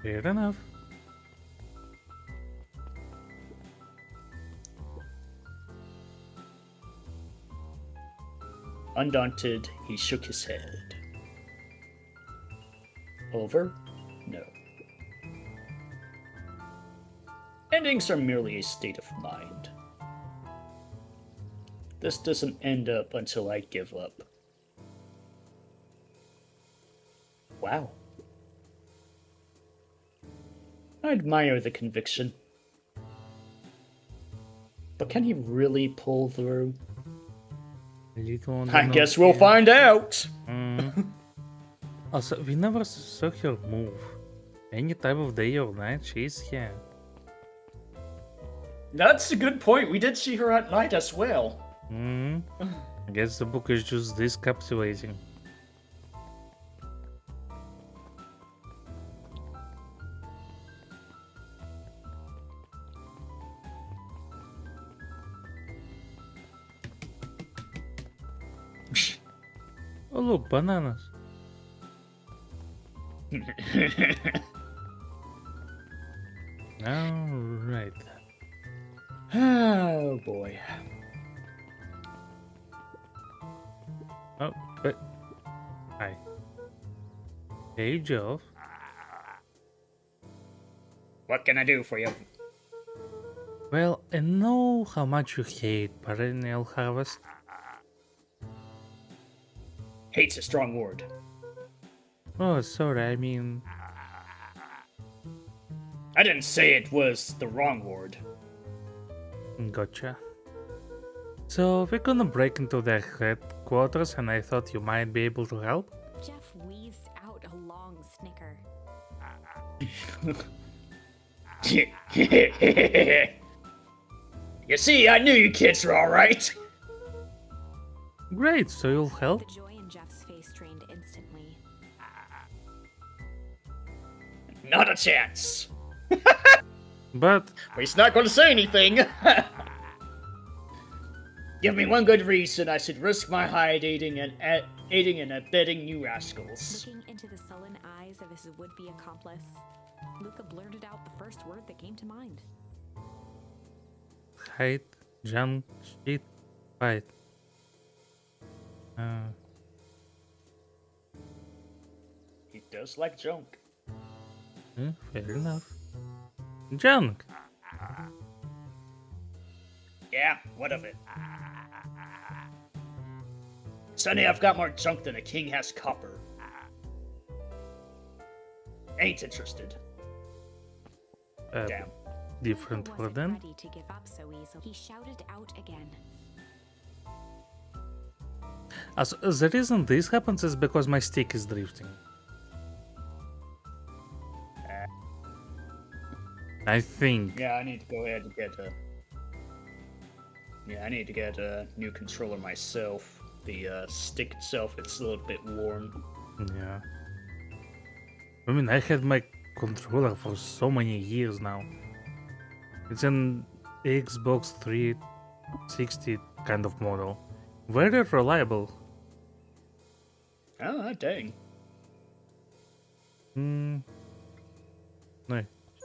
Fair enough. Undaunted, he shook his head. Over? No. Endings are merely a state of mind. This doesn't end up until I give up. Wow. I admire the conviction. But can he really pull through? Little on the I guess we'll nose, yeah. find out! Also, we never saw her move. Any time of day or night, she's here. That's a good point. We did see her at night as well. I guess the book is just this captivating. Oh look, bananas. Alright. Oh boy. Oh, but... Hi. Hey, Jeff. What can I do for you? Well, I know how much you hate perennial harvest. Hate's a strong word. Oh, sorry, I mean... I didn't say it was the wrong word. Gotcha. So, we're gonna break into their headquarters and I thought you might be able to help? Jeff wheezed out a long You see, I knew you kids were alright. Great, so you'll help? The joy in Jeff's face drained instantly. Not a chance. But But he's not going to say anything. Give me one good reason I should risk my hide aiding and abetting you rascals. Looking into the sullen eyes of his would-be accomplice, Luca blurted out the first word that came to mind. hide, junk, shit, fight. He does like junk. Fair enough. Junk! Yeah, what of it? Sonny, I've got more junk than a king has copper. Ain't interested. Damn. Different Luca for wasn't then. ready to give up so easily. He shouted out again. As the reason this happens is because my stick is drifting. I think. Yeah, I need to go ahead and get a... Yeah, I need to get a new controller myself. The stick itself, it's a little bit worn. Yeah. I mean, I had my controller for so many years now. It's an Xbox 360 kind of model. Very reliable. Oh, dang. No.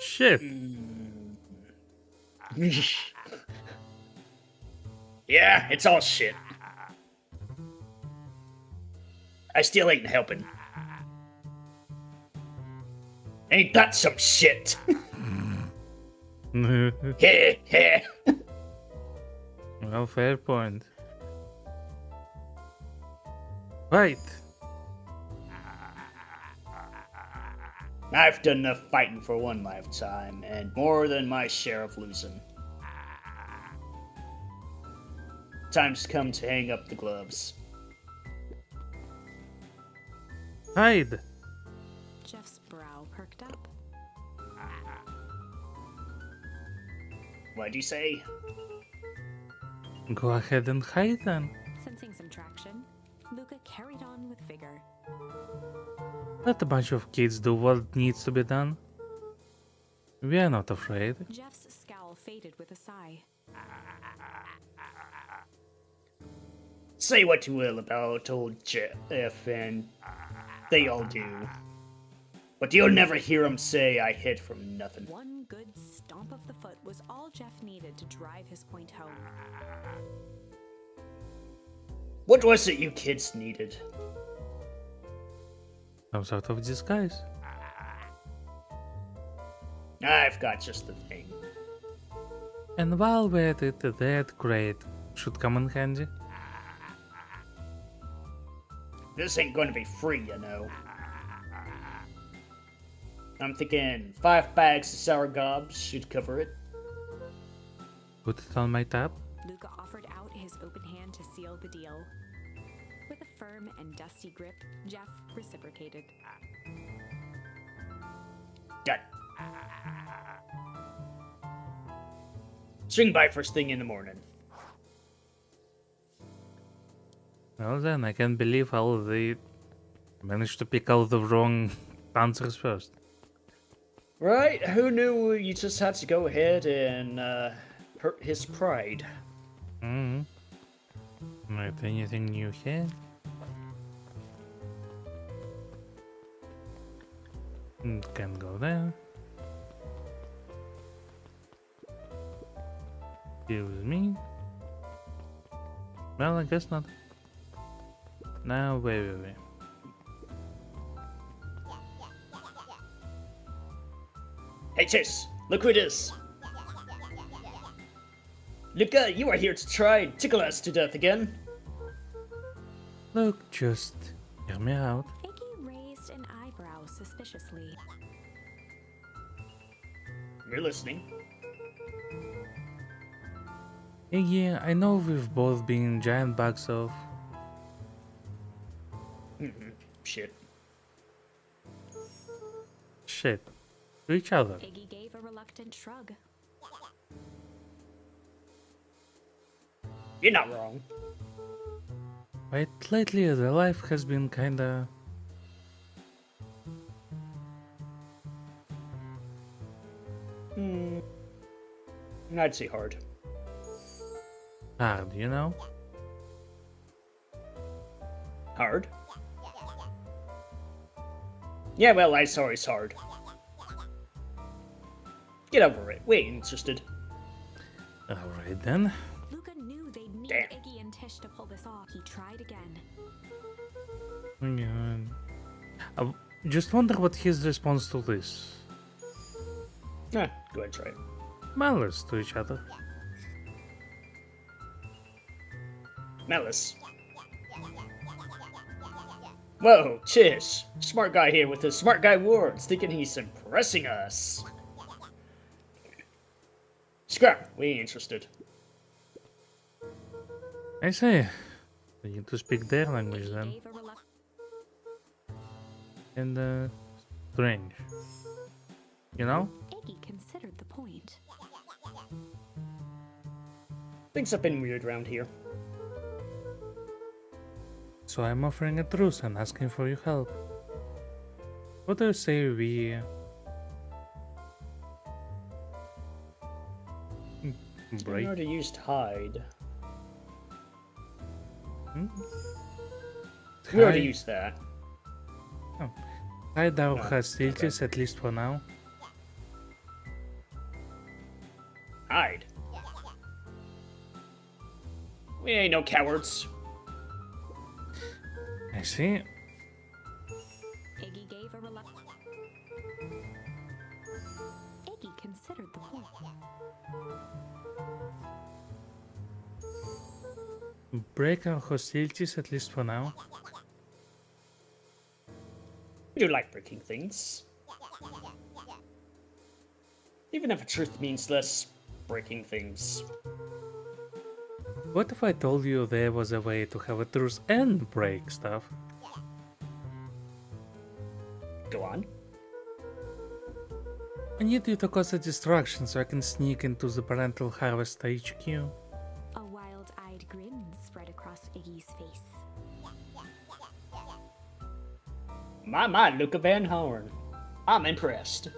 Shit. Yeah, it's all shit. I still ain't helping. Ain't that some shit? Heh heh. Well, fair point. Right. I've done enough fighting for one lifetime, and more than my share of losing. Time's come to hang up the gloves. Hide. Jeff's brow perked up. What'd you say? Go ahead and hide then. Sensing some traction, Luca carried on with vigor. Let a bunch of kids do what needs to be done. We are not afraid. Jeff's scowl faded with a sigh. Say what you will about old Jeff, and they all do. But you'll never hear him say I hid from nothing. One good stomp of the foot was all Jeff needed to drive his point home. What was it you kids needed? Some sort of disguise. I've got just the thing. And while we're at it, that crate should come in handy. This ain't going to be free, you know. I'm thinking 5 bags of sour gobs should cover it. Put it on my tab. Luca offered out his open hand to seal the deal. With a firm and dusty grip, Jeff reciprocated. Done. Swing by first thing in the morning. Well then, I can't believe how they managed to pick out the wrong answers first. Right? Who knew you just had to go ahead and hurt his pride? Right, anything new here? Can't go there. Excuse me. Well, I guess not. Now, wait. Hey, Chase, look who it is. Luca, you are here to try and tickle us to death again. Look, just hear me out. Iggy raised an eyebrow suspiciously. We're listening. Yeah, I know we've both been giant bags of... Shit. shit. to each other. Iggy gave a reluctant shrug. You're not wrong. But lately the life has been kinda I'd say hard. hard, you know? Hard? Yeah, well, I saw it's hard. Get over it. We ain't interested. Alright then. Luca knew they'd need Damn. Iggy and Tish to pull this off. He tried again. I just wonder what his response to this. Go ahead and try it. Malice to each other. Malice. Whoa, Tish. Smart guy here with his smart guy words, thinking he's impressing us. Scrap, we ain't interested. I say, we need to speak their language Iggy then. gave a reluctant. And strange. You know? Iggy considered the point. Things have been weird around here. So I'm offering a truce and asking for your help. What do you say we I break? already used hide. We already used that. Hide our No, hostilities at least for now. Hide. We ain't no cowards. I see. Iggy gave a reluctant. Iggy considered the point. Break our hostilities at least for now. We do like breaking things. Even if the truth means less breaking things. What if I told you there was a way to have a truce and break stuff? Go on. I need you to cause a distraction so I can sneak into the parental harvest HQ. A wild-eyed grin spread across Iggy's face. My, Luca Van Horn. I'm impressed.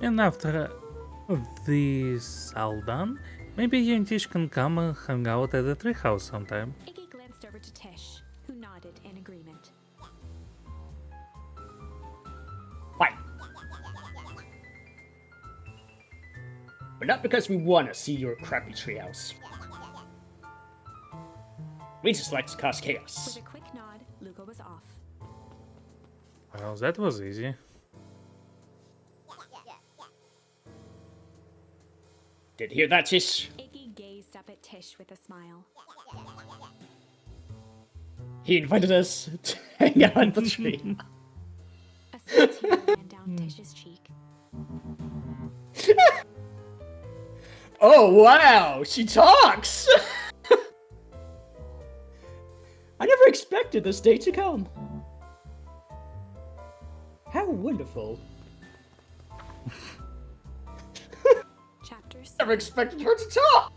And after this all done, maybe you and Tish can come and hang out at the treehouse sometime. Iggy glanced over to Tish, who nodded in agreement. Fine. But not because we want to see your crappy treehouse. We just like to cause With chaos. a quick nod, Luca was off. Well, that was easy. Did you hear that, Tish? Iggy gazed up at Tish with a smile. He invited us to hang out on the tree. A sweet tear ran down Tish's cheek. Oh, wow! She talks! I never expected this day to come. How wonderful. Chapter 6. Never expected her to talk!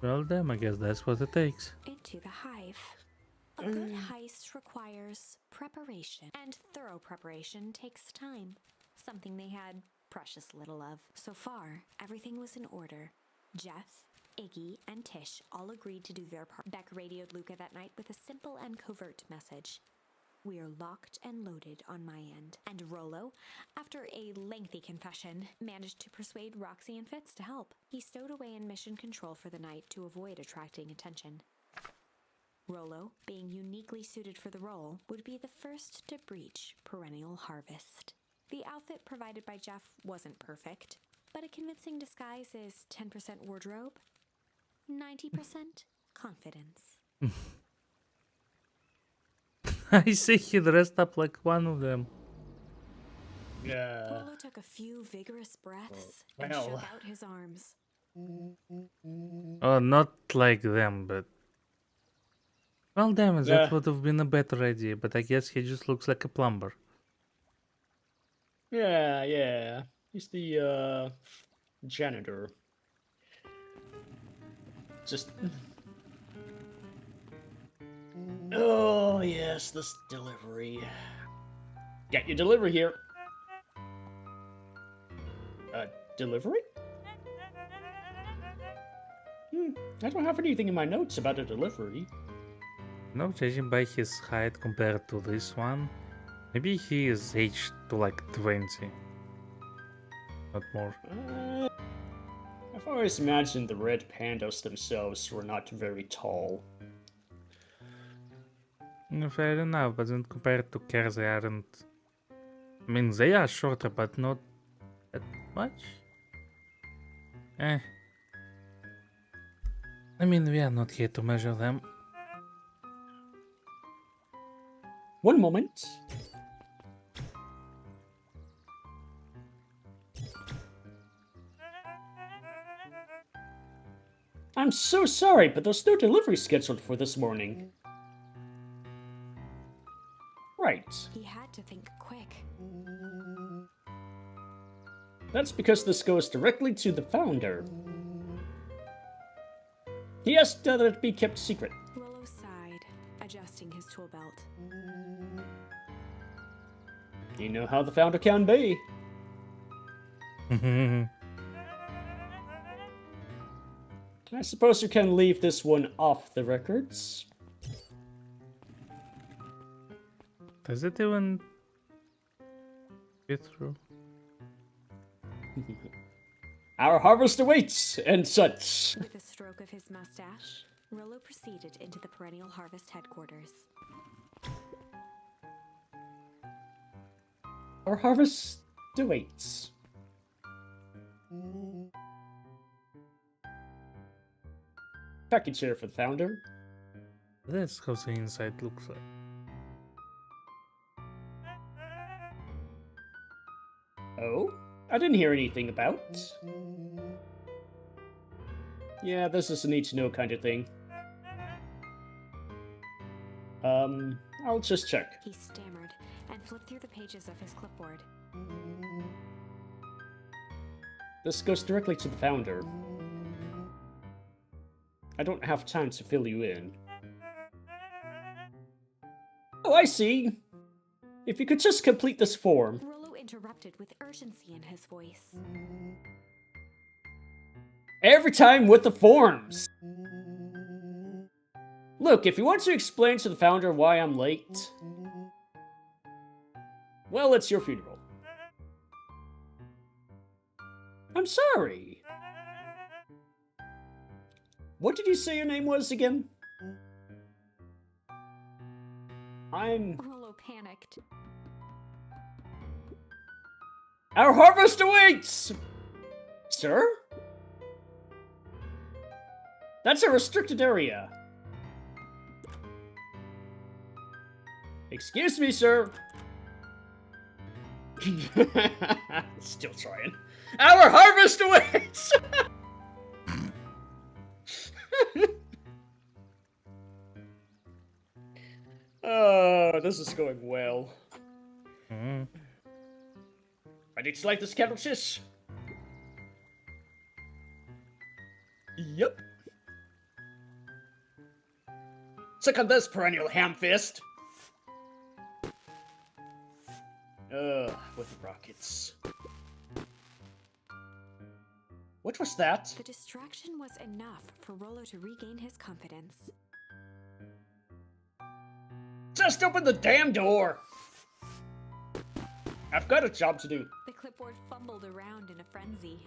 Well, then, I guess that's what it takes. Into the hive. A good heist requires preparation, and thorough preparation takes time. Something they had precious little of. So far, everything was in order. Jeff, Iggy, and Tish all agreed to do their part. Beck radioed Luca that night with a simple and covert message. We are locked and loaded on my end. And Rollo, after a lengthy confession, managed to persuade Roxy and Fitz to help. He stowed away in mission control for the night to avoid attracting attention. Rollo, being uniquely suited for the role, would be the first to breach perennial harvest. The outfit provided by Jeff wasn't perfect, but a convincing disguise is 10% wardrobe, 90% confidence. I see he dressed up like one of them. Yeah. Rollo took a few vigorous breaths and well. shook out his arms. Oh, not like them, but... Well, damn it, that Yeah. would have been a better idea, but I guess he just looks like a plumber. Yeah. He's the janitor. Just. Oh yes, this delivery. Get your delivery here. Delivery? I don't have anything in my notes about a delivery. No, judging by his height compared to this one, maybe he is aged to like 20. Not more. I've always imagined the red pandas themselves were not very tall. Fair enough, but then compared to Care, they aren't. I mean, they are shorter, but not that much. Eh. I mean, we are not here to measure them. One moment. I'm so sorry, but there's no delivery scheduled for this morning. Right. He had to think quick. That's because this goes directly to the founder. He asked that it be kept secret. Rollo sighed, adjusting his tool belt. You know how the founder can be. I suppose you can leave this one off the records. Does it even fit through? Our harvest awaits, and such. With a stroke of his mustache, Rollo proceeded into the Perennial Harvest headquarters. Our harvest awaits. Package here for the founder. That's how the inside looks like. Oh? I didn't hear anything about. Yeah, this is a need-to-know kind of thing. I'll just check. He stammered and flipped through the pages of his clipboard. This goes directly to the founder. I don't have time to fill you in. Oh, I see. If you could just complete this form. Rollo interrupted with urgency in his voice. Every time with the forms. Look, if you want to explain to the founder why I'm late, well, it's your funeral. I'm sorry. What did you say your name was again? Rollo panicked. Our harvest awaits! Sir? That's a restricted area. Excuse me, sir. Still trying. Our harvest awaits! Oh, this is going well. Ready to light this candle, shish? Yep. Check on this, perennial ham fist. With rockets. What was that? The distraction was enough for Rollo to regain his confidence. Just open the damn door! I've got a job to do. The clipboard fumbled around in a frenzy.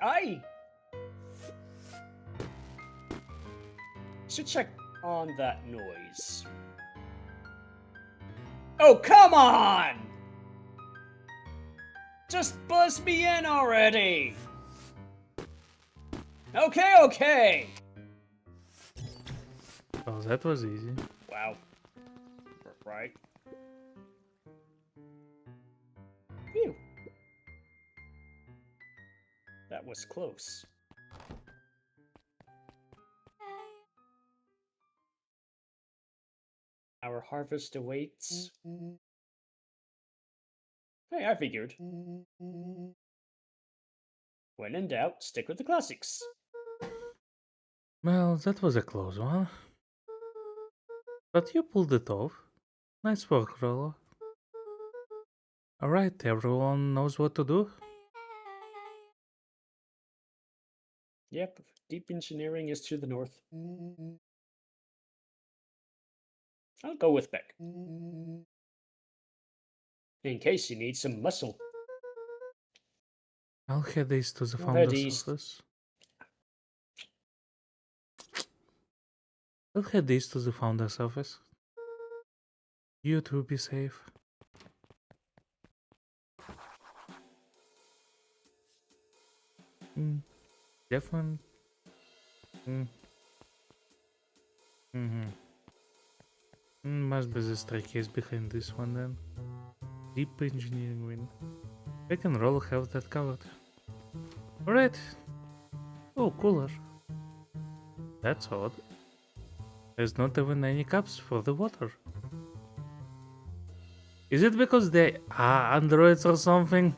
I should check on that noise. Oh, come on! Just buzz me in already! Okay. Oh, that was easy. Wow. Right. Phew. That was close. Our harvest awaits. Hey, I figured. When in doubt, stick with the classics. Well, that was a close one. But you pulled it off. Nice work, Rollo. Alright, everyone knows what to do? Yep, deep engineering is to the north. I'll go with Beck. In case you need some muscle. I'll head east to the I'll head founder's east. office. I'll head east to the founder's office. You two be safe. Definitely. Must be the staircase behind this one then. Deep engineering win. I can roll have that covered. Alright. Oh, cooler. That's odd. There's not even any cups for the water. Is it because they are androids or something?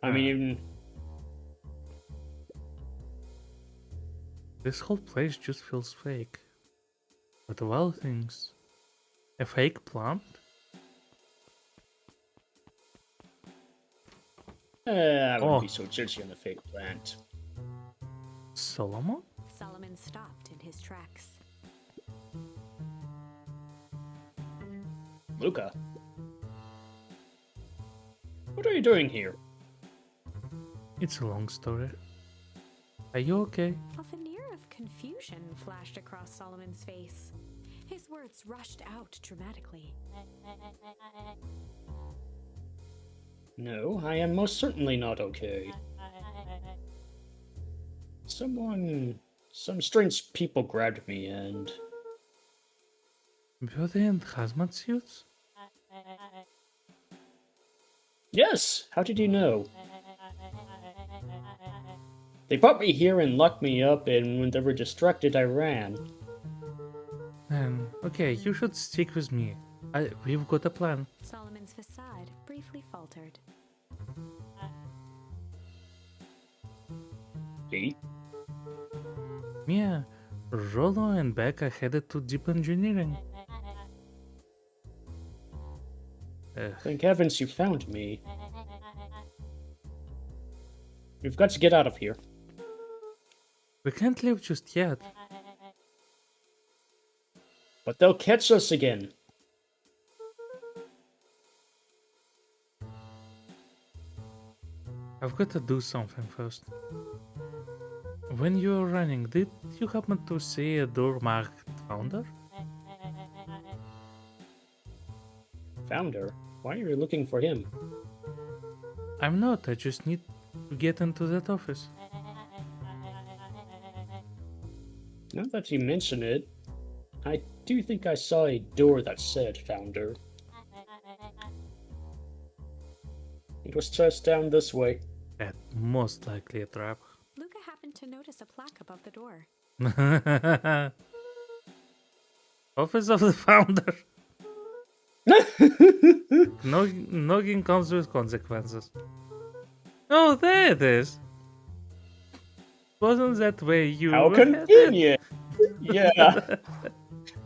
I mean, This whole place just feels fake. But of all things, a fake plant? I wouldn't Oh. be so judgy on a fake plant. Solomon? Solomon stopped in his tracks. Luca, what are you doing here? It's a long story. Are you okay? A veneer of confusion flashed across Solomon's face. His words rushed out dramatically. No, I am most certainly not okay. Some strange people grabbed me and... Were they in hazmat suits? Yes, how did you know? They brought me here and locked me up, and when they were distracted, I ran. Then, okay, you should stick with me. We've got a plan. Solomon's facade briefly faltered. See? Mia, Rollo and Beck are headed to deep engineering. Thank heavens you found me. We've got to get out of here. We can't leave just yet. But they'll catch us again. I've got to do something first. When you were running, did you happen to see a door marked Founder? Founder? Why are you looking for him? I'm not, I just need to get into that office. Now that you mention it, I do think I saw a door that said Founder. It was just down this way. That most likely a trap. Luca happened to notice a plaque above the door. Office of the Founder. Noggin comes with consequences. Oh, there it is. Wasn't that where you How were headed? convenient! Yeah.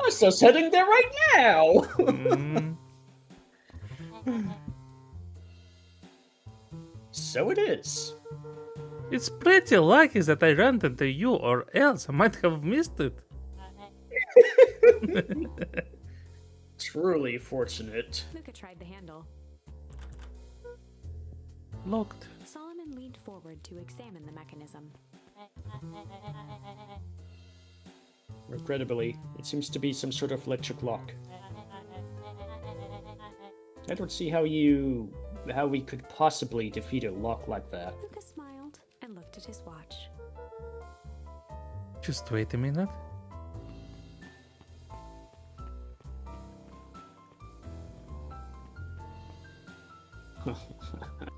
I was just heading there right now! So it is. It's pretty lucky that I ran into you, or else I might have missed it. Truly fortunate. Luca tried the handle. Locked. Solomon leaned forward to examine the mechanism. Regrettably, it seems to be some sort of electric lock. I don't see how we could possibly defeat a lock like that. Luca smiled and looked at his watch. Just wait a minute.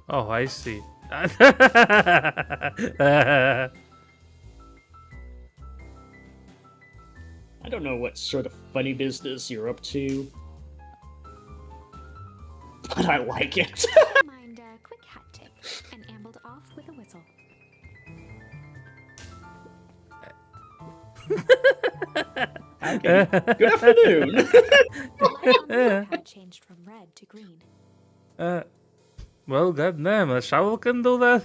Oh, I see. I don't know what sort of funny business you're up to, but I like it. Mind a quick hat tip, and ambled off with a whistle. Okay. Good afternoon. The light on the notepad changed from red to green. Well, goddamn, a shovel can do that?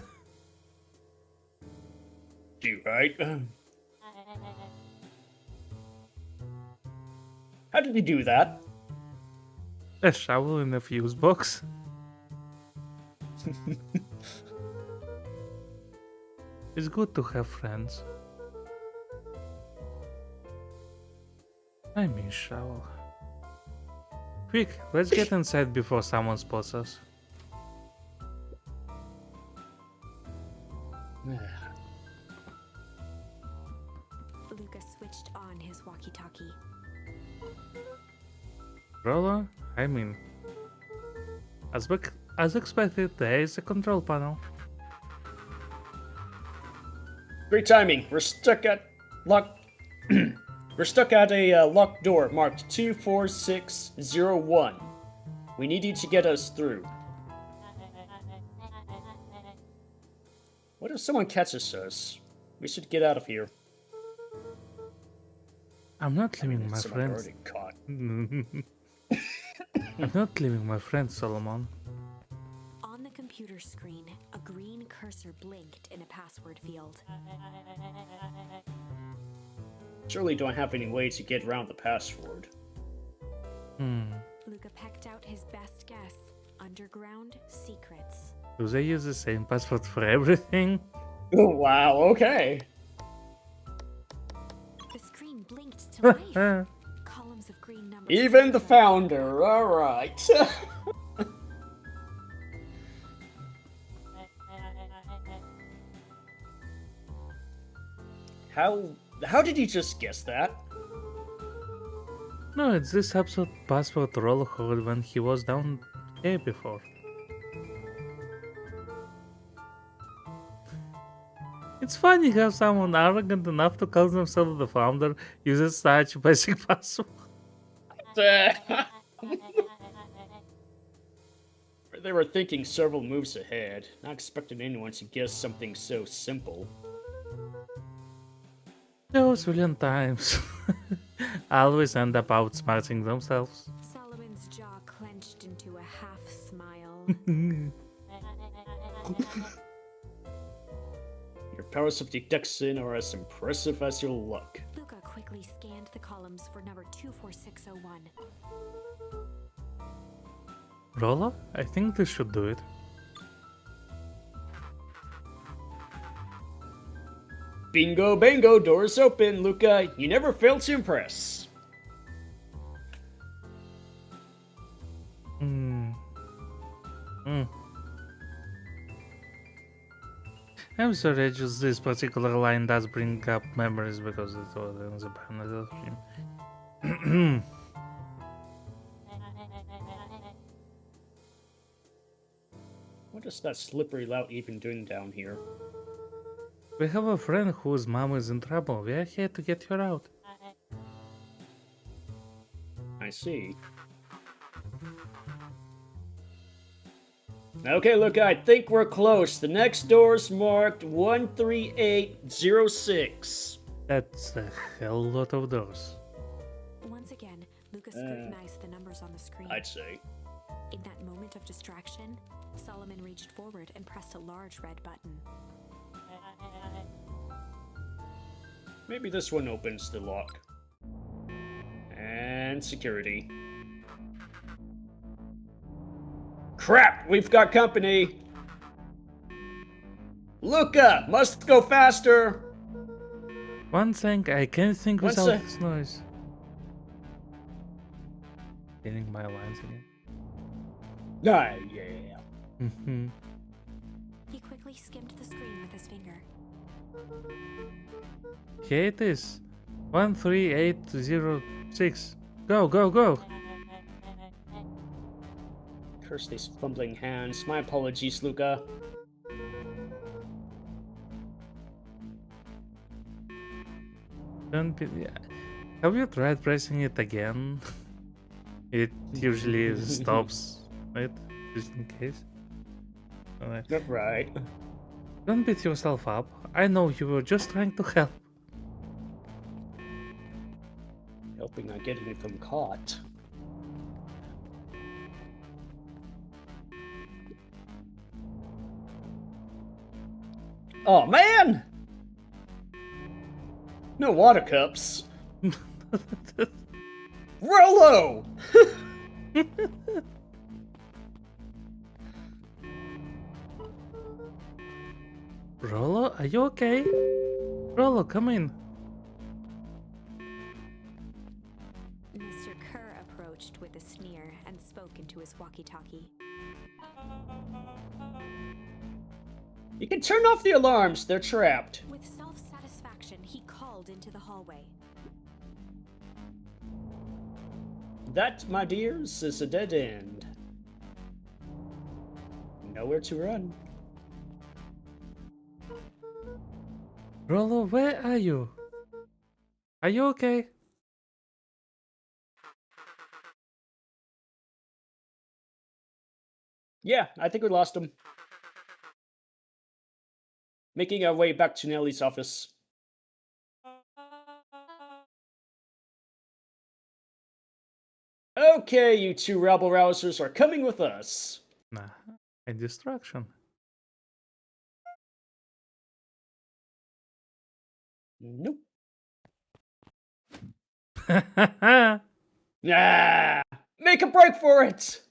You right? How did you do that? A shovel in a fuse box? It's good to have friends. I mean shovel. Quick, let's get inside before someone spots us. Luca switched on his walkie-talkie. Roller? I mean... As expected, there is a control panel. Great timing. We're stuck at lock. We're stuck at a locked door marked 24601. We need you to get us through. What if someone catches us? We should get out of here. I'm not leaving my Someone friends. already caught. I'm not leaving my friends, Solomon. On the computer screen, a green cursor blinked in a password field. Surely don't have any way to get around the password. Luca pecked out his best guess. Underground secrets. Do they use the same password for everything? Oh, wow, okay. The screen blinked to life. Columns of green numbers. Even the founder, alright. How did you just guess that? No, it's this absurd password Roller heard when he was down here before. It's funny how someone arrogant enough to call themselves the founder uses such basic password. They were thinking several moves ahead, not expecting anyone to guess something so simple. Those brilliant times always end up outsmarting themselves. Solomon's jaw clenched into a half smile. Your powers of deduction are as impressive as your luck. Luca quickly scanned the columns for number 24601. Roller, I think this should do it. Bingo, bango, doors open, Luca. You never fail to impress. I'm sorry, just this particular line does bring up memories because it was in the Panel stream. What is that slippery lout even doing down here? We have a friend whose mom is in trouble. We are here to get her out. I see. Okay, look, I think we're close. The next door's marked 13806. That's a hell lot of doors. Once again, Luca scrutinized the numbers on the screen. I'd say. In that moment of distraction, Solomon reached forward and pressed a large red button. Maybe this one opens the lock. And security. Crap! We've got company! Luca! Must go faster! One thing I can't think One without sec. this noise. Getting my lines again. Ah, yeah. He quickly skimmed the screen with his finger. Here it is. 13806. Go, go, go! Curse these fumbling hands. My apologies, Luca. Don't be... Have you tried pressing it again? It usually stops, right? Just in case. Alright. Right. Don't beat yourself up. I know you were just trying to help. Helping on getting them caught. Oh man! No water cups. Rollo! Rollo, are you okay? Rollo, come in. Mr. Kerr approached with a sneer and spoke into his walkie-talkie. You can turn off the alarms, they're trapped. With self-satisfaction, he called into the hallway. That, my dears, is a dead end. Nowhere to run. Rollo, where are you? Are you okay? Yeah, I think we lost him. Making our way back to Nellie's office. Okay, you two rabble-rousers are coming with us. Nah, a distraction. Nope. Ah! Ah! Make a break for it!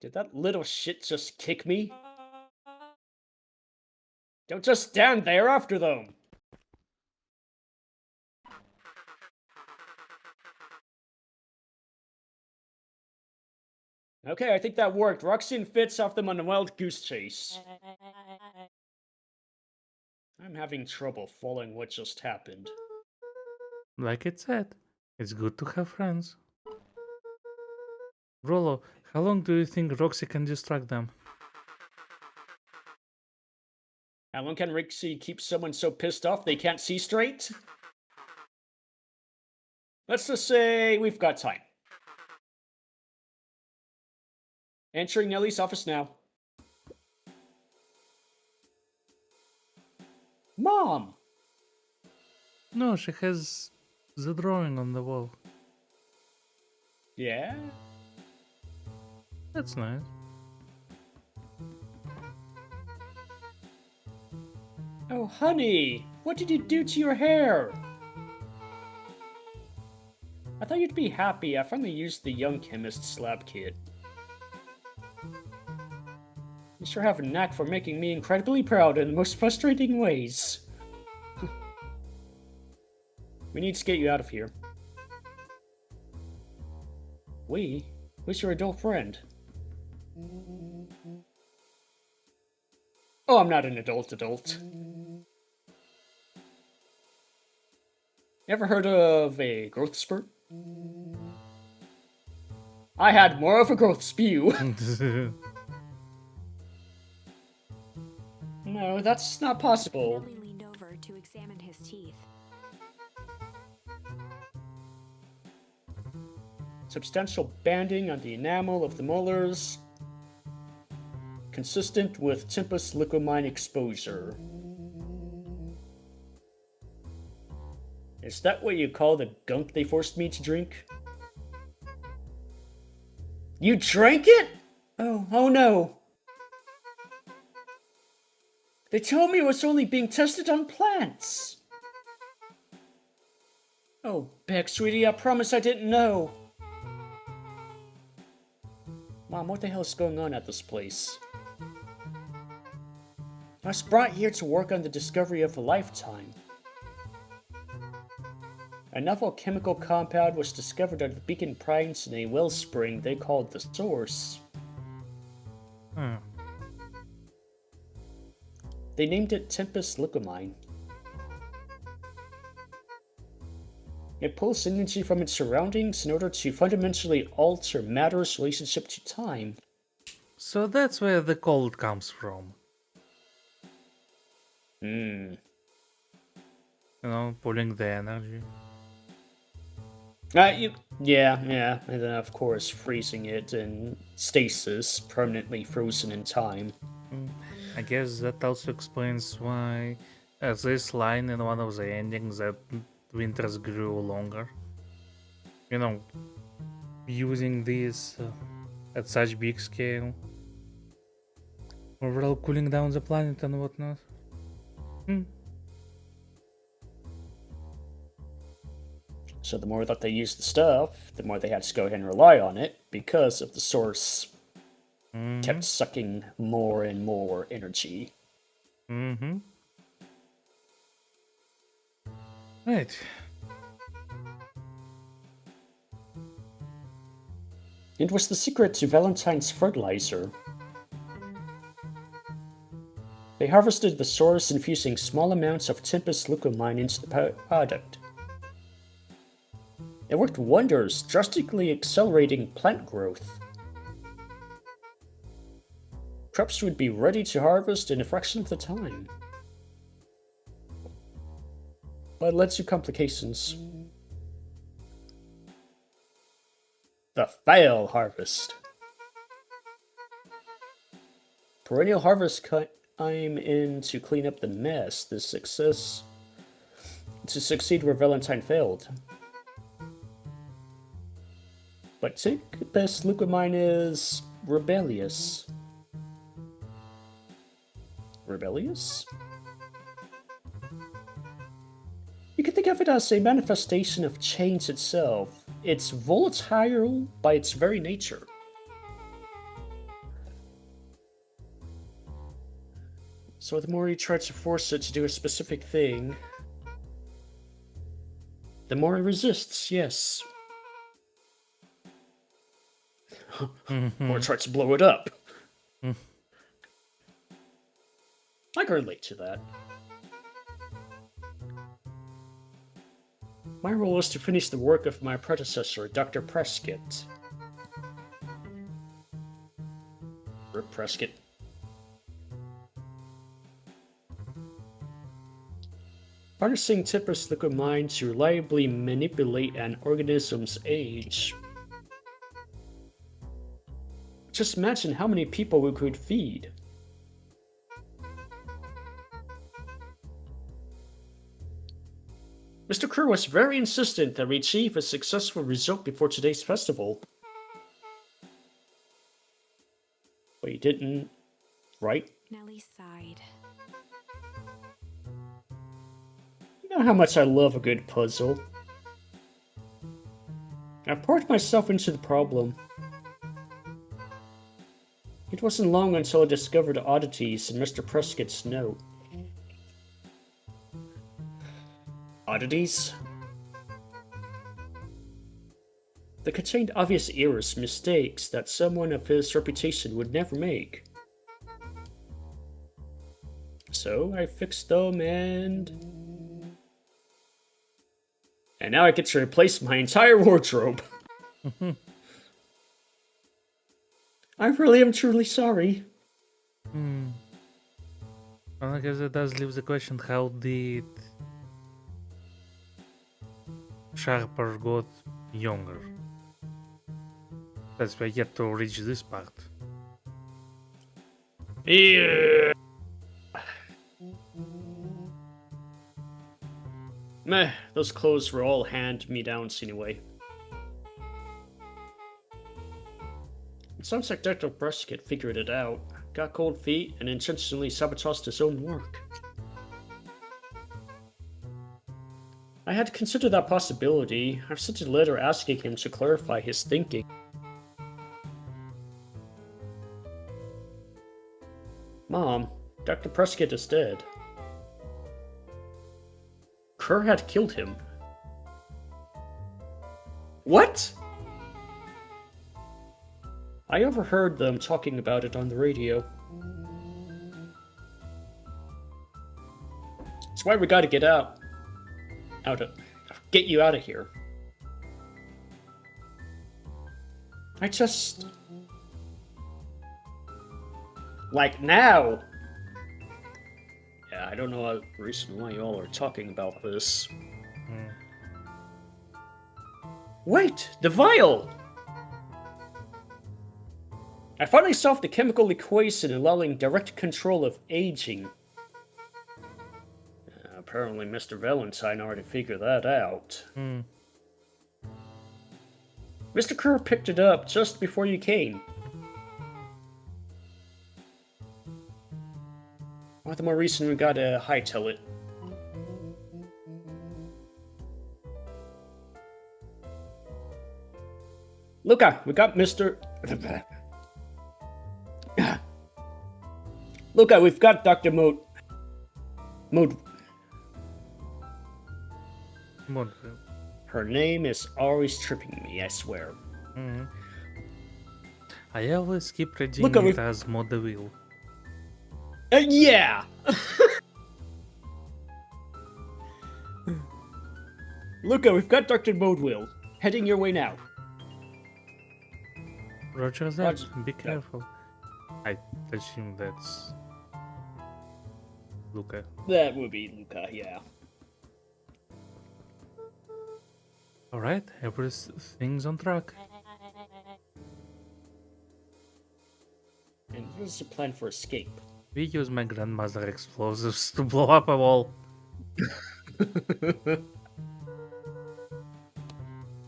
Did that little shit just kick me? Don't just stand there after them! Okay, I think that worked. Roxy and Fitz off them on a wild goose chase. I'm having trouble following what just happened. Like it said, it's good to have friends. Rollo, how long do you think Roxy can distract them? How long can Roxy keep someone so pissed off they can't see straight? Let's just say we've got time. Entering Nellie's office now. Mom! No, she has the drawing on the wall. Yeah? That's nice. Oh, honey! What did you do to your hair? I thought you'd be happy. I finally used the Young Chemist's lab kit. You sure have a knack for making me incredibly proud in the most frustrating ways. We need to get you out of here. We? Who's your adult friend? Oh, I'm not an adult. Ever heard of a growth spurt? I had more of a growth spew. No, that's not possible. Nellie leaned over to examine his teeth. Substantial banding on the enamel of the molars. Consistent with Tempus liquamine exposure. Is that what you call the gunk they forced me to drink? You drank it? Oh no. They told me it was only being tested on plants. Oh, Beck, sweetie, I promise I didn't know. Mom, what the hell is going on at this place? I was brought here to work on the discovery of a lifetime. A novel chemical compound was discovered at the Beacon Pines in a wellspring they called the Source. Hmm. They named it Tempus liquamine. It pulls energy from its surroundings in order to fundamentally alter matter's relationship to time. So that's where the cold comes from. pulling the energy. Yeah, and then of course freezing it in stasis, permanently frozen in time. I guess that also explains why this line in one of the endings that winters grew longer. Using this at such big scale, overall cooling down the planet and whatnot. Hmm. So the more that they used the stuff, the more they had to go ahead and rely on it because of the source kept sucking more and more energy. Right. It was the secret to Valentine's fertilizer. They harvested the source, infusing small amounts of Tempest Lucomine into the product. It worked wonders, drastically accelerating plant growth. Crops would be ready to harvest in a fraction of the time. But it led to complications. The fail harvest. Perennial harvest came in to clean up the mess. To succeed where Valentine failed. But Tempest Lucomine is rebellious. Rebellious? You can think of it as a manifestation of change itself. It's volatile by its very nature. So the more you try to force it to do a specific thing, the more it resists, yes. Or it tries to blow it up. I can relate to that. My role is to finish the work of my predecessor, Dr. Prescott. Rip Prescott. Harnessing Tempest Lucomine to reliably manipulate an organism's age. Just imagine how many people we could feed. Mr. Kerr was very insistent that we achieve a successful result before today's festival. But he didn't, right? Nellie sighed. You know how much I love a good puzzle. I poured myself into the problem. It wasn't long until I discovered oddities in Mr. Prescott's note. Oddities? They contained obvious errors, mistakes that someone of his reputation would never make. So I fixed them and now I get to replace my entire wardrobe. I really am truly sorry. Well, I guess it does leave the question, how did Sharper got younger? That's why I yet to reach this part. Yeah. Meh, those clothes were all hand-me-downs anyway. It sounds like Dr. Prescott figured it out, got cold feet, and intentionally sabotaged his own work. I had considered that possibility. I've sent a letter asking him to clarify his thinking. Mom, Dr. Prescott is dead. Kerr had killed him. What? I overheard them talking about it on the radio. That's why we gotta get get you out of here. I just... Like now! Yeah. Yeah, I don't know the reason why you all are talking about this. Hmm. Wait, the vial! I finally solved the chemical equation allowing direct control of aging. Apparently Mr. Valentine already figured that out. Hmm. Mr. Kerr picked it up just before you came. Or the more reason we gotta hightail it. Luca, we got Mr. Luca, we've got Dr. Mode. Modville. Her name is always tripping me, I swear. Hmm. I always keep reading Look, it we've- as Modville. Yeah! Luca, we've got Dr. Modeville. Heading your way now. Roger that. Roger. Be careful. I assume that's Luca. That would be Luca, yeah. Alright, everything's on track. And here's the plan for escape. We use my grandmother explosives to blow up a wall.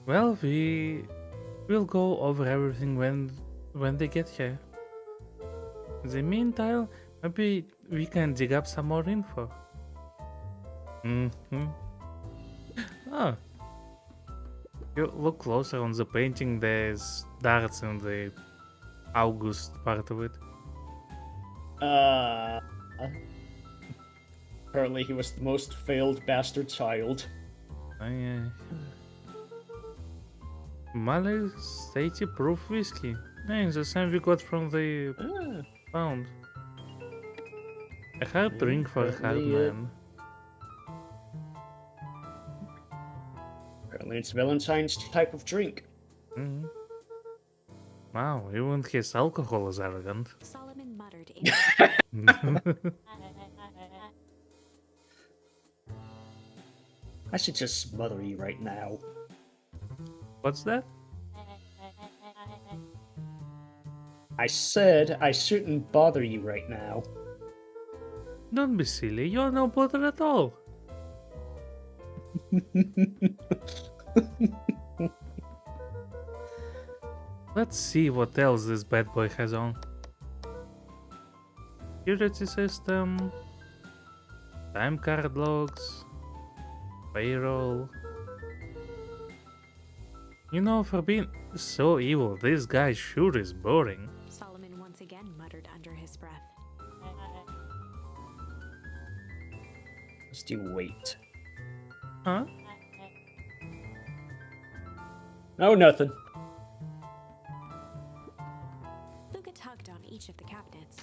Well, we'll go over everything when they get here. In the meantime, maybe we can dig up some more info. Mm-hmm. Oh. You look closer on the painting, there's darts in the August part of it. Apparently he was the most failed bastard child. Oh, yeah. Malice 80 proof whiskey. Yeah, the same we got from the pound. A hard drink for a hard apparently, man. Apparently it's Valentine's type of drink. Mhm. Wow, even his alcohol is arrogant. Solomon muttered I should just smother you right now. What's that? I said I shouldn't bother you right now. Don't be silly, you're no bother at all. Let's see what else this bad boy has on. Security system, time card logs, payroll. You know, for being so evil, this guy sure is boring. Solomon once again muttered under his breath. Just you wait. Huh? Oh, nothing. Luca tugged on each of the cabinets.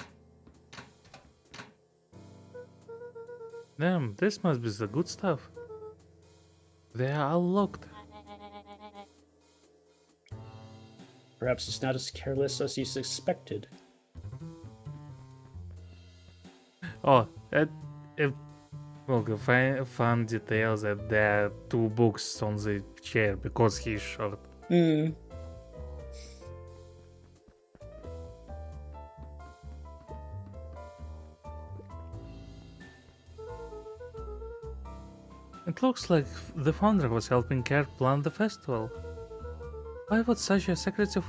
Damn, this must be the good stuff. They are all locked. Perhaps it's not as careless as you suspected. Oh, look, fun details that there are two books on the chair because he's short. Hmm. It looks like the founder was helping Kerr plan the festival. Why would such a secretive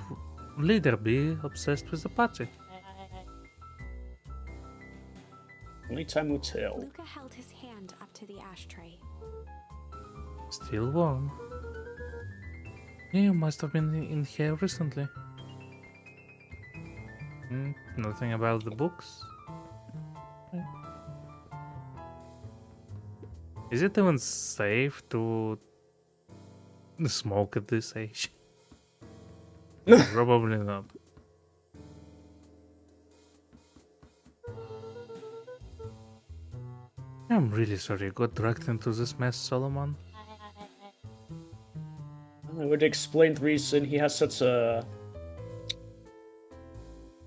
leader be obsessed with the party? Only time will tell. Luca held his hand up to the ashtray. Still warm. You must have been in here recently. Nothing about the books? Is it even safe to smoke at this age? Probably not. I'm really sorry you got dragged into this mess, Solomon. I would explain the reason he has such a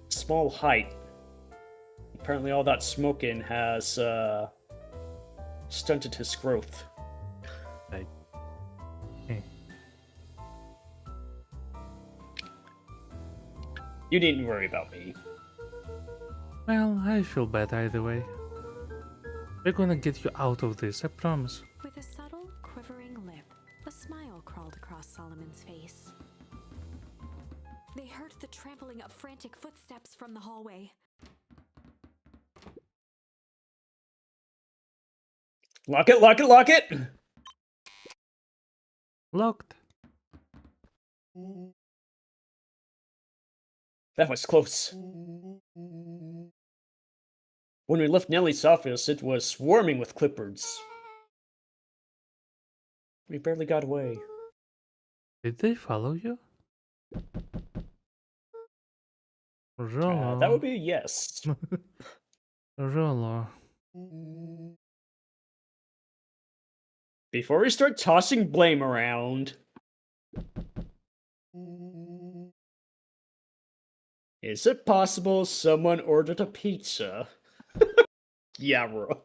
small height. Apparently all that smoking has stunted his growth. Like, You needn't worry about me. well, I feel bad either way. We're gonna get you out of this, I promise. With a subtle, quivering lip, a smile crawled across Solomon's face. They heard the trampling of frantic footsteps from the hallway. Lock it, lock it, lock it! Locked. That was close. When we left Nellie's office, it was swarming with clipboards. We barely got away. Did they follow you? Rollo. That would be a yes. Rollo. Before we start tossing blame around, is it possible someone ordered a pizza? Yeah, bro.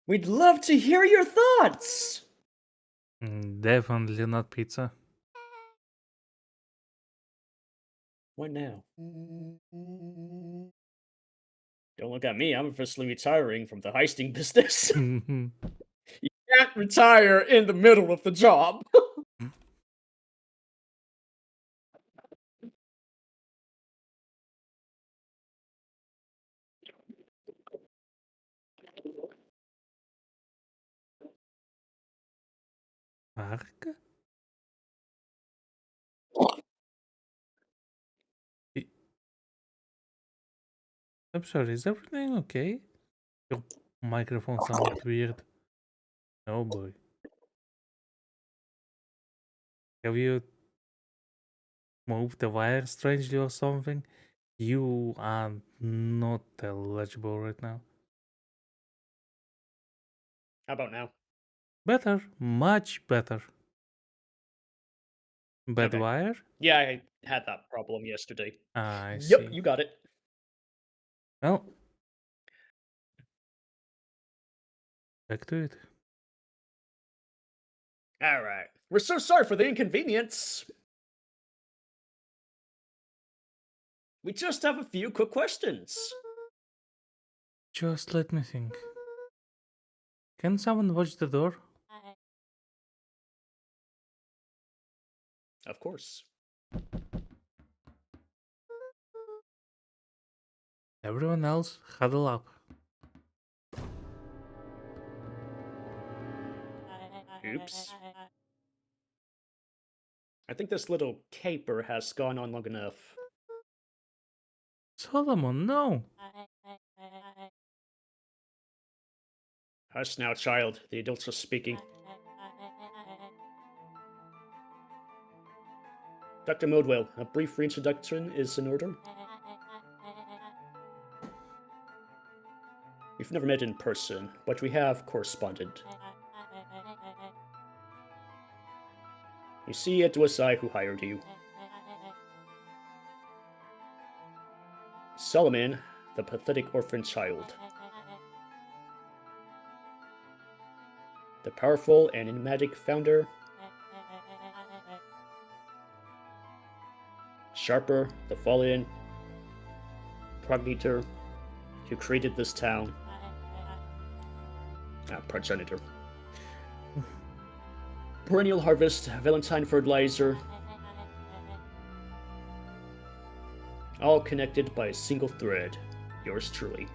We'd love to hear your thoughts. Definitely not pizza. What now? Don't look at me. I'm officially retiring from the heisting business. You can't retire in the middle of the job. Mark? I'm sorry, is everything okay? Your microphone sounded weird. Oh boy. Have you moved the wire strangely or something? You are not eligible right now. How about now? Better, much better. Bad Okay. wire? Yeah, I had that problem yesterday. I Yep, see. you got it. Well, back to it. All right. We're so sorry for the inconvenience. We just have a few quick questions. Just let me think. Can someone watch the door? Of course. Everyone else, huddle up. Oops. I think this little caper has gone on long enough. Solomon, no! Hush now, child. The adults are speaking. Dr. Modwell, a brief reintroduction is in order. We've never met in person, but we have corresponded. You see, it was I who hired you. Solomon, the pathetic orphan child. The powerful and enigmatic founder. Sharper, the fallen progenitor who created this town. Progenitor. Perennial harvest, Valentine fertilizer. All connected by a single thread. Yours truly.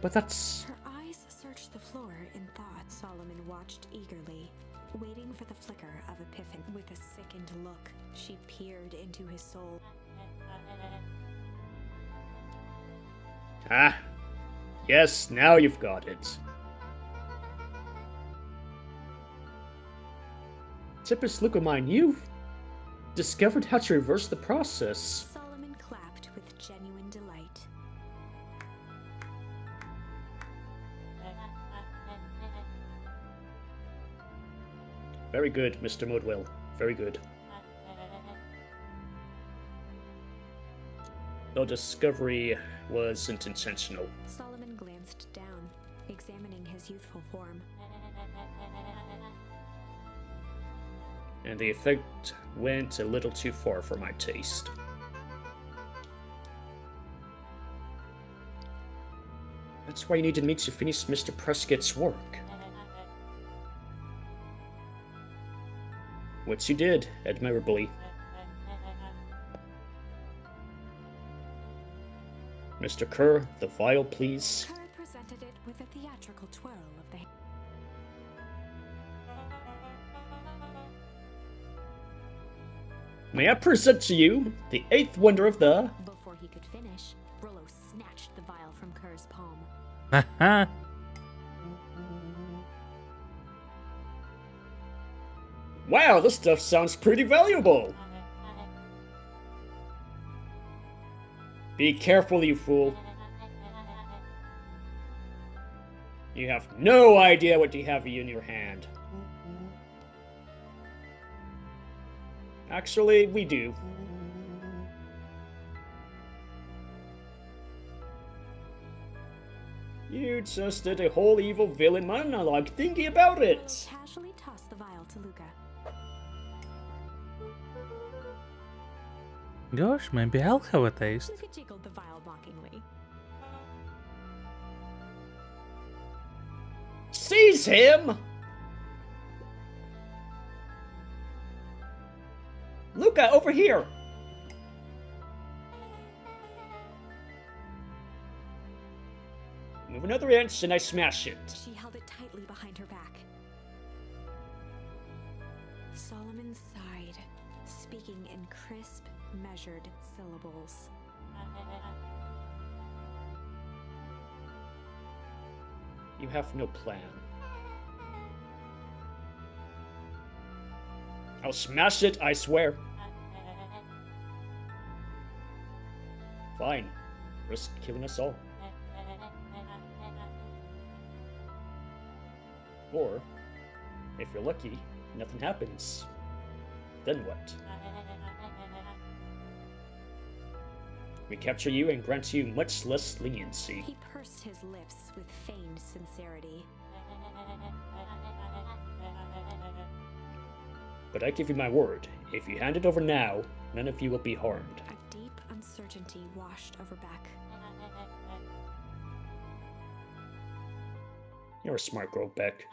But that's... Her eyes searched the floor in thought. Solomon watched eagerly, waiting for the flicker of epiphany. With a sickened look, she peered into his soul. Ah, yes, now you've got it. Typus Lucomine, you've discovered how to reverse the process. Solomon clapped with genuine delight. Very good, Mr. Modwell. Very good. Though discovery wasn't intentional. Solomon glanced down, examining his youthful form. And the effect went a little too far for my taste. That's why you needed me to finish Mr. Prescott's work. Which you did, admirably. Mr. Kerr, the vial, please. Kerr presented it with a theatrical twirl of the hand. May I present to you the eighth wonder of the... Before he could finish, Rollo snatched the vial from Kerr's palm. Haha. Wow, this stuff sounds pretty valuable! Be careful, you fool. You have no idea what you have in your hand. Actually, we do. You just did a whole evil villain monologue thinking about it. Casually tossed the vial to Luca. Gosh, maybe I'll have a taste. Luca jiggled the vial mockingly. Seize him! Luca, over here! Move another inch and I smash it. She held it tightly behind her back. Solomon sighed, speaking in crisp, measured syllables. You have no plan. I'll smash it, I swear. Fine. Risk killing us all. Or, if you're lucky, nothing happens. Then what? We capture you and grant you much less leniency. He pursed his lips with feigned sincerity. But I give you my word, if you hand it over now, none of you will be harmed. A deep uncertainty washed over Beck. You're a smart girl, Beck.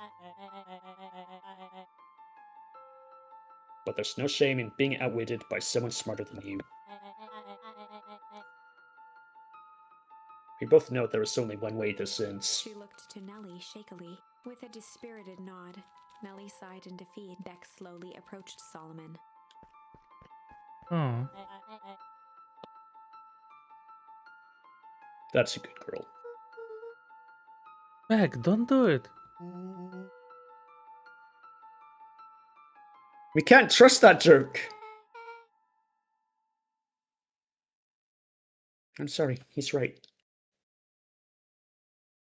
But there's no shame in being outwitted by someone smarter than you. We both know there is only one way this ends. She looked to Nellie shakily. With a dispirited nod, Nellie sighed in defeat. Beck slowly approached Solomon. Oh. That's a good girl. Beck, don't do it. We can't trust that jerk! I'm sorry, he's right.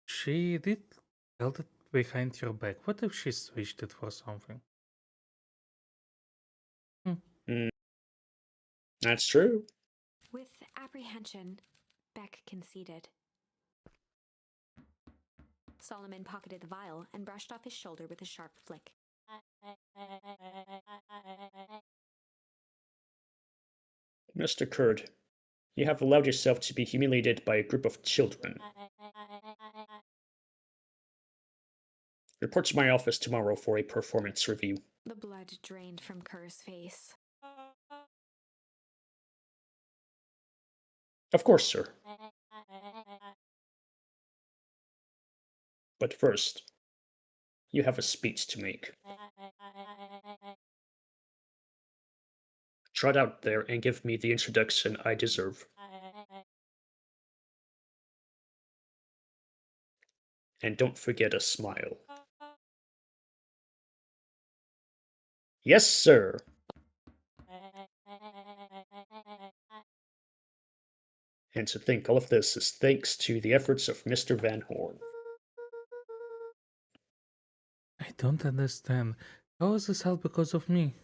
She did held it behind your back. What if she switched it for something? That's true. With apprehension, Beck conceded. Solomon pocketed the vial and brushed off his shoulder with a sharp flick. Mr. Kurd, you have allowed yourself to be humiliated by a group of children. Report to my office tomorrow for a performance review. The blood drained from Kerr's face. Of course, sir. But first, you have a speech to make. Trot out there and give me the introduction I deserve. And don't forget a smile. Yes, sir. And to think all of this is thanks to the efforts of Mr. Van Horn. I don't understand. How is this all because of me?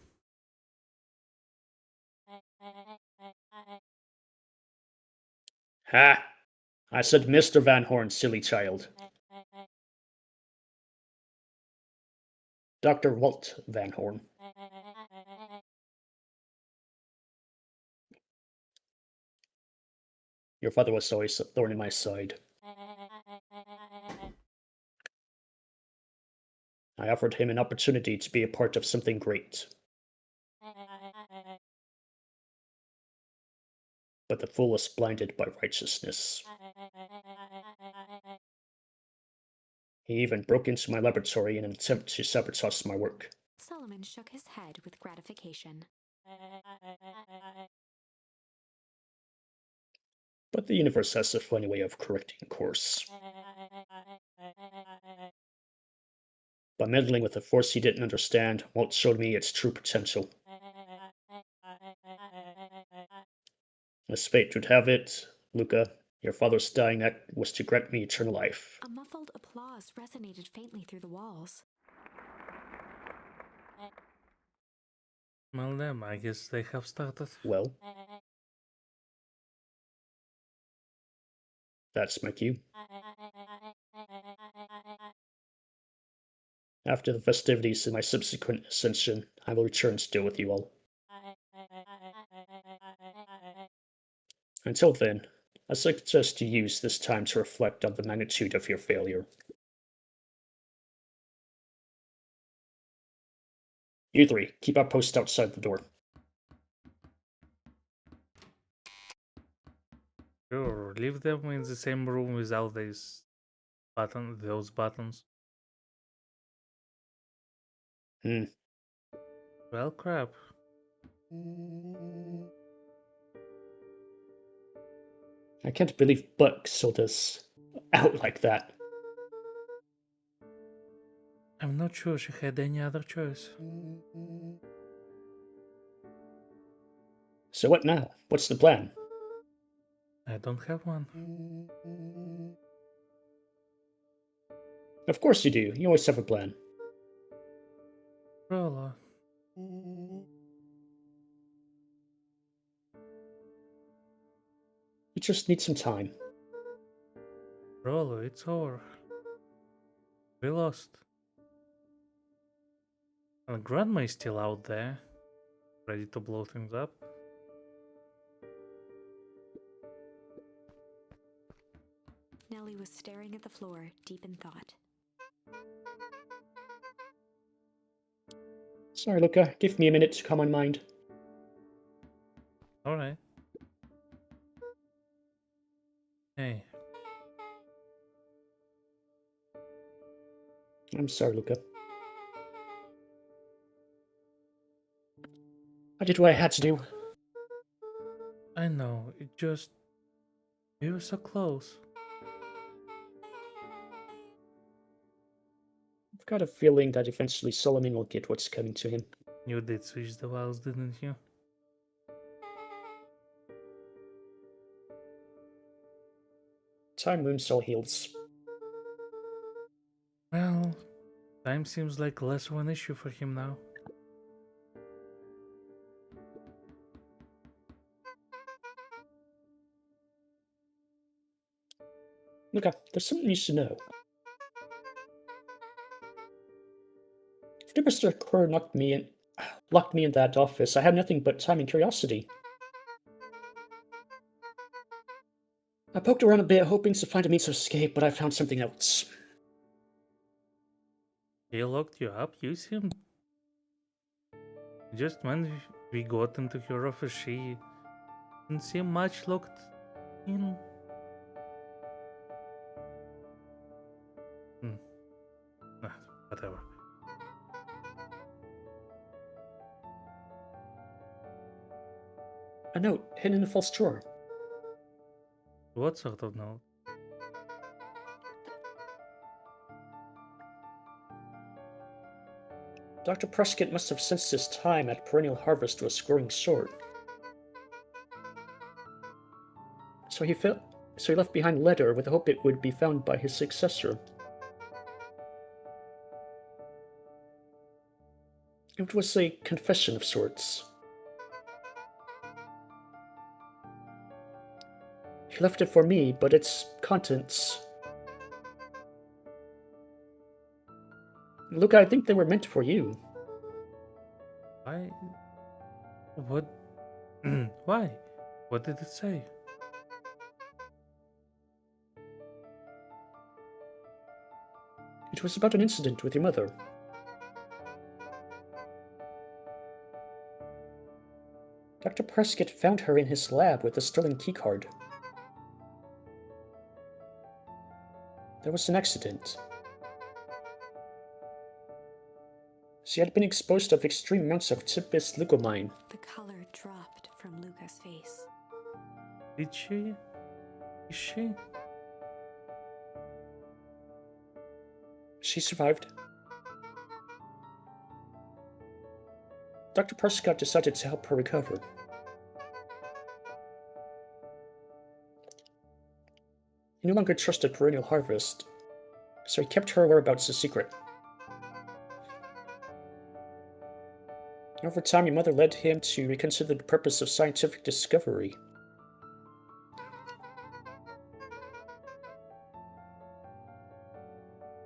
Ha! I said Mr. Van Horn, silly child. Dr. Walt Van Horn. Your father was always a thorn in my side. I offered him an opportunity to be a part of something great. But the fool is blinded by righteousness. He even broke into my laboratory in an attempt to sabotage my work. Solomon shook his head with gratification. But the universe has a funny way of correcting course. By meddling with a force he didn't understand, Walt showed me its true potential. As fate would have it, Luca, your father's dying act was to grant me eternal life. A muffled applause resonated faintly through the walls. Well then, I guess they have started. Well, that's my cue. After the festivities and my subsequent ascension, I will return to deal with you all. Until then, I suggest you use this time to reflect on the magnitude of your failure. You three, keep our post outside the door. Sure, leave them in the same room without those buttons. Well, crap. I can't believe Buck sold us out like that. I'm not sure she had any other choice. So what now? What's the plan? I don't have one. Of course you do. You always have a plan. Rolo, You just need some time. Rolo, it's over. We lost. And Grandma is still out there, ready to blow things up. Nellie was staring at the floor, deep in thought. Sorry, Luca. Give me a minute to calm my mind. Alright. Hey, I'm sorry, Luca. I did what I had to do. I know, we were so close. I've got a feeling that eventually Solomon will get what's coming to him. You did switch the vows, didn't you? Time wounds all heals. Well, time seems like less of an issue for him now. Luca, there's something you should know. After Mr. Kerr locked me in that office, I had nothing but time and curiosity. I poked around a bit, hoping to find a means of escape, but I found something else. He locked you up? You seemed... Just when we got into her office, she didn't seem much locked in. Whatever. A note hidden in a false drawer. What sort of note? Dr. Prescott must have sensed his time at Perennial Harvest was growing short. So he left behind a letter with the hope it would be found by his successor. It was a confession of sorts. He left it for me, but its contents... Look, I think they were meant for you. Why? What? Why? What did it say? It was about an incident with your mother. Dr. Prescott found her in his lab with a stolen keycard. There was an accident. She had been exposed to extreme amounts of Typus leucomine. The color dropped from Luca's face. Did she? Is she? She survived. Dr. Prescott decided to help her recover. He no longer trusted Perennial Harvest, so he kept her whereabouts a secret. Over time, your mother led him to reconsider the purpose of scientific discovery.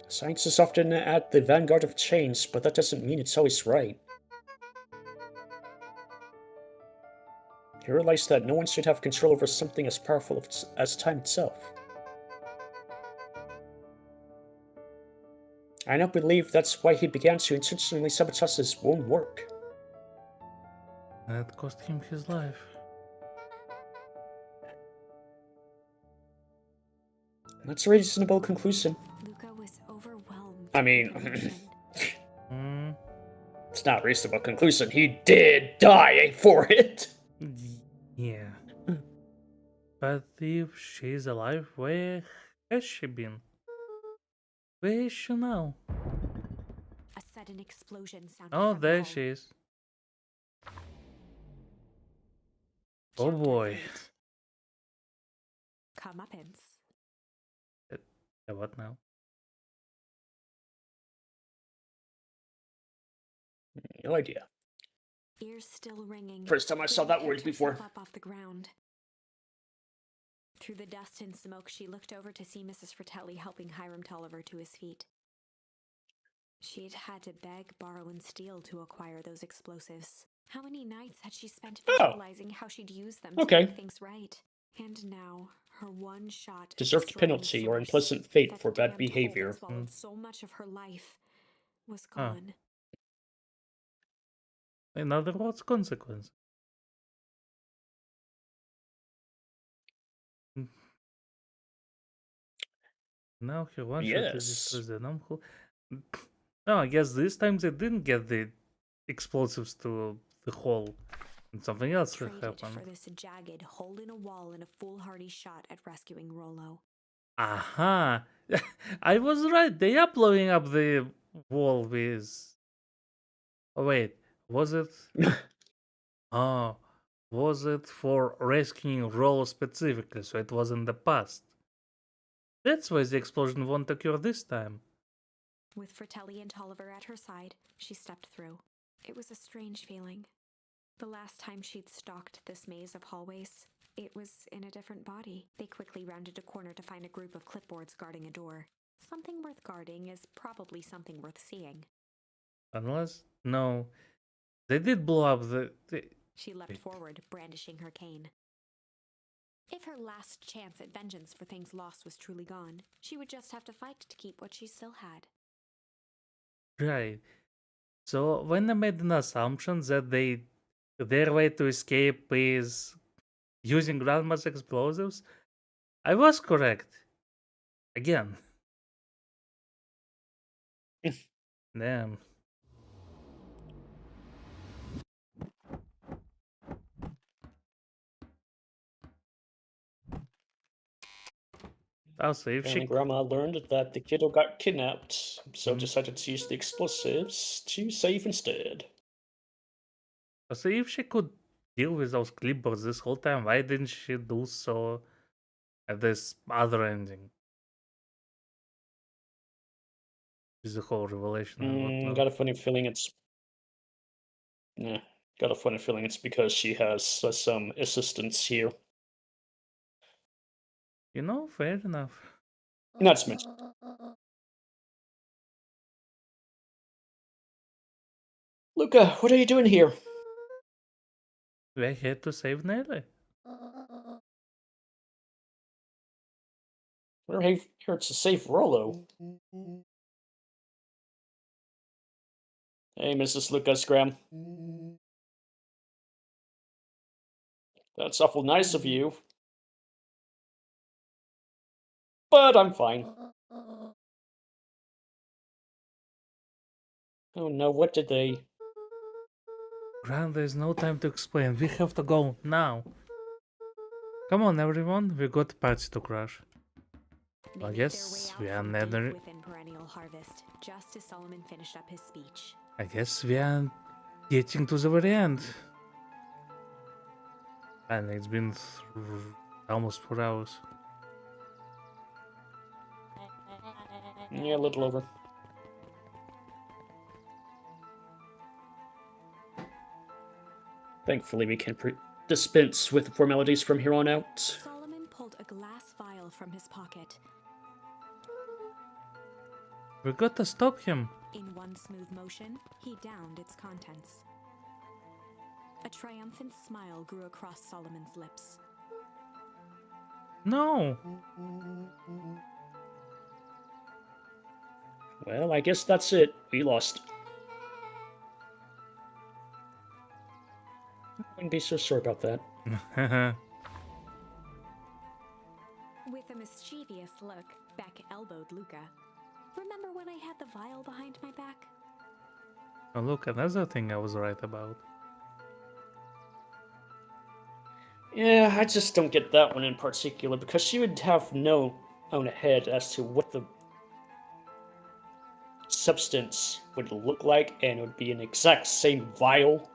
Science is often at the vanguard of change, but that doesn't mean it's always right. He realized that no one should have control over something as powerful as time itself. I now believe that's why he began to intentionally sabotage his own work. That cost him his life. That's a reasonable conclusion. Luca was overwhelmed. I mean, with emotion. It's not a reasonable conclusion. He did die for it. Yeah. But if she's alive, where has she been? Where is she now? A sudden explosion sounded Oh, from the there hall. she is. Oh Chapter boy. 8. Comeuppance. What now? No idea. Ears still ringing. First time I saw that Vicky word picked before. herself up off the ground. Through the dust and smoke, she looked over to see Mrs. Fratelli helping Hiram Tolliver to his feet. She'd had to beg, borrow, and steal to acquire those explosives. How many nights had she spent visualizing how she'd use them to Okay. make things right? And now, her one shot at Deserved destroying the penalty or source, unpleasant fate that for bad damned hole behavior. that swallowed so much of her life, was Huh. gone. In other words, consequence. Now he wants you to destroy Yes. the Namco. No, I guess this time they didn't get the explosives to the hole. And something else Traded happened. for this jagged hole in a wall and a foolhardy shot at rescuing Rollo. Aha! I was right. They are blowing up the wall with. Oh wait, was it? Oh, was it for rescuing Rollo specifically? So it was in the past. That's why the explosion won't occur this time. With Fratelli and Tolliver at her side, she stepped through. It was a strange feeling. The last time she'd stalked this maze of hallways, it was in a different body. They quickly rounded a corner to find a group of clipboards guarding a door. Something worth guarding is probably something worth seeing. Unless. No. They did blow up the. She leapt forward, brandishing her cane. If her last chance at vengeance for things lost was truly gone, she would just have to fight to keep what she still had. Right. So when I made an assumption that their way to escape is using grandma's explosives, I was correct. Again. Damn. Also, if Apparently, she Grandma learned that the kiddo got kidnapped, so Mhm. decided to use the explosives to save instead. also if she could deal with those clipboards this whole time, why didn't she do so at this other ending? With the whole revelation and whatnot. Got a funny feeling it's Yeah, got a funny feeling it's because she has some assistants here. You know, fair enough. Not to mention. Luca, what are you doing here? We're here to save Nelly. We're here to save Rollo. Hey, Mrs. Lucas Graham. That's awful nice of you. But I'm fine. Oh no, what did they... Grant, there's no time to explain. We have to go now. Come on, everyone. We got party to crash. They I made guess we their way are out from never. deep within perennial harvest, just as Solomon finished up his speech. I guess we are getting to the very end. And it's been almost 4 hours. Yeah, a little over. Thankfully, we can dispense with the formalities from here on out. Solomon pulled a glass vial from his pocket. We got to stop him. In one smooth motion, he downed its contents. A triumphant smile grew across Solomon's lips. No. Well, I guess that's it. We lost. I wouldn't be so sure about that. With a mischievous look, Beck elbowed Luca. Remember when I had the vial behind my back? Oh, look, another thing I was right about. Yeah, I just don't get that one in particular, because she would have known ahead as to what the substance would look like, and it would be an exact same vial.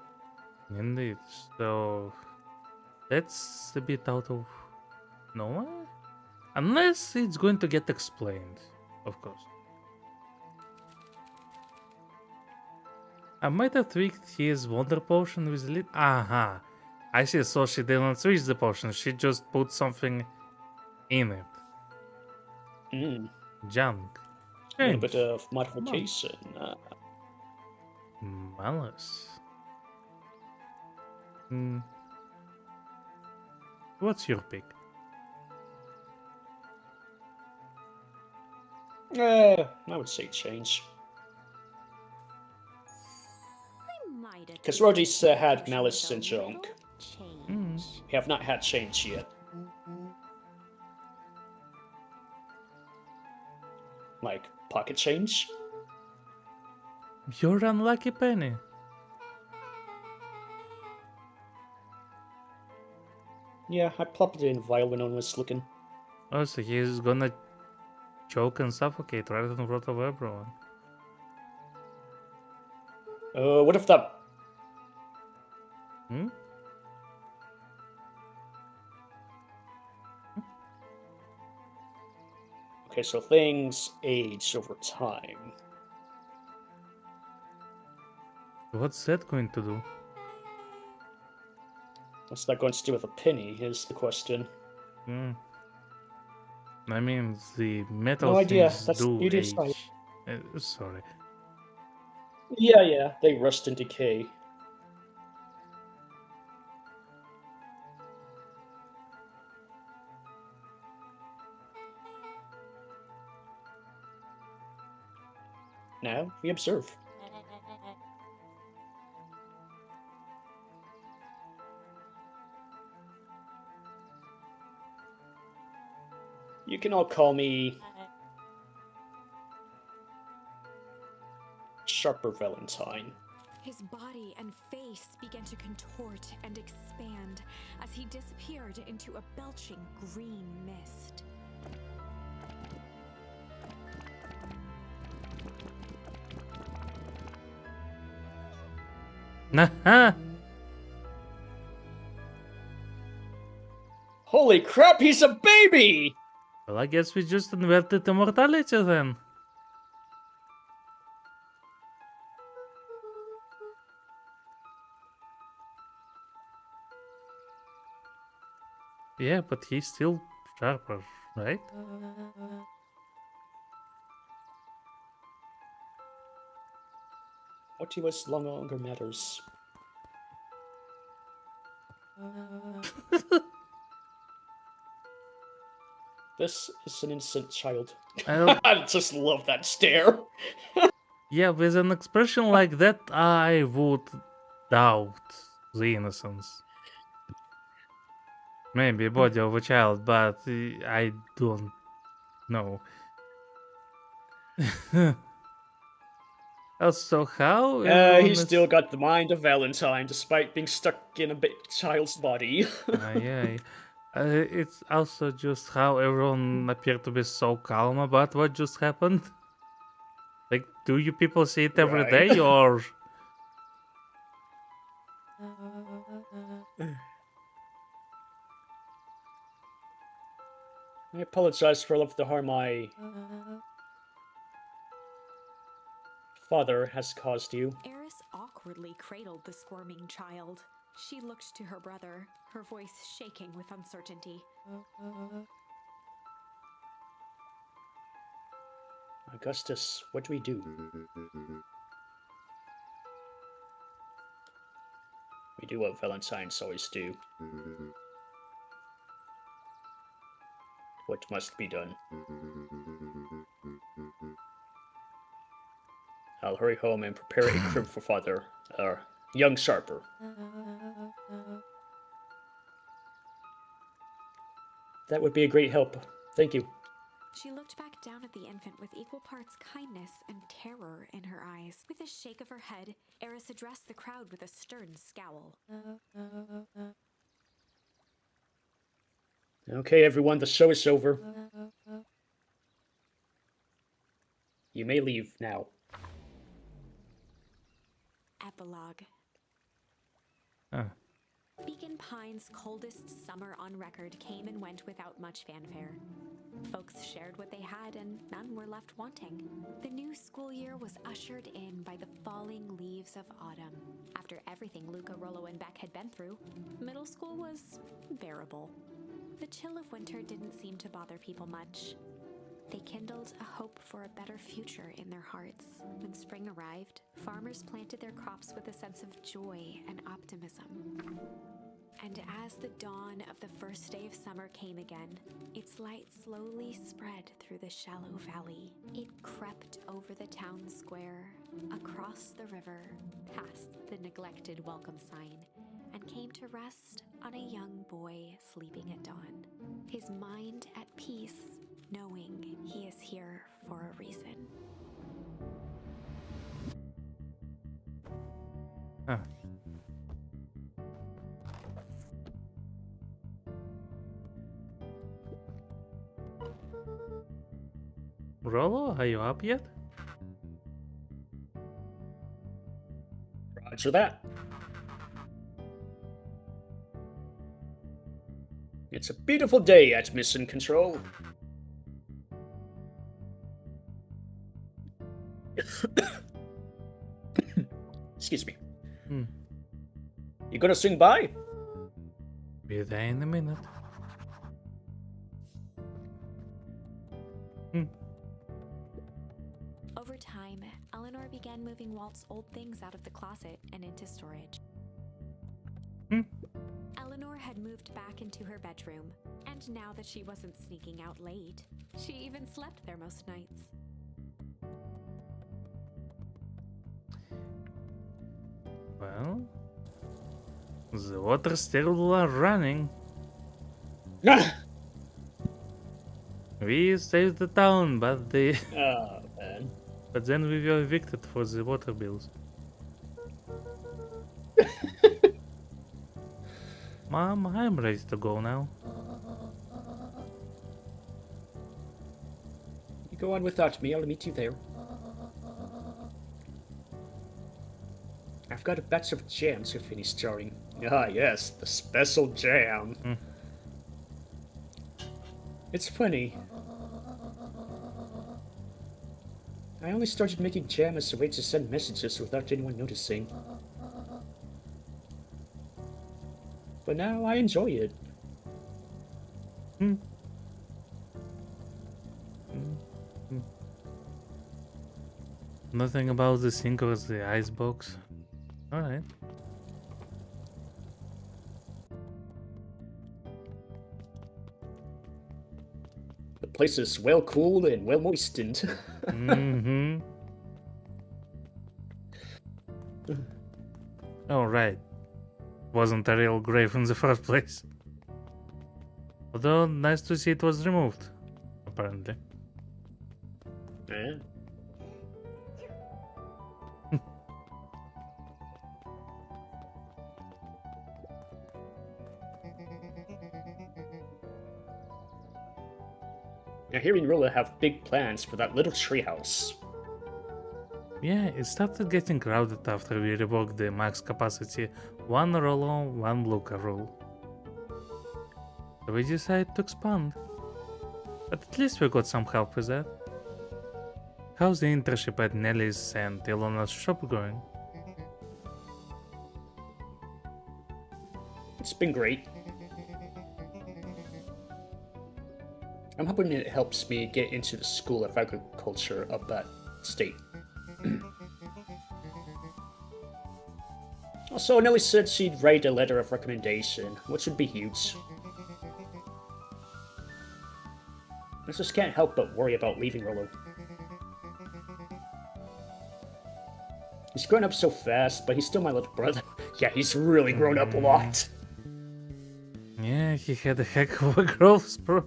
Indeed. So that's a bit out of nowhere. Unless it's going to get explained, of course. I might have tweaked his wonder potion with Aha. I see, so she didn't switch the potion, she just put something in it. Junk. A little bit Strange. of modification. Malice. What's your pick? I would say change. Because Roddy's had malice and junk. We have not had change yet. Like, pocket change? You're unlucky, Penny. Yeah, I popped it in vial when no one was looking. Oh, so he's gonna choke and suffocate right in front of everyone. What if that... Okay, so things age over time. What's that going to do? What's that going to do with a penny, is the question. I mean, the metal No idea. things That's do you age. decide. Sorry. Yeah, they rust and decay. Now we observe. You can all call me Sharper Valentine. His body and face began to contort and expand as he disappeared into a belching green mist. Nah. Holy crap, he's a baby! Well, I guess we just inverted immortality then. Yeah, but he's still sharper, right? What to us no longer matters. This is an innocent child. I don't. I just love that stare. Yeah, with an expression like that, I would doubt the innocence. Maybe body of a child, but I don't know. Also, how everyone He's is. still got the mind of Valentine, despite being stuck in a child's body. Yeah. It's also just how everyone appeared to be so calm about what just happened. Like, do you people see it every Right. day, or? I apologize for all of the harm my father has caused you. Eris awkwardly cradled the squirming child. She looked to her brother, her voice shaking with uncertainty. Augustus, what do we do? We do what Valentines always do. What must be done? I'll hurry home and prepare a crib for father, young Sharper. That would be a great help. Thank you. She looked back down at the infant with equal parts kindness and terror in her eyes. With a shake of her head, Eris addressed the crowd with a stern scowl. Okay, everyone, the show is over. You may leave now. Epilogue. Huh. Beacon Pine's coldest summer on record came and went without much fanfare. Folks shared what they had, and none were left wanting. The new school year was ushered in by the falling leaves of autumn. After everything Luca, Rollo, and Beck had been through, middle school was bearable. The chill of winter didn't seem to bother people much. They kindled a hope for a better future in their hearts. When spring arrived, farmers planted their crops with a sense of joy and optimism. And as the dawn of the first day of summer came again, its light slowly spread through the shallow valley. It crept over the town square, across the river, past the neglected welcome sign, and came to rest on a young boy sleeping at dawn. His mind at peace, knowing he is here for a reason. Huh. Rollo, are you up yet? Roger that. It's a beautiful day at Mission Control. Excuse me. You gonna swing by? Be there in a minute. Over time, Eleanor began moving Walt's old things out of the closet and into storage. Eleanor had moved back into her bedroom, and now that she wasn't sneaking out late, she even slept there most nights. Well, the water still are running. We saved the town, but Oh, man. but then we were evicted for the water bills. Mom, I'm ready to go now. You go on without me, I'll meet you there. I've got a batch of jam to finish jarring. Ah, yes, the special jam. It's funny. I only started making jam as a way to send messages without anyone noticing. But now I enjoy it. Hmm. Hmm. Hmm. Nothing about the sink or the icebox. Alright. The place is well cooled and well moistened. Mm-hmm. Oh, right. Wasn't a real grave in the first place. Although, nice to see it was removed. Apparently. Yeah. Now, hearing Rilla have big plans for that little treehouse. Yeah, it started getting crowded after we revoked the max capacity 1 Rollo, 1 Luca rule. So we decided to expand. But at least we got some help with that. How's the internship at Nelly's and Ilona's shop going? It's been great. I'm hoping it helps me get into the School of Agriculture of that state. Also, Nelly said she'd write a letter of recommendation, which would be huge. I just can't help but worry about leaving Rollo. He's grown up so fast, but he's still my little brother. Yeah, he's really grown up a lot. Yeah, he had a heck of a growth spurt.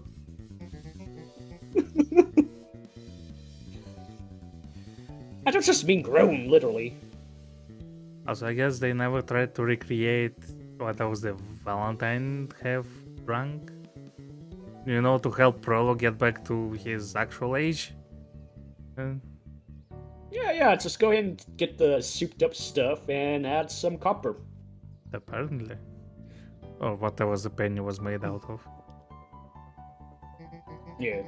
I don't just mean grown, literally. Also, I guess they never tried to recreate what was the Valentine have drunk. You know, to help Prolo get back to his actual age. Yeah, just go ahead and get the souped up stuff and add some copper. Apparently. Or whatever the penny was made out of. Yeah.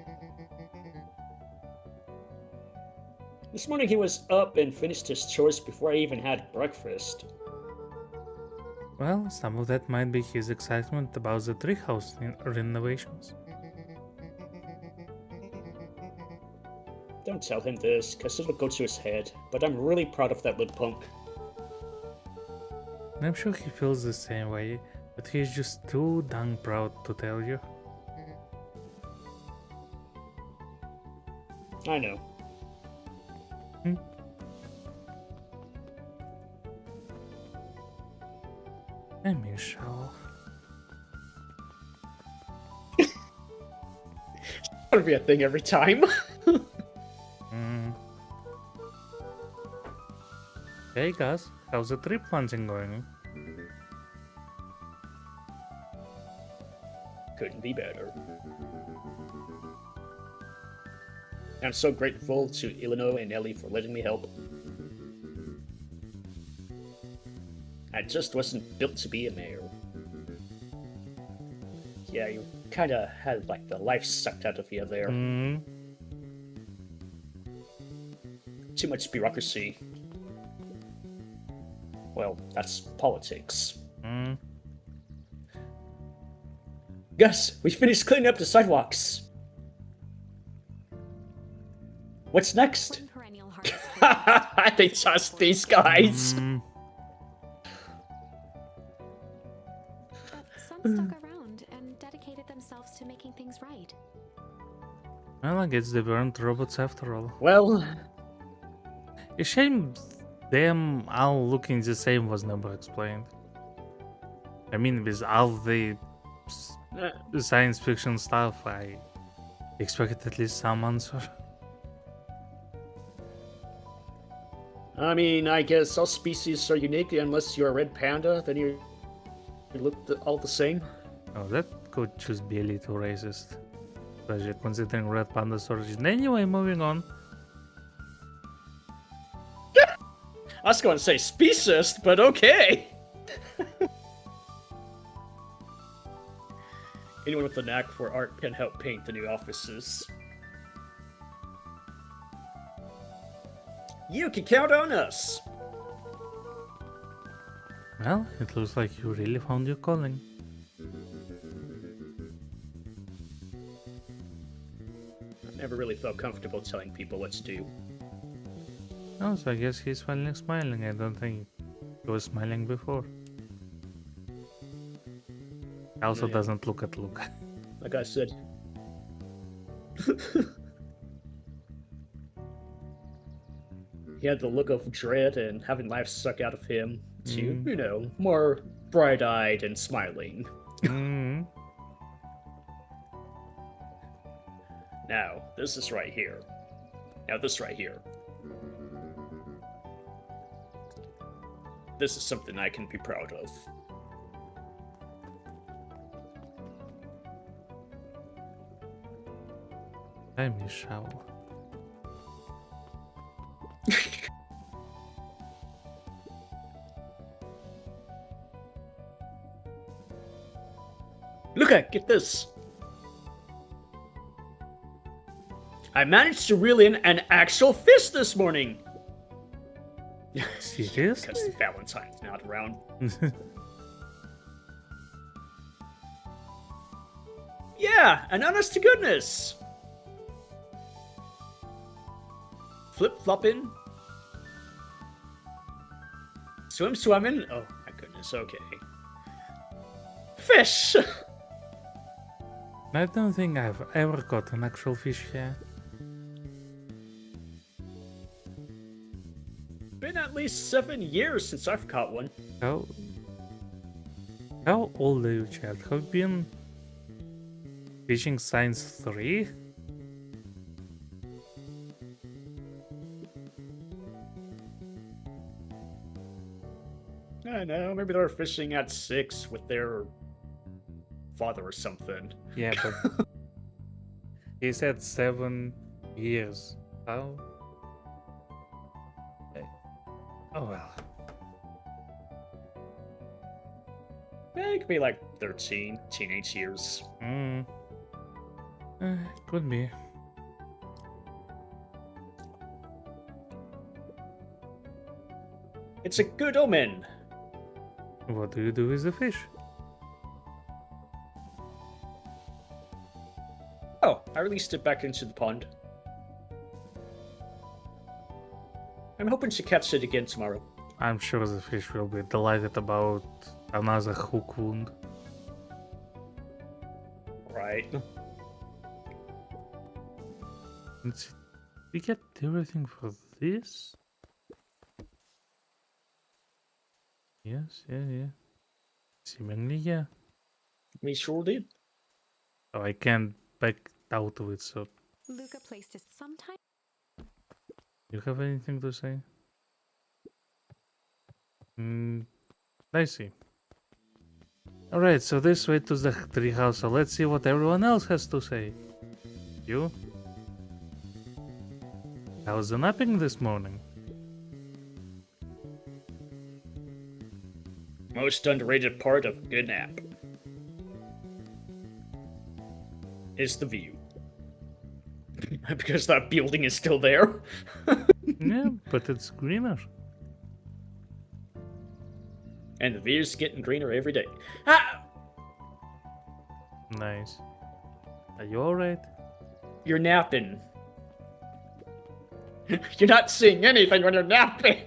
This morning he was up and finished his chores before I even had breakfast. Well, some of that might be his excitement about the treehouse renovations. Don't tell him this, cause it'll go to his head, but I'm really proud of that little punk. I'm sure he feels the same way, but he's just too dang proud to tell you. I know. I mean, shall. That'll be a thing every time. Hey guys, how's the tree planting going? Couldn't be better. I'm so grateful to Ilino and Ellie for letting me help. I just wasn't built to be a mayor. Yeah, you kinda had like the life sucked out of you there. Too much bureaucracy. Well, that's politics. Gus, we finished cleaning up the sidewalks. What's next? They trust these guys. Some stuck around and dedicated themselves to making things right. Well, I guess they weren't robots after all. Well, A shame them all looking the same was never explained. I mean, with all the science fiction stuff, I expected at least some answer. I mean, I guess all species are unique unless you're a red panda, then you look all the same. Oh, that could just be a little racist. Especially considering red panda's origin. Anyway, moving on. I was going to say speciest, but okay. Anyone with a knack for art can help paint the new offices. You can count on us. Well, it looks like you really found your calling. never really felt comfortable telling people what to do. Oh, so I guess he's finally smiling. I don't think he was smiling before. Also Yeah. doesn't look at Luca. Like I said. He had the look of dread and having life suck out of him to, Mm. you know, more bright-eyed and smiling. Mm. Now, this is right here. Now, this right here. This is something I can be proud of. Time is shower. Look at, get this. I managed to reel in an actual fish this morning. Seriously? Because Valentine's not around. Yeah, and honest to goodness. Flip-flopping. Swimming. Oh my goodness, okay. Fish! I don't think I've ever caught an actual fish here. Been at least 7 years since I've caught one. How old are you, Chad? Have you been fishing Science 3? I don't know, maybe they were fishing at 6 with their father or something. Yeah, but he said 7 years. How? Oh well. It could be like 13, teenage years. Could be. It's a good omen. What do you do with the fish? Oh, I released it back into the pond. I'm hoping to catch it again tomorrow. I'm sure the fish will be delighted about another hook wound. Right. Let's see. We get everything for this? Yes, yeah. Seemingly, yeah. We sure did. Oh, I can't back out of it, so Luca placed his sometime. you have anything to say? I see. Alright, so this way to the treehouse, so let's see what everyone else has to say. You? How's the napping this morning? Most underrated part of a good nap is the view. Because that building is still there. Yeah, but it's greener. And the view's getting greener every day. Ah! Nice. Are you alright? You're napping. You're not seeing anything when you're napping.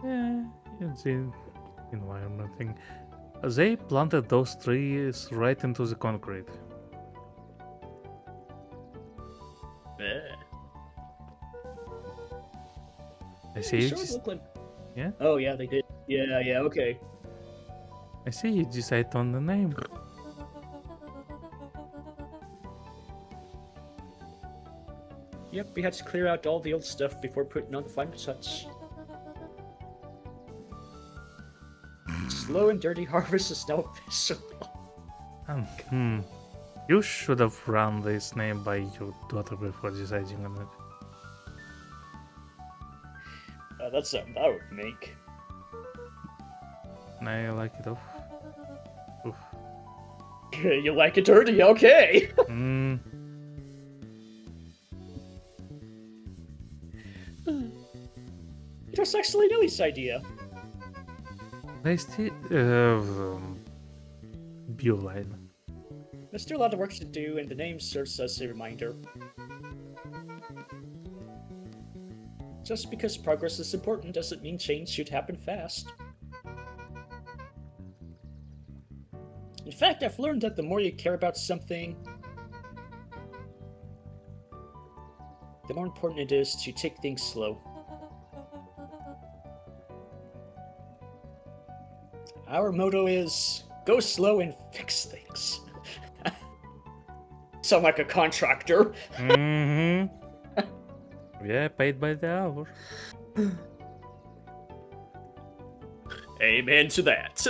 Yeah, it's the environment thing. They planted those trees right into the concrete. I see you Sure just, look like... yeah? Oh yeah, they did. Yeah, okay. I see you decide on the name. Yep, we had to clear out all the old stuff before putting on the final touch. Slow and dirty harvest is now official. You should have run this name by your daughter before deciding on it. That's something I would make. I like it. Oof. You like it dirty, okay. Mm. It was actually Nellie's idea. I still Bioline. There's still a lot of work to do, and the name serves as a reminder. Just because progress is important doesn't mean change should happen fast. In fact, I've learned that the more you care about something, the more important it is to take things slow. Our motto is, go slow and fix things. Sound like a contractor. Mm-hmm. Yeah, paid by the hour. Amen to that.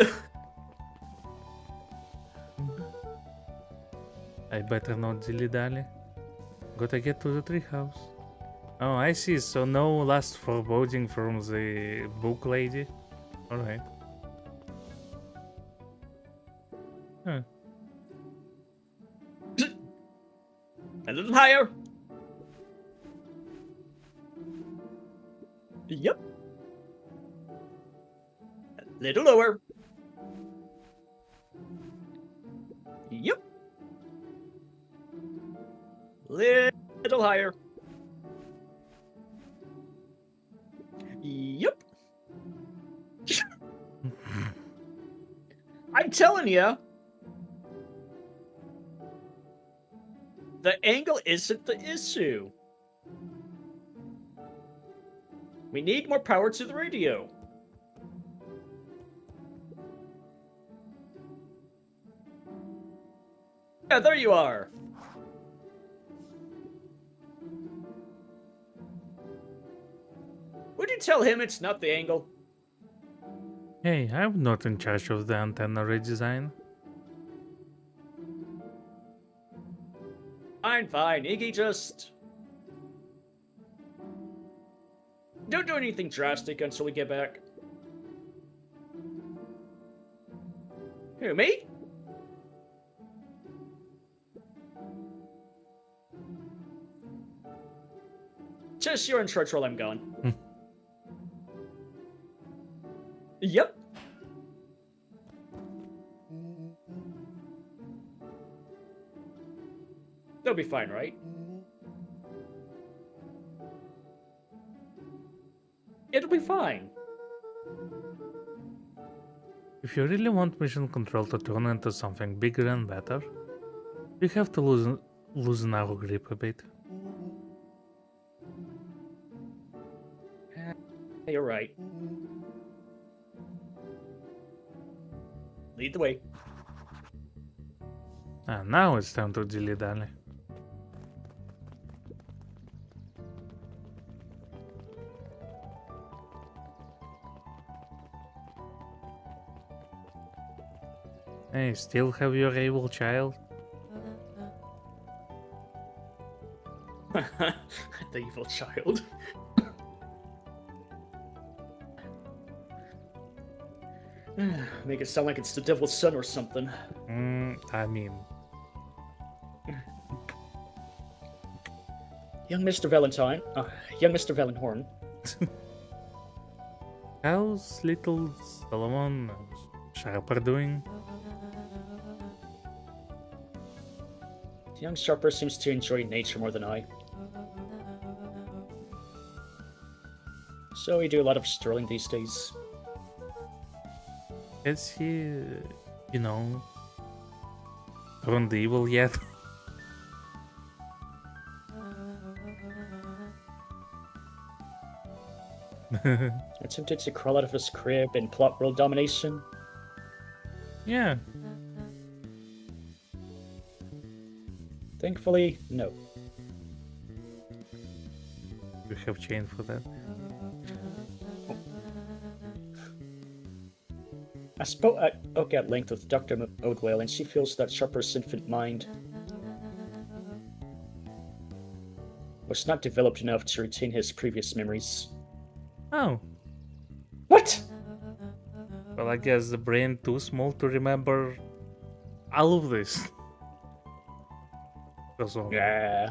I better not dilly-dally. Gotta get to the treehouse. Oh, I see. So no last foreboding from the book lady. Alright. Huh. A little higher. Yep. A little lower. Yep. Little higher. Yep. I'm telling you, the angle isn't the issue. We need more power to the radio. Yeah, there you are. Would you tell him it's not the angle? Hey, I'm not in charge of the antenna redesign. Fine, fine. Iggy, just... don't do anything drastic until we get back. Who, me? Just you're in charge while I'm gone. Yep. They'll be fine, right? It'll be fine. If you really want mission control to turn into something bigger and better, we have to loosen our grip a bit. You're right. Lead the way. Ah, now it's time to dilly-dally. Hey, still have your able child? The evil child. Make it sound like it's the devil's son or something. I mean, Young Mr. Valentine. Young Mr. Valenhorn. how's little Solomon Sharper doing? Young Sharper seems to enjoy nature more than I. So we do a lot of strolling these days. Has he, turned evil yet? Attempted to crawl out of his crib and plot world domination. Yeah. Thankfully, no. We have chain for that. I spoke at length with Dr. Oldwell, and she feels that Sharper's infant mind was not developed enough to retain his previous memories. Oh, What? well, I guess the brain too small to remember all of this. Yeah.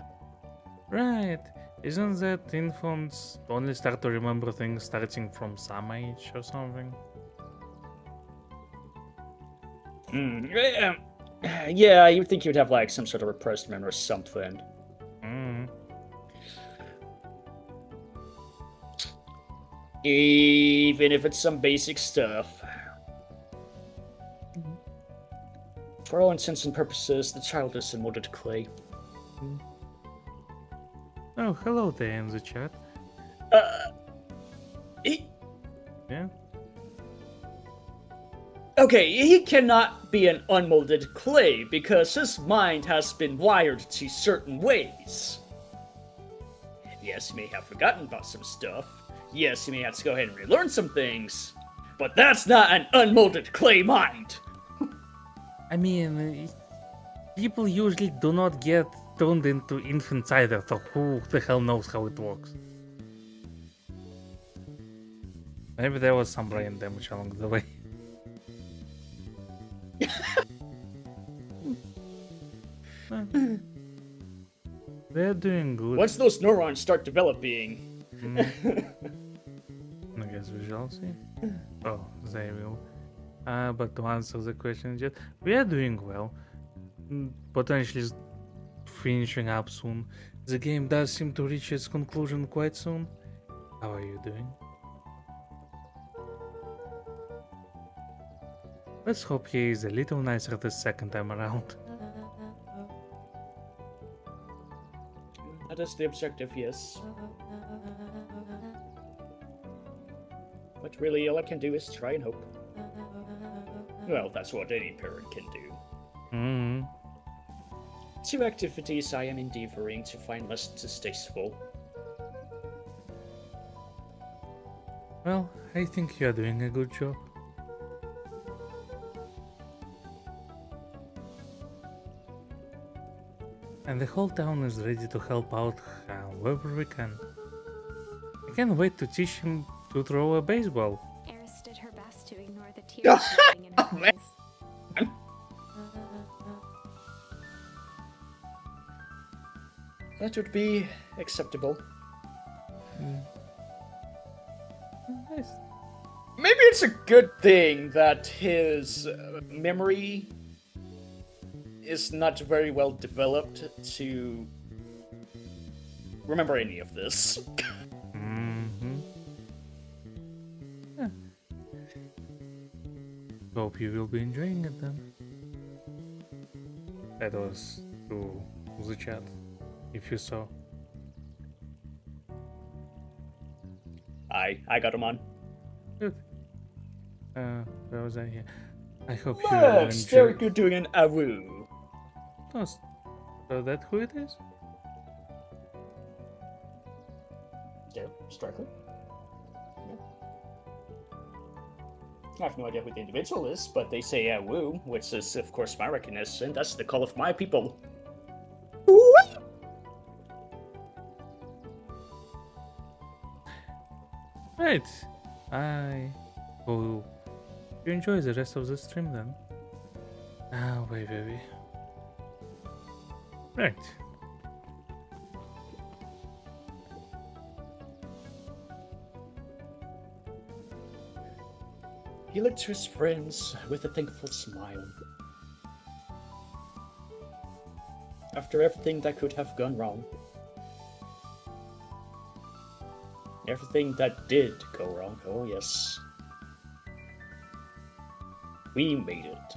Right. Isn't that infants only start to remember things starting from some age or something? Yeah. Yeah, you'd think you'd have like some sort of repressed memory or something. Mm. Even if it's some basic stuff. For all intents and purposes, the child is in molded clay. Oh, hello there in the chat. He, Yeah. okay, he cannot be an unmolded clay because his mind has been wired to certain ways. Yes, he may have forgotten about some stuff. Yes, he may have to go ahead and relearn some things. But that's not an unmolded clay mind. I mean, people usually do not get turned into infants either, so who the hell knows how it works? Maybe there was some brain damage along the way. They're doing good. Once those neurons start developing, I guess we shall see. Oh, they will. But to answer the question, just we are doing well. Potentially finishing up soon. The game does seem to reach its conclusion quite soon. How are you doing? Let's hope he is a little nicer the second time around. that is the objective, yes. But really, all I can do is try and hope. Well, that's what any parent can do. Mm-hmm. 2 activities I am endeavoring to find less distasteful. Well, I think you are doing a good job. And the whole town is ready to help out however we can. I can't wait to teach him to throw a baseball. Eris did her best to ignore the tears rolling in her Oh, man. eyes. That would be acceptable. Nice. Maybe it's a good thing that his memory is not very well developed to remember any of this. Mm-hmm. Yeah. Hope you will be enjoying it then. That was to the chat, if you saw. I got him on. Good. Where was I here? I hope you Look, enjoy. there you're doing an awoo. Oh, so that who it is? There, striker. I have no idea who the individual is, but they say awoo, which is, of course, my recognition. That's the call of my people. Right. I hope you enjoy the rest of the stream then. Ah, wait, baby. Right. He looked to his friends with a thankful smile. After everything that could have gone wrong. Everything that did go wrong, oh yes. We made it.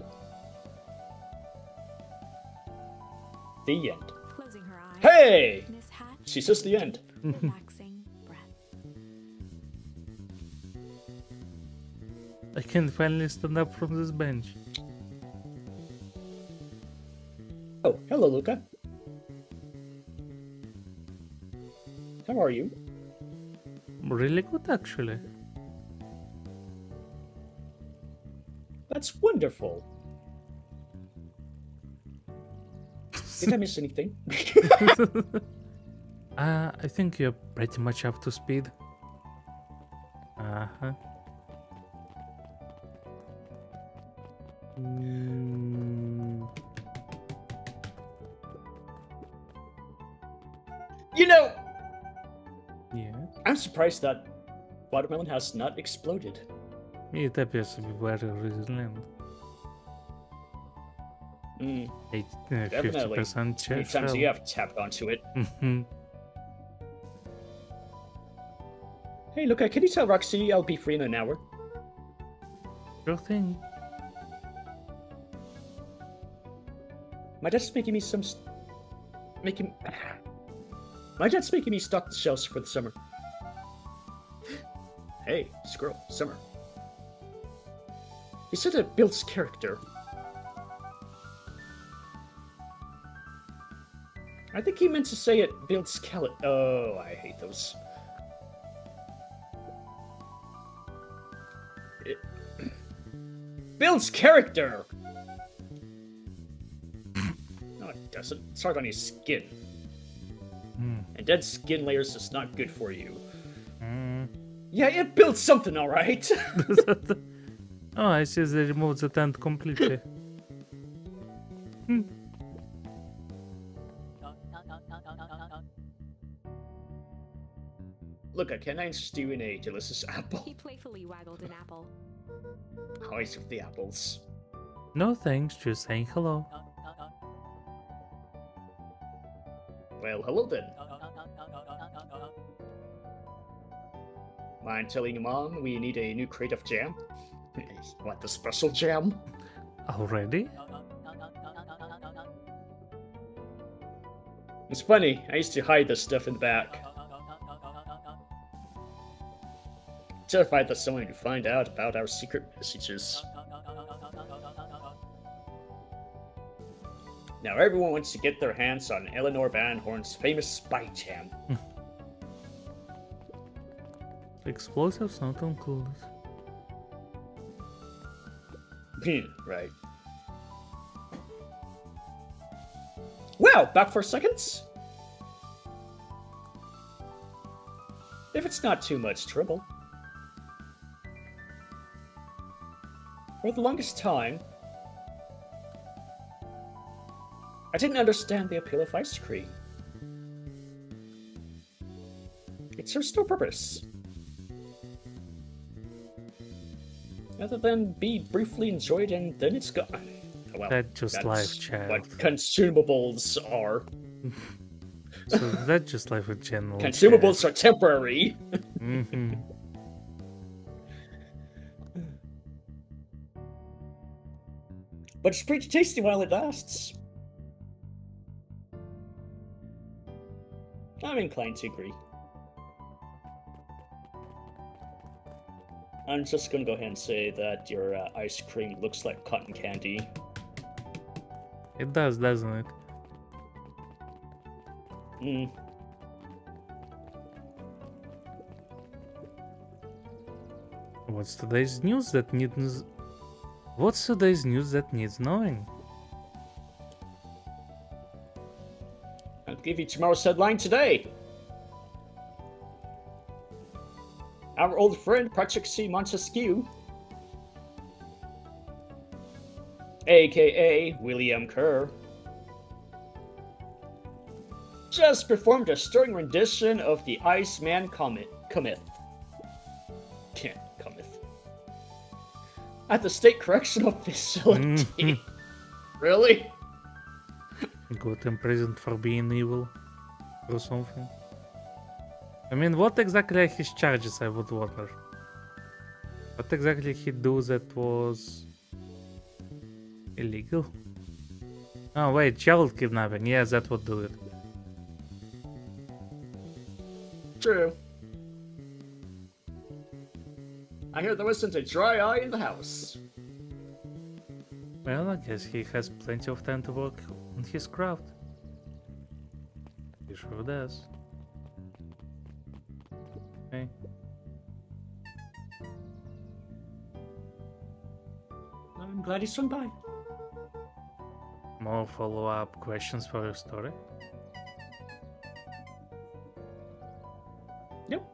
The end. Closing her eyes, Hey! Miss Hatch She says the end. relaxing breath. I can finally stand up from this bench. Oh, hello, Luca. How are you? Really good, actually. That's wonderful. Did I miss anything? I think you're pretty much up to speed. Uh-huh. You know, Yeah. I'm surprised that watermelon has not exploded. It appears to be very resilient. Definitely. 50% How many times you have tapped onto it? Hey, Luca, can you tell Roxy I'll be free in an hour? Sure thing. My dad's making me My dad's making me stock the shelves for the summer. Hey, squirrel, summer. He said it builds character. I think he meant to say it builds Oh, I hate those. It builds character! No, it doesn't. It's hard on your skin. And dead skin layers is not good for you. Yeah, it builds something, alright. Oh, I see they removed the tent completely. Look, can I interest you in a delicious apple? He playfully waggled an apple. Always with the apples. No thanks, just saying hello. Well, hello then. Mind telling your mom we need a new crate of jam? Want the special jam? Already? It's funny, I used to hide this stuff in the back. Terrified that someone would find out about our secret messages. Now everyone wants to get their hands on Eleanor Van Horn's famous spy jam. Explosives not included. Right. Wow, back for seconds? If it's not too much trouble. For the longest time, I didn't understand the appeal of ice cream. It serves no purpose. Other than be briefly enjoyed and then it's gone. Well, That's just that's life, child. what consumables are. So that's just life with general. Consumables are temporary. But it's pretty tasty while it lasts. I'm inclined to agree. I'm just gonna go ahead and say that your ice cream looks like cotton candy. It does, doesn't it? What's today's news that needs... What's today's news that needs knowing? I'll give you tomorrow's headline today. Our old friend Patrick C. Montesquieu, aka William Kerr, just performed a stirring rendition of the Iceman Cometh. At the State Correctional Facility. Really? Got imprisoned for being evil or something. I mean, what exactly are his charges, I would wonder? What exactly he do that was illegal? Oh wait, child kidnapping, yeah, that would do it. True. I hear there wasn't a dry eye in the house. Well, I guess he has plenty of time to work on his craft. He sure does. Okay. I'm glad he swung by. More follow-up questions for your story? Nope.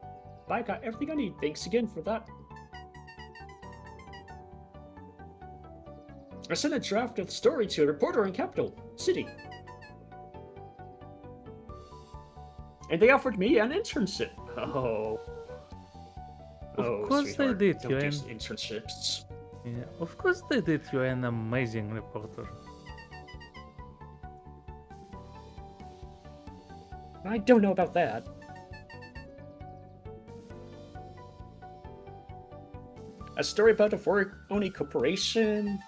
I got everything I need. Thanks again for that. I sent a draft of the story to a reporter in Capital City. And they offered me an internship. Oh. Of course they did, Don't you do internships. Yeah, of course they did. You're an amazing reporter. I don't know about that. A story about a Furry corporation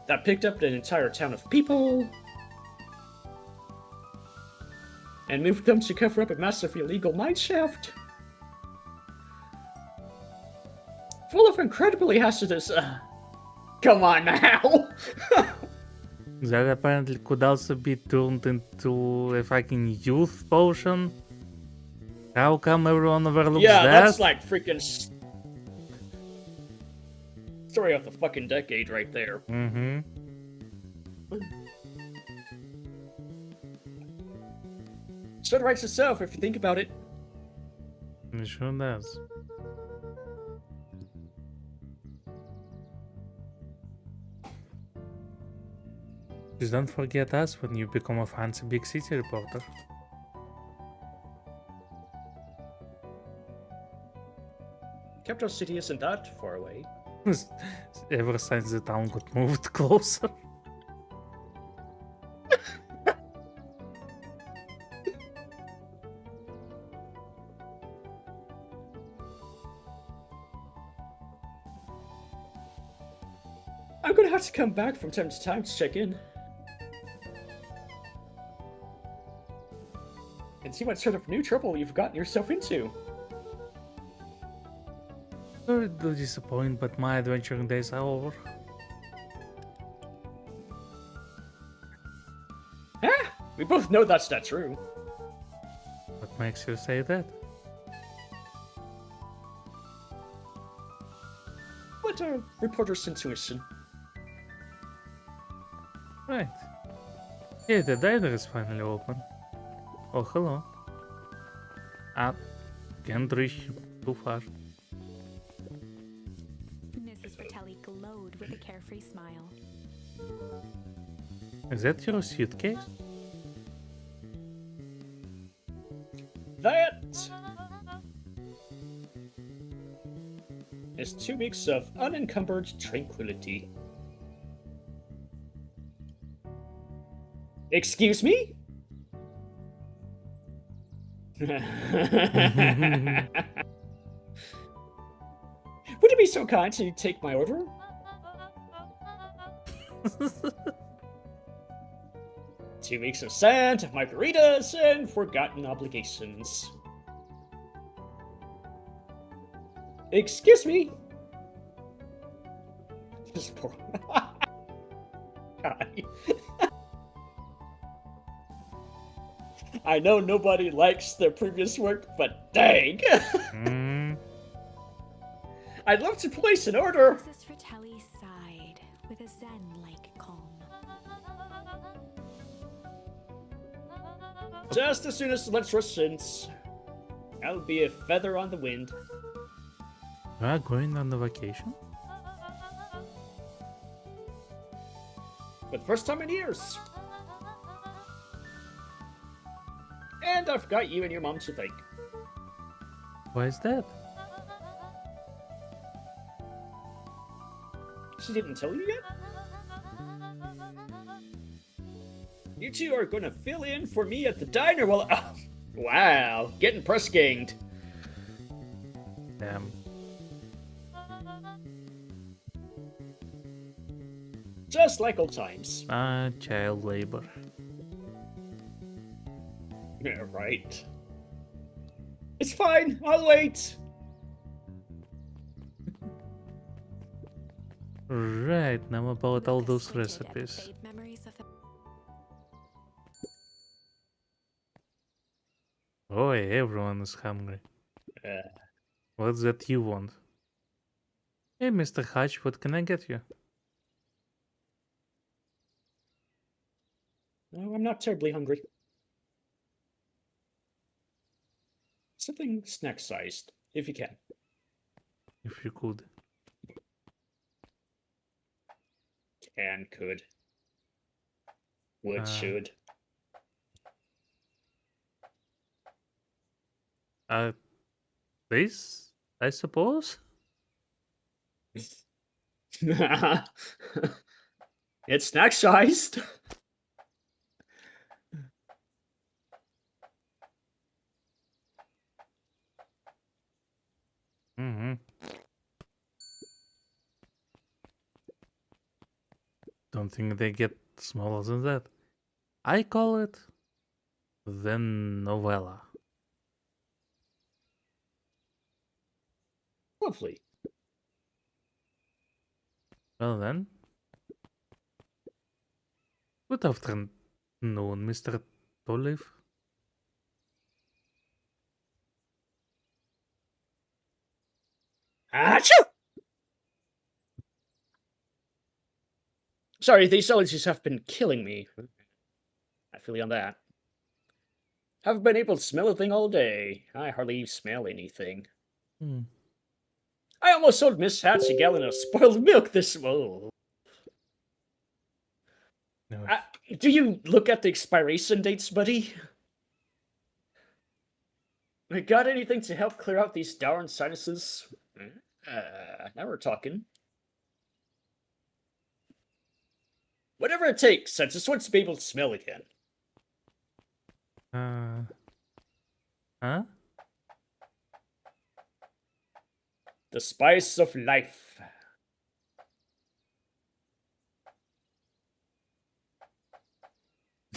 that picked up an entire town of people and moved them to cover up a massive illegal mine shaft. Full of incredibly hazardous... come on now! That apparently could also be turned into a fucking youth potion. How come everyone overlooks Yeah, that? that's like freaking... story of the fucking decade right there. Mm-hmm. So it writes itself if you think about it. It sure does. Just don't forget us when you become a fancy big city reporter. Capital City isn't that far away. Ever since the town got moved closer. I'm gonna have to come back from time to time to check in. And see what sort of new trouble you've gotten yourself into. Sorry to disappoint, but my adventuring days are over. We both know that's not true. What makes you say that? But a reporter's intuition. Right. Hey, the diner is finally open. Oh, hello. Can't reach too far. Mrs. Fratelli glowed with a carefree smile. Is that your suitcase? That is 2 weeks of unencumbered tranquility. Excuse me? Would you be so kind to take my order? Two weeks of sand, margaritas, and forgotten obligations. Excuse me? This poor guy. I know nobody likes their previous work, but dang! I'd love to place an order! Mrs. Fratelli sighed with a zen-like calm. Just as soon as the lecture ends, I'll be a feather on the wind. You are going on the vacation? For the first time in years. And I've got you and your mom to thank. Why is that? She didn't tell you yet? You two are gonna fill in for me at the diner while... Oh, wow, getting press ganged. Damn. Just like old times. Child labor. Yeah, right. It's fine, I'll wait. Right, now about all those Squinted at the recipes. vague memories of the Oh, everyone is hungry. What's that you want? Hey, Mr. Hutch, what can I get you? No, I'm not terribly hungry. Something snack-sized, if you can. If you could. Can, could. Would, should. This, I suppose? It's snack-sized. don't think they get smaller than that. I call it the novella. Lovely. Well then, good afternoon, Mr. Tolive. Achoo! Sorry, these allergies have been killing me. I feel you on that. Haven't been able to smell a thing all day. I hardly smell anything. Hmm. I almost sold Miss Hatch a gallon of spoiled milk this. Oh. No. Do you look at the expiration dates, buddy? Got anything to help clear out these darn sinuses? Now we're talking. Whatever it takes, I just want to be able to smell again. Huh? The spice of life.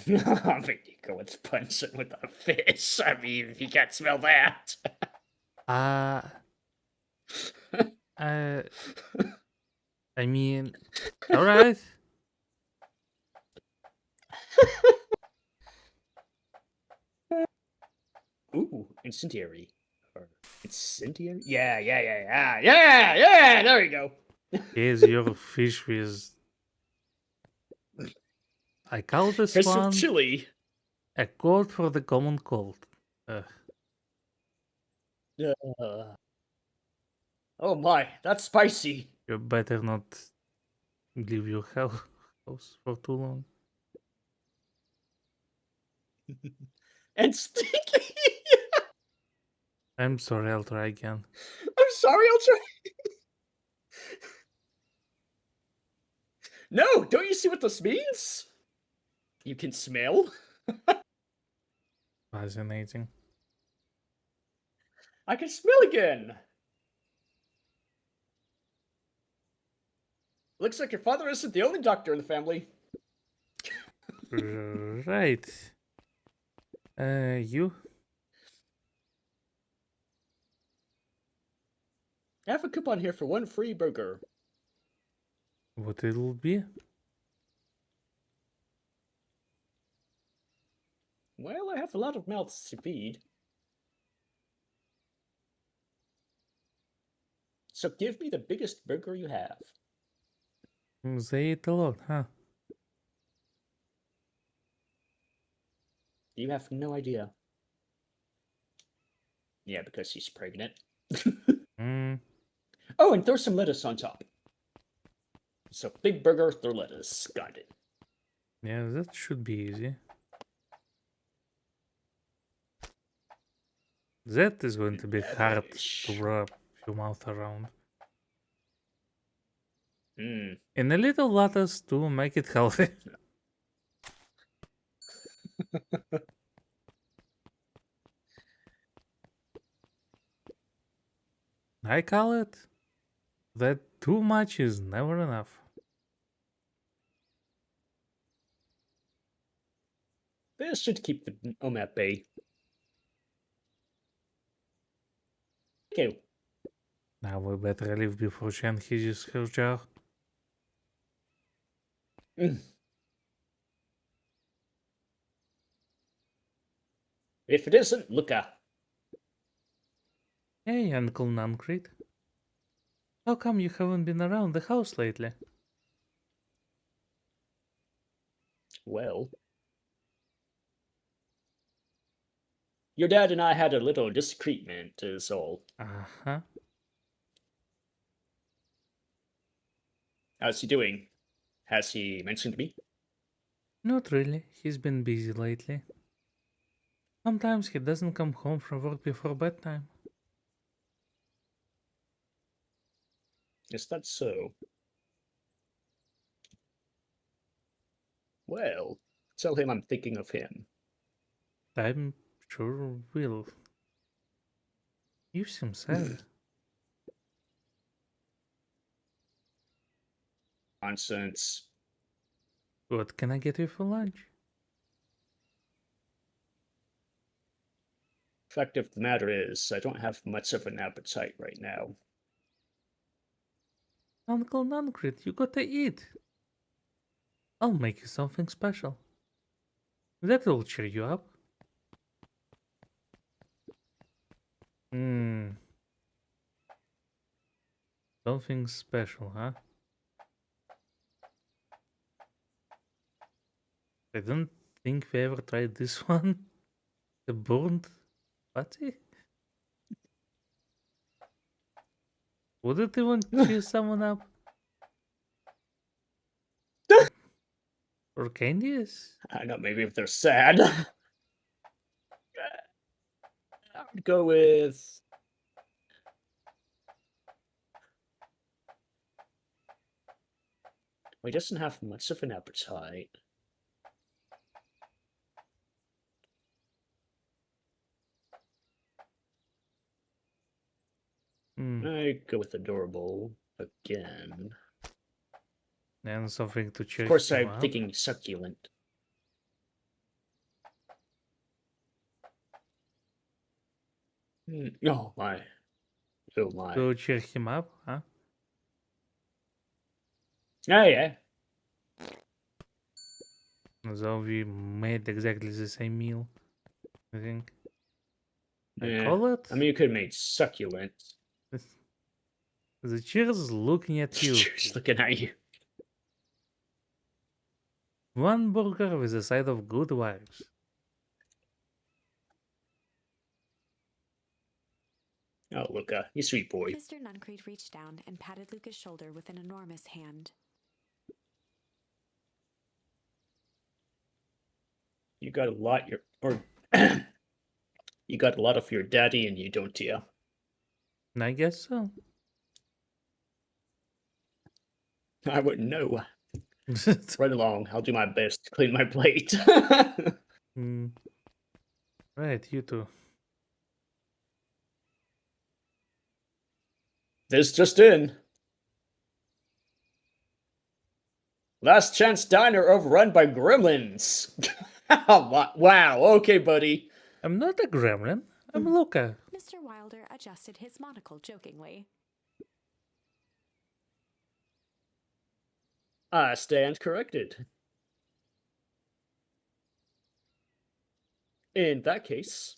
I mean, you go and punch it with a fish. I mean, you can't smell that. Uh, I mean, alright. Ooh, incendiary. Or incendiary? Yeah, there you go. Here's your fish with. I call this Fish with one chili. a cold for the common cold. Uh, oh my, that's spicy. You better not leave your house for too long. And stinky. I'm sorry, I'll try again. I'm sorry, I'll try. No, don't you see what this means? You can smell. Fascinating. I can smell again. Looks like your father isn't the only doctor in the family. Right. You? I have a coupon here for one free burger. What it'll be? Well, I have a lot of mouths to feed. So give me the biggest burger you have. They eat a lot, huh? You have no idea. Yeah, because she's pregnant. Hmm. Oh, and throw some lettuce on top. So big burger, throw lettuce. Got it. Yeah, that should be easy. That is going to be hard to wrap your mouth around. Mm. And a little lettuce to make it healthy. I call it that too much is never enough. This should keep the Om at bay. Okay. Now we better leave before Shen hits her jar. Mm. If it isn't, look out. Hey, Uncle Nuncrete. How come you haven't been around the house lately? Well, your dad and I had a little disagreement, is all. Uh-huh. How's he doing? Has he mentioned me? Not really. He's been busy lately. Sometimes he doesn't come home from work before bedtime. Is that so? Well, tell him I'm thinking of him. I'm sure will. You seem sad. Nonsense. What can I get you for lunch? Fact of the matter is, I don't have much of an appetite right now. Uncle Nuncrit, you gotta eat. I'll make you something special. That will cheer you up. Hmm. Something special, huh? I don't think we ever tried this one. The burned patty? Would it even cheer someone up? Or candies? I don't know, maybe if they're sad. I would go with. Well, he doesn't have much of an appetite. I go with adorable again. And something to cheer Of course, him I'm up. thinking succulent. Oh my. Oh my. To cheer him up, huh? Oh yeah. So we made exactly the same meal, I think. I Yeah. call it. I mean, you could have made succulent. The cheer's looking at you. Just looking at you. One burger with a side of good vibes. Oh, Luca, you sweet boy. Mr. Nuncreed reached down and patted Luca's shoulder with an enormous hand. You got a lot you got a lot of your daddy in you, don't you? I guess so. I wouldn't know. Right along. I'll do my best to clean my plate. Mm. Right, you too. This just in. Last chance diner overrun by gremlins. Wow. Okay, buddy. I'm not a gremlin. I'm Luca. Mr. Wilder adjusted his monocle jokingly. I stand corrected. In that case,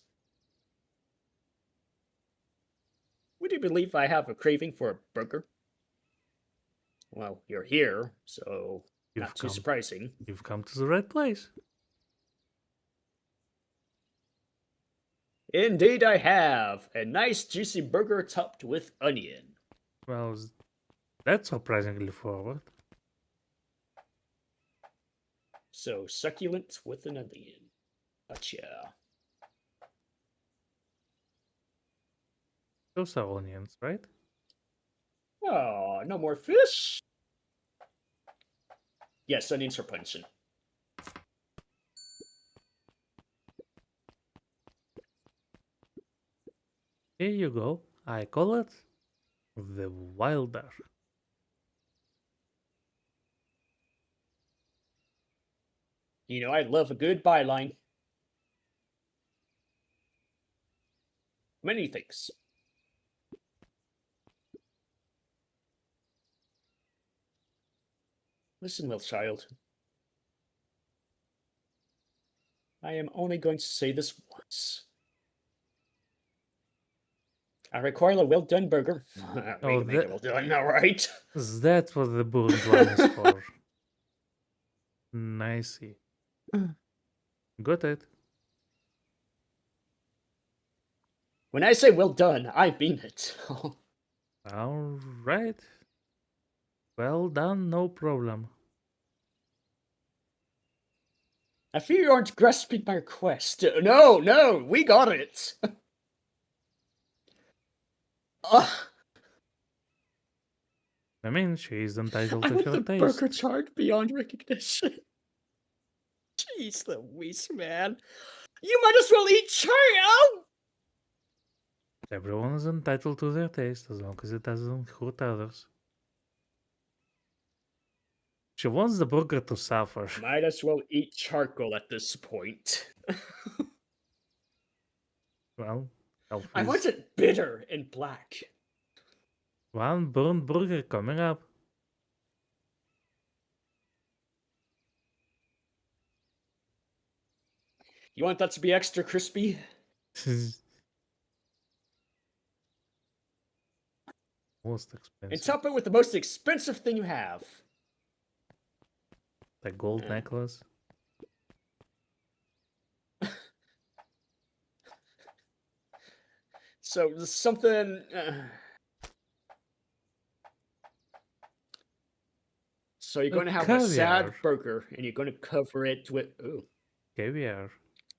would you believe I have a craving for a burger? Well, you're here, so not too surprising. You've come to the right place. Indeed, I have. A nice juicy burger topped with onion. Well, that's surprisingly forward. So, succulent with an onion. Gotcha. Those are onions, right? Oh, no more fish? Yes, onions are punching. Here you go. I call it the Wilder. You know, I love a good byline. Many things. Listen, little child. I am only going to say this once. I require a well done burger. Oh, Make it well done, all right. That's what the burned one is for. I see. Got it. When I say well done, I mean it. All right. Well done, no problem. I fear you aren't grasping my request. No, we got it. I mean, she's entitled I to want her the taste. burger charred beyond recognition. Jeez Louise, man. You might as well eat Cheerio! Everyone is entitled to their taste as long as it doesn't hurt others. She wants the burger to suffer. Might as well eat charcoal at this point. Well, health I want is it bitter and black. one burnt burger coming up. You want that to be extra crispy? Most And expensive. top it with the most expensive thing you have. The gold necklace. So something. So you're A going to have a sad caviar. burger, and you're going to cover it with Caviar.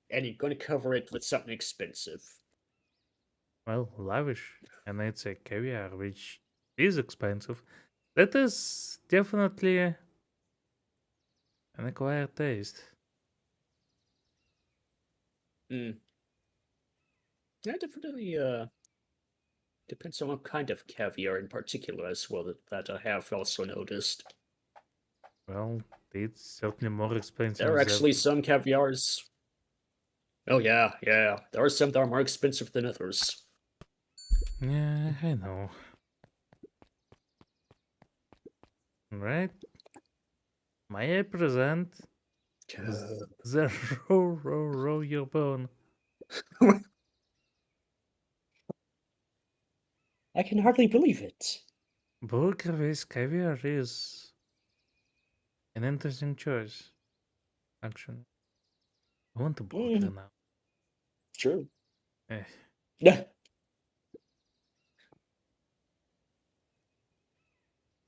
and you're going to cover it with something expensive. Well, lavish. And it's a caviar, which is expensive. That is definitely an acquired taste. Yeah, definitely. Depends on what kind of caviar in particular as well that I have also noticed. Well, it's certainly more expensive There are than actually some caviars. Oh yeah, yeah. There are some that are more expensive than others. Yeah, I know. Right? May I present the row your bone? I can hardly believe it. Burger with caviar is an interesting choice. Actually, I want a burger now. True. Eh, Yeah.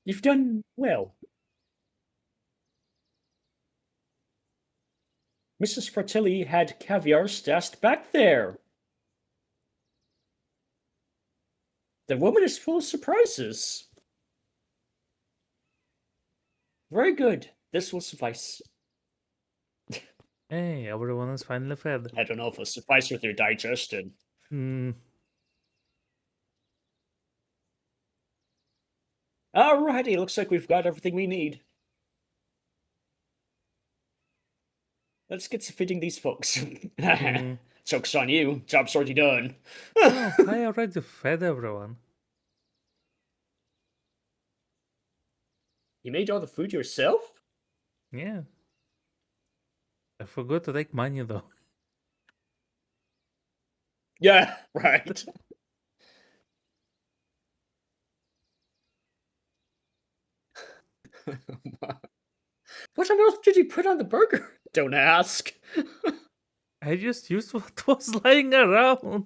You've done well. Mrs. Fratelli had caviar stashed back there. The woman is full of surprises. Very good. This will suffice. hey, everyone is finally fed. I don't know if it'll suffice with your digestion. Hmm. Alrighty, looks like we've got everything we need. Let's get to feeding these folks. Mm. Joke's on you. Job's already done. Oh, I already fed everyone. You made all the food yourself? Yeah. I forgot to take money though. Yeah, right. What on earth did you put on the burger? Don't ask. I just used what was lying around.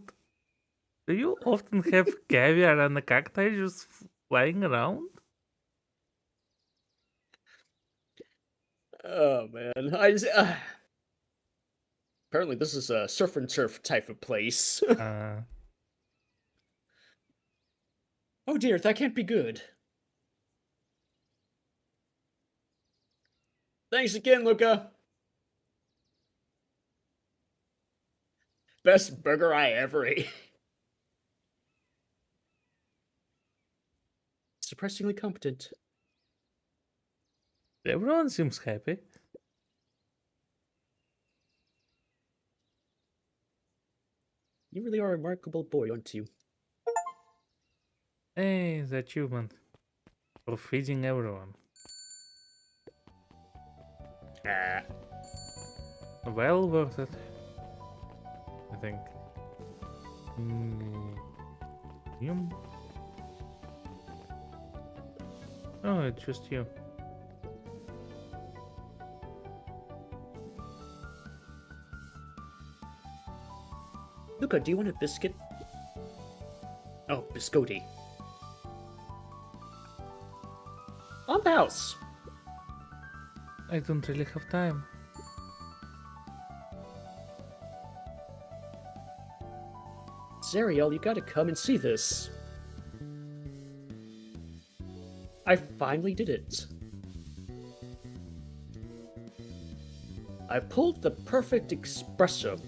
Do you often have caviar and the cacti just flying around? Oh man, apparently this is a surf and turf type of place. Oh dear, that can't be good. Thanks again, Luca. Best burger I ever ate. Surprisingly competent. Everyone seems happy. You really are a remarkable boy, aren't you? Hey, the achievement for feeding everyone. Ah. Well worth it, I think. Yum. Oh, it's just you. Luca, do you want a biscuit? Oh, biscotti. On the house. I don't really have time. Zariel, you gotta come and see this. I finally did it. I pulled the perfect espresso.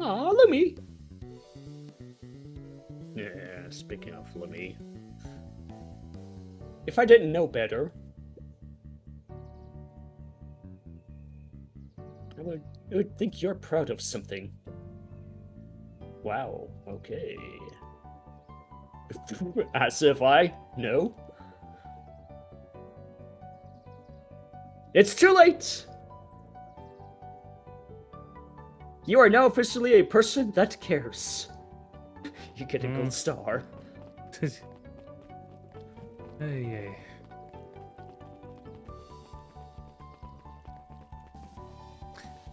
Aw, Lumi. Yeah, speaking of Lumi. If I didn't know better, I would think you're proud of something. Wow, okay. As if I know. It's too late! You are now officially a person that cares. You get a gold star. Hey.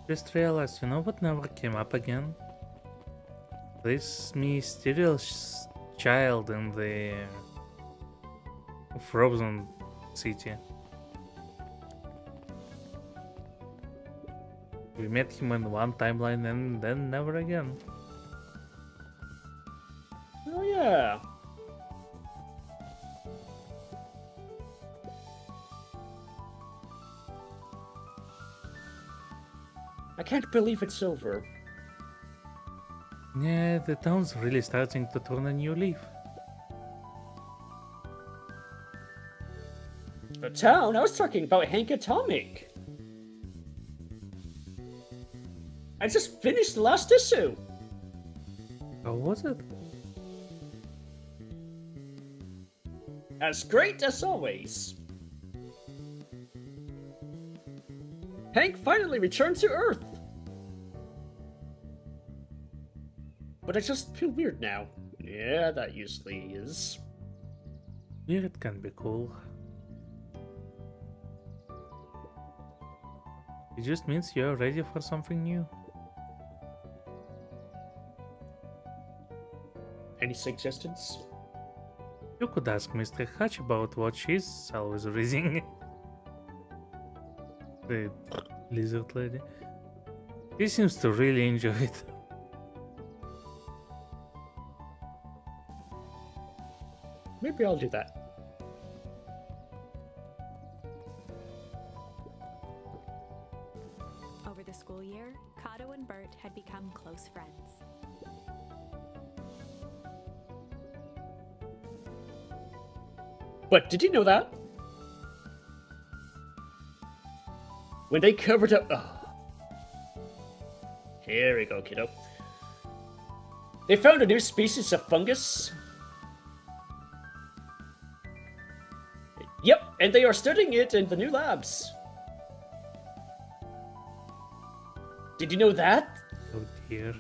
Just realized, you know what never came up again? This mysterious child in the frozen city. We met him in one timeline and then never again. Oh yeah. I can't believe it's over. Yeah, the town's really starting to turn a new leaf. The town? I was talking about Hank Atomic. I just finished the last issue. How was it? As great as always. Hank finally returned to Earth. But I just feel weird now. Yeah, that usually is. Yeah, it can be cool. It just means you're ready for something new. Any suggestions? You could ask Mr. Hutch about what she's always reading. The lizard lady. She seems to really enjoy it. Maybe I'll do that. Over the school year, Kato and Bert had become close friends. But did you know that? When they covered up... Oh. Here we go, kiddo. They found a new species of fungus. Yep, and they are studying it in the new labs. Did you know that? Oh dear.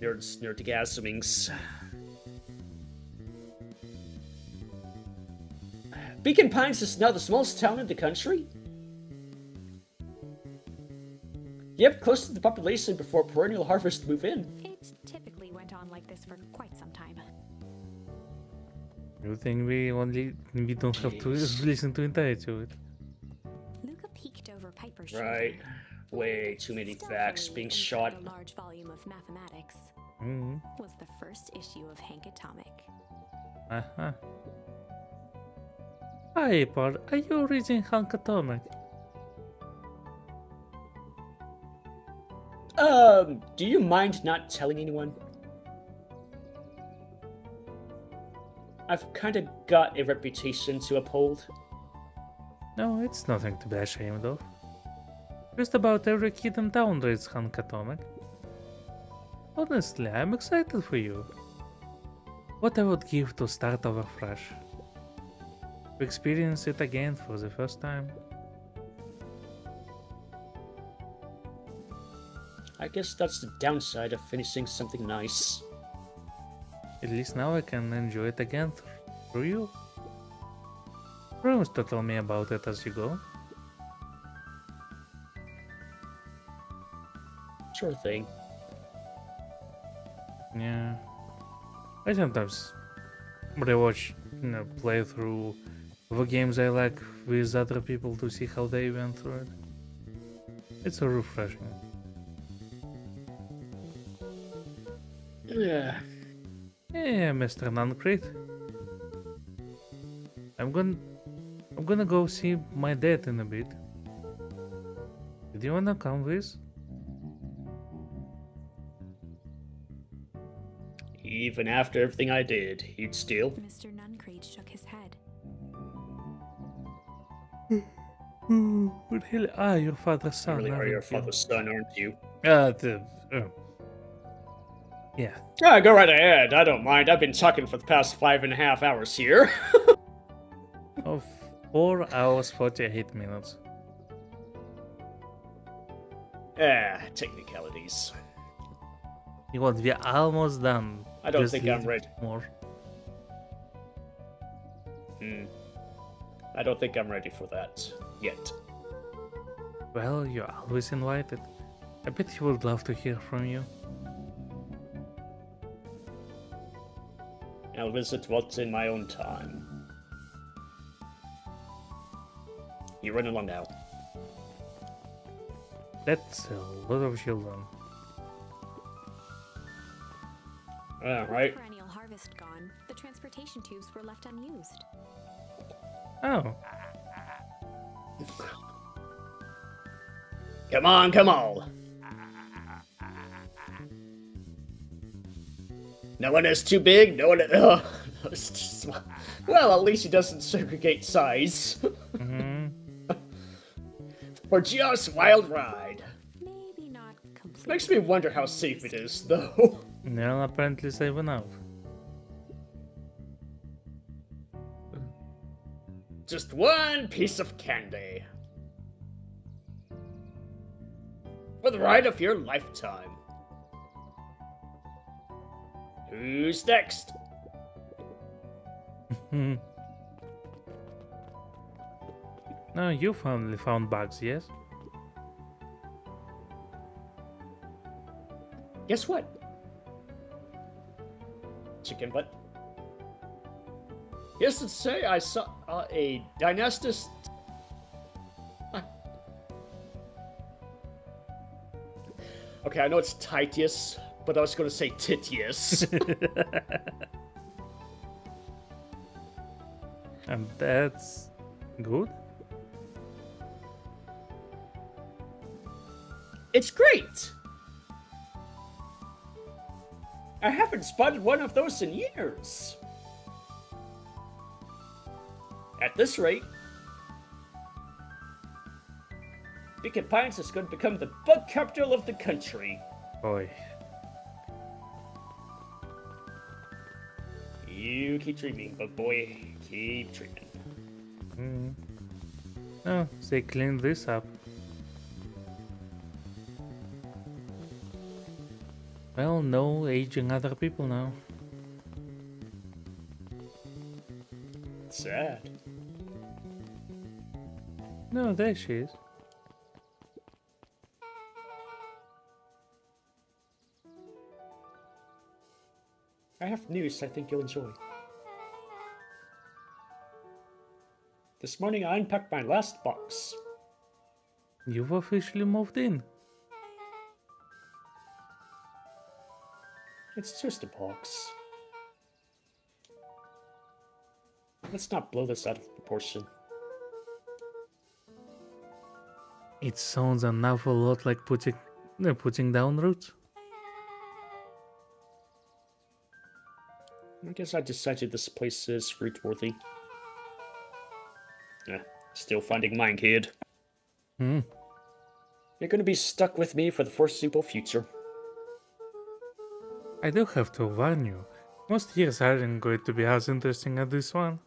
Nerdigasmings. Beacon Pines is now the smallest town in the country. Yep, close to the population before perennial harvest move in. It typically went on like this for quite some time. You think we don't have to Jeez. listen to entire to it? Luca peeked over Piper's Right. shoulder. Way too many Stealthily facts being inside shot. A large volume of mathematics Mm-hmm. was the first issue of Hank Atomic. Uh-huh. Hi, Paul. Are you reading Hank Atomic? Do you mind not telling anyone? I've kinda got a reputation to uphold. No, it's nothing to be ashamed of. Just about every kid in town reads Hank Atomic. Honestly, I'm excited for you. What I would give to start over fresh. To experience it again for the first time. I guess that's the downside of finishing something nice. At least now I can enjoy it again through you. Promise to tell me about it as you go. Sure thing. Yeah. I sometimes rewatch, playthrough of games I like with other people to see how they went through it. It's so refreshing. Yeah. Yeah, Mr. Noncrete. I'm gonna go see my dad in a bit. Do you wanna come with? even after everything I did, you'd still. Mr. Nuncreed shook his head. Really? Your father's You son. really are aren't your you? father's son, aren't you? Yeah. Ah, go right ahead. I don't mind. I've been talking for the past 5.5 hours here. Oh, 4 hours 48 minutes. Technicalities. You know what? We're almost done. I don't Just think a I'm little ready. more. I don't think I'm ready for that yet. Well, you're always invited. I bet he would love to hear from you. I'll visit what's in my own time. You run along now. That's a lot of children. Right. Perennial harvest gone, the transportation tubes were left unused. Oh, Come on, come on. No one is too big, no one. It's too small. Well, at least he doesn't segregate size. For just wild ride. Maybe not completely. Makes me wonder how safe it is, though. well, apparently safe enough. Just one piece of candy. For the ride of your lifetime. Who's next? No, you finally found bugs, yes? Guess what? Chicken butt. Yes, to say I saw a dynastis. Okay, I know it's Titius, but I was going to say Titius. And that's good? It's great! I haven't spotted one of those in years. At this rate, Beacon Pines is going to become the bug capital of the country. Boy. You keep dreaming, bug boy. Keep dreaming. Oh, they cleaned this up. Well, no aging other people now. Sad. No, there she is. I have news I think you'll enjoy. This morning I unpacked my last box. You've officially moved in. It's just a box. Let's not blow this out of proportion. It sounds an awful lot like putting down roots. I guess I decided this place is root-worthy. Still finding mine, kid. You're gonna be stuck with me for the foreseeable future. I do have to warn you. Most years aren't going to be as interesting as this one.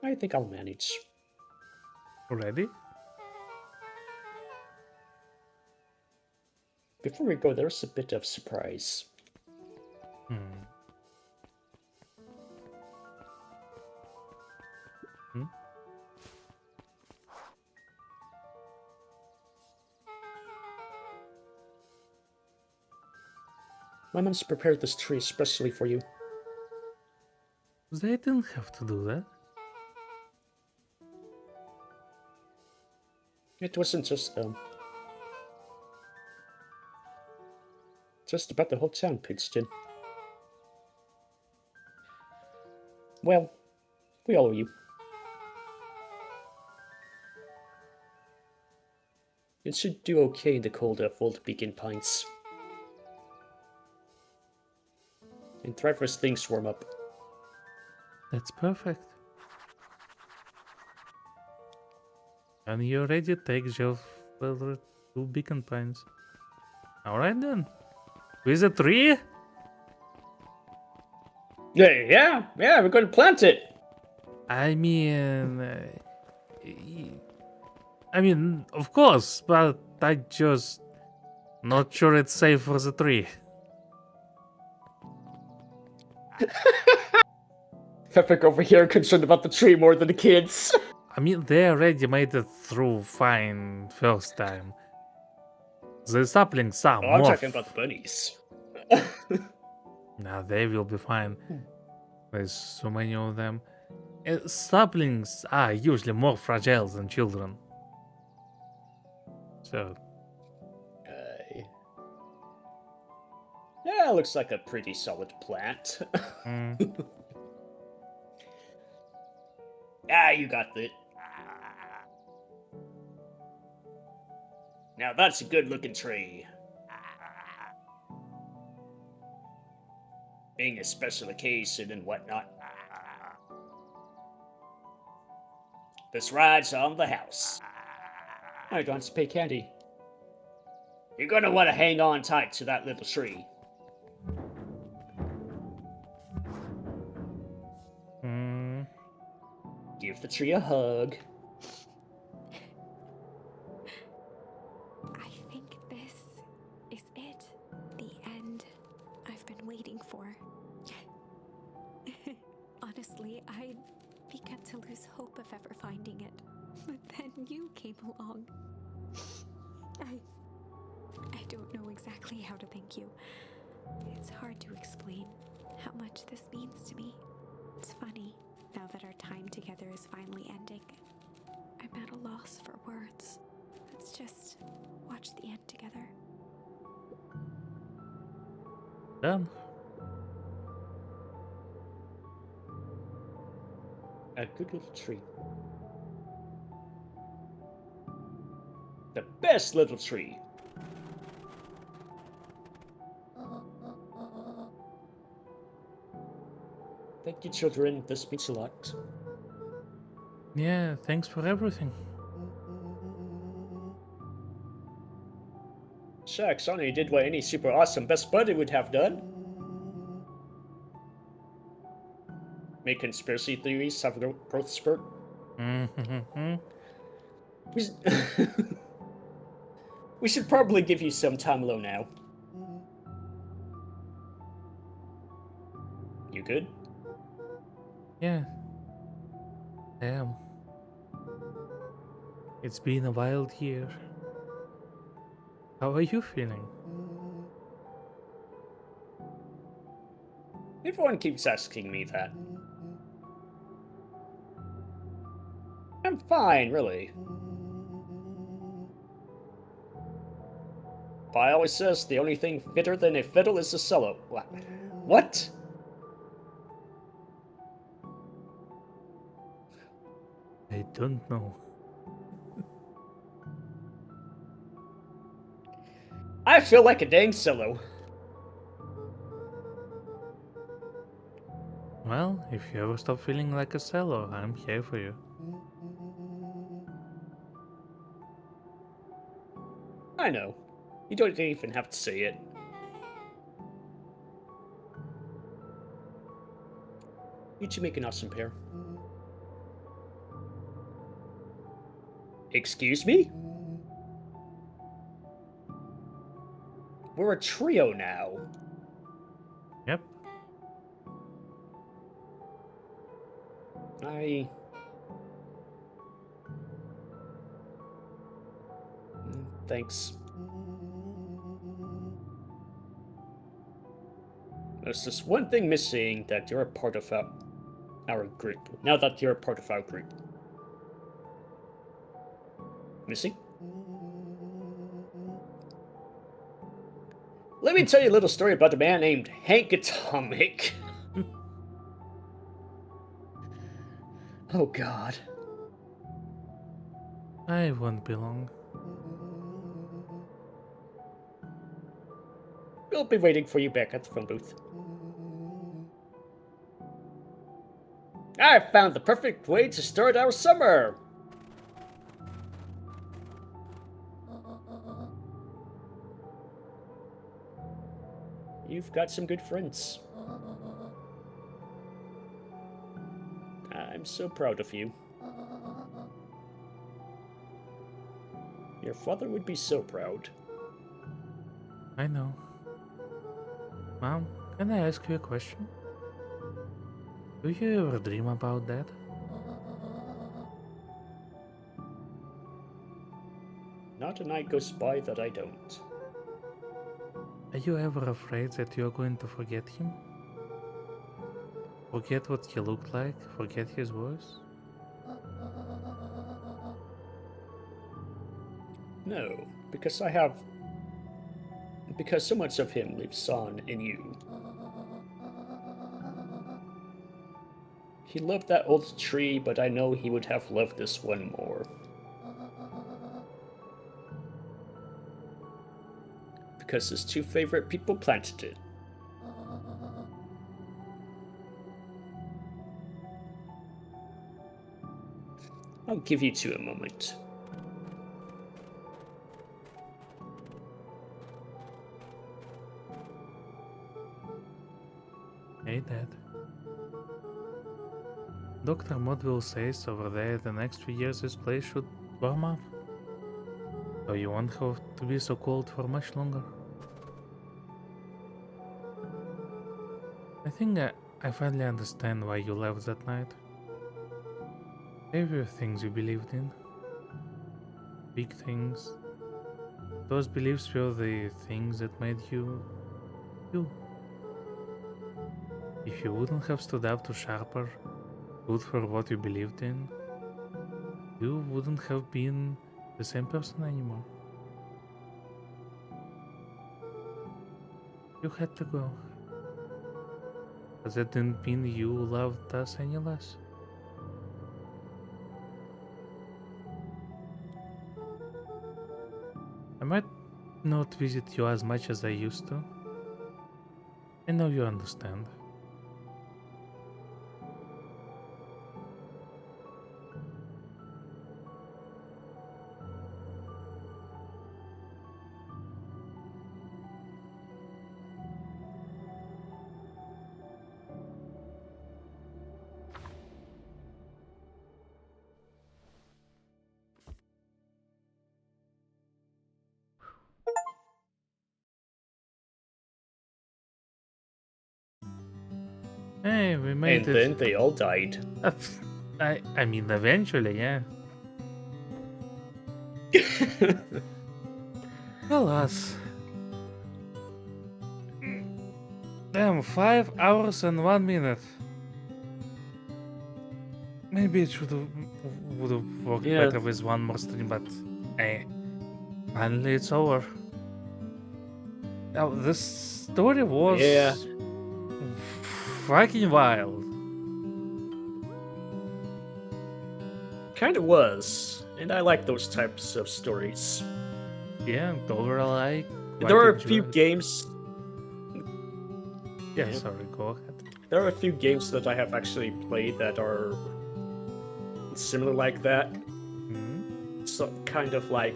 I think I'll manage. Ready? Before we go, there's a bit of surprise. My mom's prepared this tree especially for you. They didn't have to do that. It wasn't just about the whole town pitched in. Well, we all owe you. It should do okay in the cold of old Beacon Pines. and threatless things swarm up. That's perfect. And you already take your favorite 2 beacon pines. Alright then. With a tree? Yeah, we're gonna plant it. I mean... of course, but I just... Not sure it's safe for the tree. Peppic over here concerned about the tree more than the kids. I mean, they already made it through fine first time. The saplings are Oh, I'm more... talking about the bunnies. Nah, they will be fine. There's so many of them. Saplings are usually more fragile than children. So, Yeah, looks like a pretty solid plant. You got it. Now that's a good looking tree. Being a special occasion and whatnot. This ride's on the house. I don't to pay candy. You're gonna want to hang on tight to that little tree. Give the tree a hug. I think this is it. The end I've been waiting for. Honestly, I began to lose hope of ever finding it. But then you came along. I don't know exactly how to thank you. It's hard to explain how much this means to me. It's funny, now that our time together is finally ending. I'm at a loss for words. Let's just watch the end together. done. A good little tree. The best little tree. Thank you, children. This means a lot. Yeah, thanks for everything. Shucks, only did what any super awesome best buddy would have done. Make conspiracy theories have a growth spurt. We should probably give you some time alone now. You good? Yeah. Damn. It's been a wild year. How are you feeling? Everyone keeps asking me that. I'm fine, really. Pi always says the only thing fitter than a fiddle is a cello. What? I don't know. I feel like a dang cello. Well, if you ever stop feeling like a cello, I'm here for you. I know. You don't even have to say it. You two make an awesome pair. Excuse me? We're a trio now. Yep. Thanks. There's just one thing missing, that you're a part of our group. Now that you're a part of our group. Missing? Let me tell you a little story about a man named Hank Atomic. Oh god. I won't be long. We'll be waiting for you back at the phone booth. I found the perfect way to start our summer! You've got some good friends. I'm so proud of you. Your father would be so proud. I know. Mom, can I ask you a question? Do you ever dream about that? Not a night goes by that I don't. Are you ever afraid that you're going to forget him? Forget what he looked like? Forget his voice? No, because so much of him lives on in you. He loved that old tree, but I know he would have loved this one more. Because his two favorite people planted it. I'll give you two a moment. Hey, Dad. Dr. Modville says over there the next few years this place should warm up. So you won't have to be so cold for much longer. I think I finally understand why you left that night. There were things you believed in. Big things. Those beliefs were the things that made you you. If you wouldn't have stood up to Sharper, stood for what you believed in, you wouldn't have been the same person anymore. You had to go. But that didn't mean you loved us any less. I might not visit you as much as I used to. I know you understand. Hey, we made And it. then they all died. I mean, eventually, yeah. Alas. Damn, 5 hours and 1 minute. Maybe it would have worked Yeah. better with one more stream, but hey, finally it's over. Now this story was Yeah. fucking wild. Kinda was. And I like those types of stories. Yeah, overall I quite There are a few enjoyed. games. Yeah, sorry, go ahead. There are a few games that I have actually played that are similar like that. So kind of like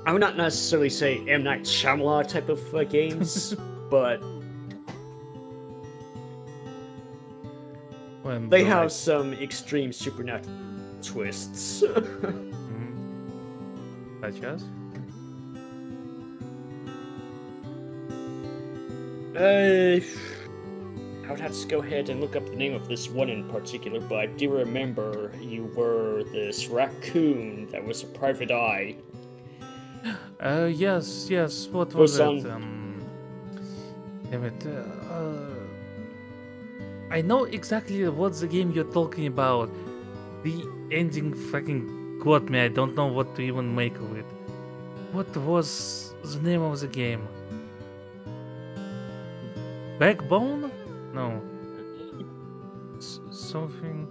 I would not necessarily say M. Night Shyamalan type of games, but When they the, have like, some extreme supernatural twists. such as? I would have to go ahead and look up the name of this one in particular, but I do remember you were this raccoon that was a private eye. Yes, what Was was it? on- Damn it. I know exactly what's the game you're talking about. The ending fucking got me. I don't know what to even make of it. What was the name of the game? Backbone? No. Something.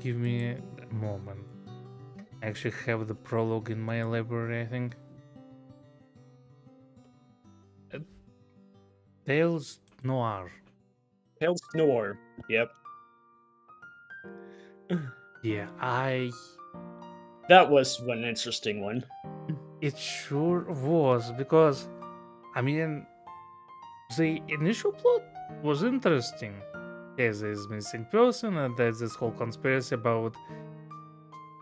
Give me a moment. I actually have the prologue in my library, I think. Tales Noir. Tales Noir. Yep. Yeah, That was one interesting one. it sure was because, I mean, the initial plot was interesting. There's this missing person, and there's this whole conspiracy about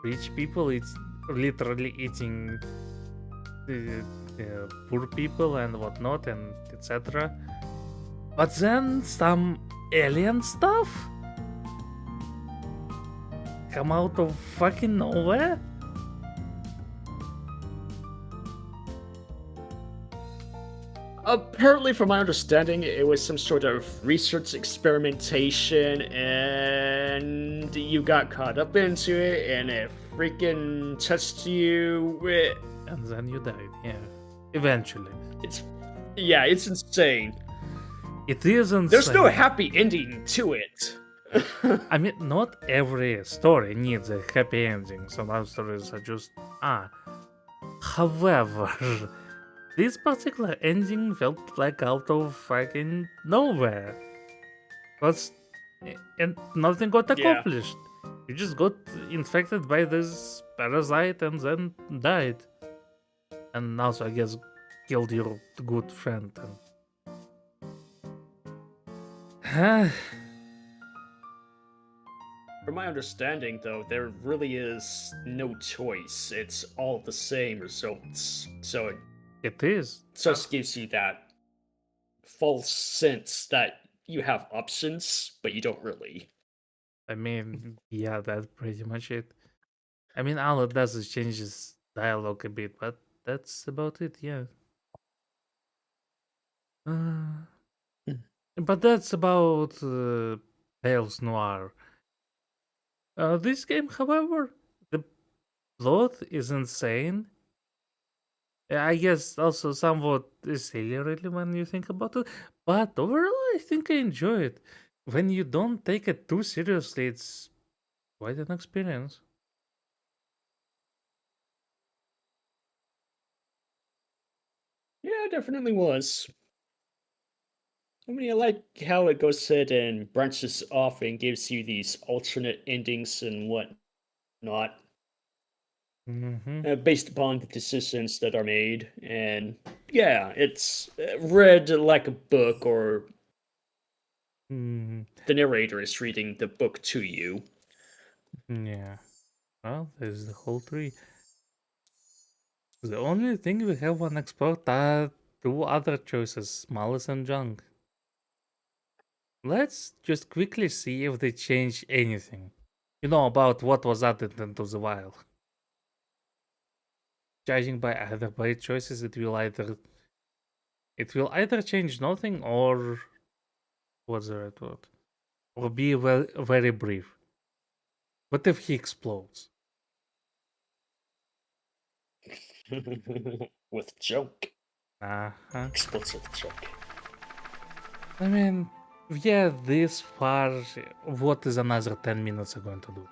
rich people literally eating poor people and whatnot, and etc. But then some alien stuff come out of fucking nowhere. Apparently, from my understanding, it was some sort of research experimentation, and you got caught up into it, and it freaking touched you. And then you died, yeah. Eventually. It's insane. It isn't. There's no happy ending to it. I mean, not every story needs a happy ending. Some stories are just However, this particular ending felt like out of fucking nowhere. And nothing got Yeah. accomplished. You just got infected by this parasite and then died. And also, I guess, killed your good friend. From my understanding, though, there really is no choice. It's all the same results. So It is. just gives you that false sense that you have options, but you don't really. I mean, yeah, that's pretty much it. I mean, all it does is changes dialogue a bit, but that's about it, yeah. Uh, but that's about Tales Noir. This game, however, the plot is insane. I guess also somewhat silly, really, when you think about it. But overall, I think I enjoy it. When you don't take it too seriously, it's quite an experience. Yeah, it definitely was. I mean, I like how it goes ahead and branches off and gives you these alternate endings and whatnot, based upon the decisions that are made. And yeah, it's read like a book, or Mhm. the narrator is reading the book to you. Yeah. Well, there's the whole tree. The only thing we have unexplored are two other choices, Malice and Junk. Let's just quickly see if they change anything. You know about what was added into the wild. Judging by either by choices, it will either change nothing or what's the right word? Or be very brief. What if he explodes? With joke. Uh-huh. Explosive joke. I mean, yeah, this far, what is another 10 minutes going to do?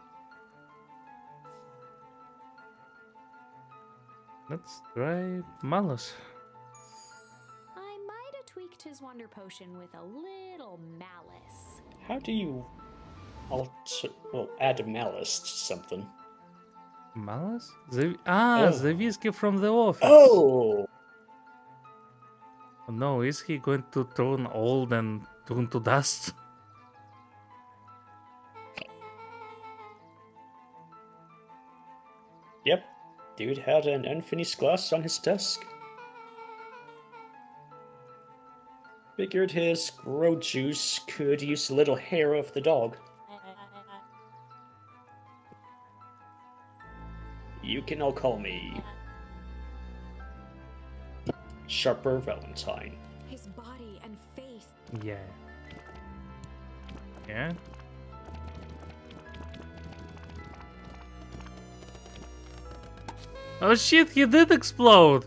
Let's try Malice. I might have tweaked his wonder potion with a little malice. How do you add malice to something? Malice? The whiskey from the office. Oh! No, is he going to turn old and turn to dust? Yep. Dude had an unfinished glass on his desk. Figured his grow juice could use a little hair of the dog. You can all call me Sharper Valentine. His body and face. Yeah. Yeah? Oh shit, he did explode!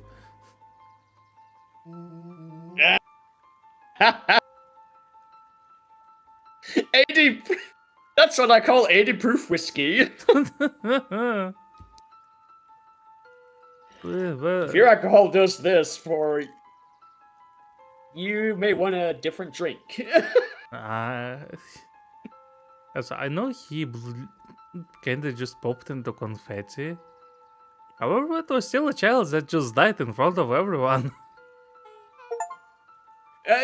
80. That's what I call 80 proof whiskey. If your alcohol does this for You may want a different drink. As I know he kinda just popped into confetti. However, it was still a child that just died in front of everyone.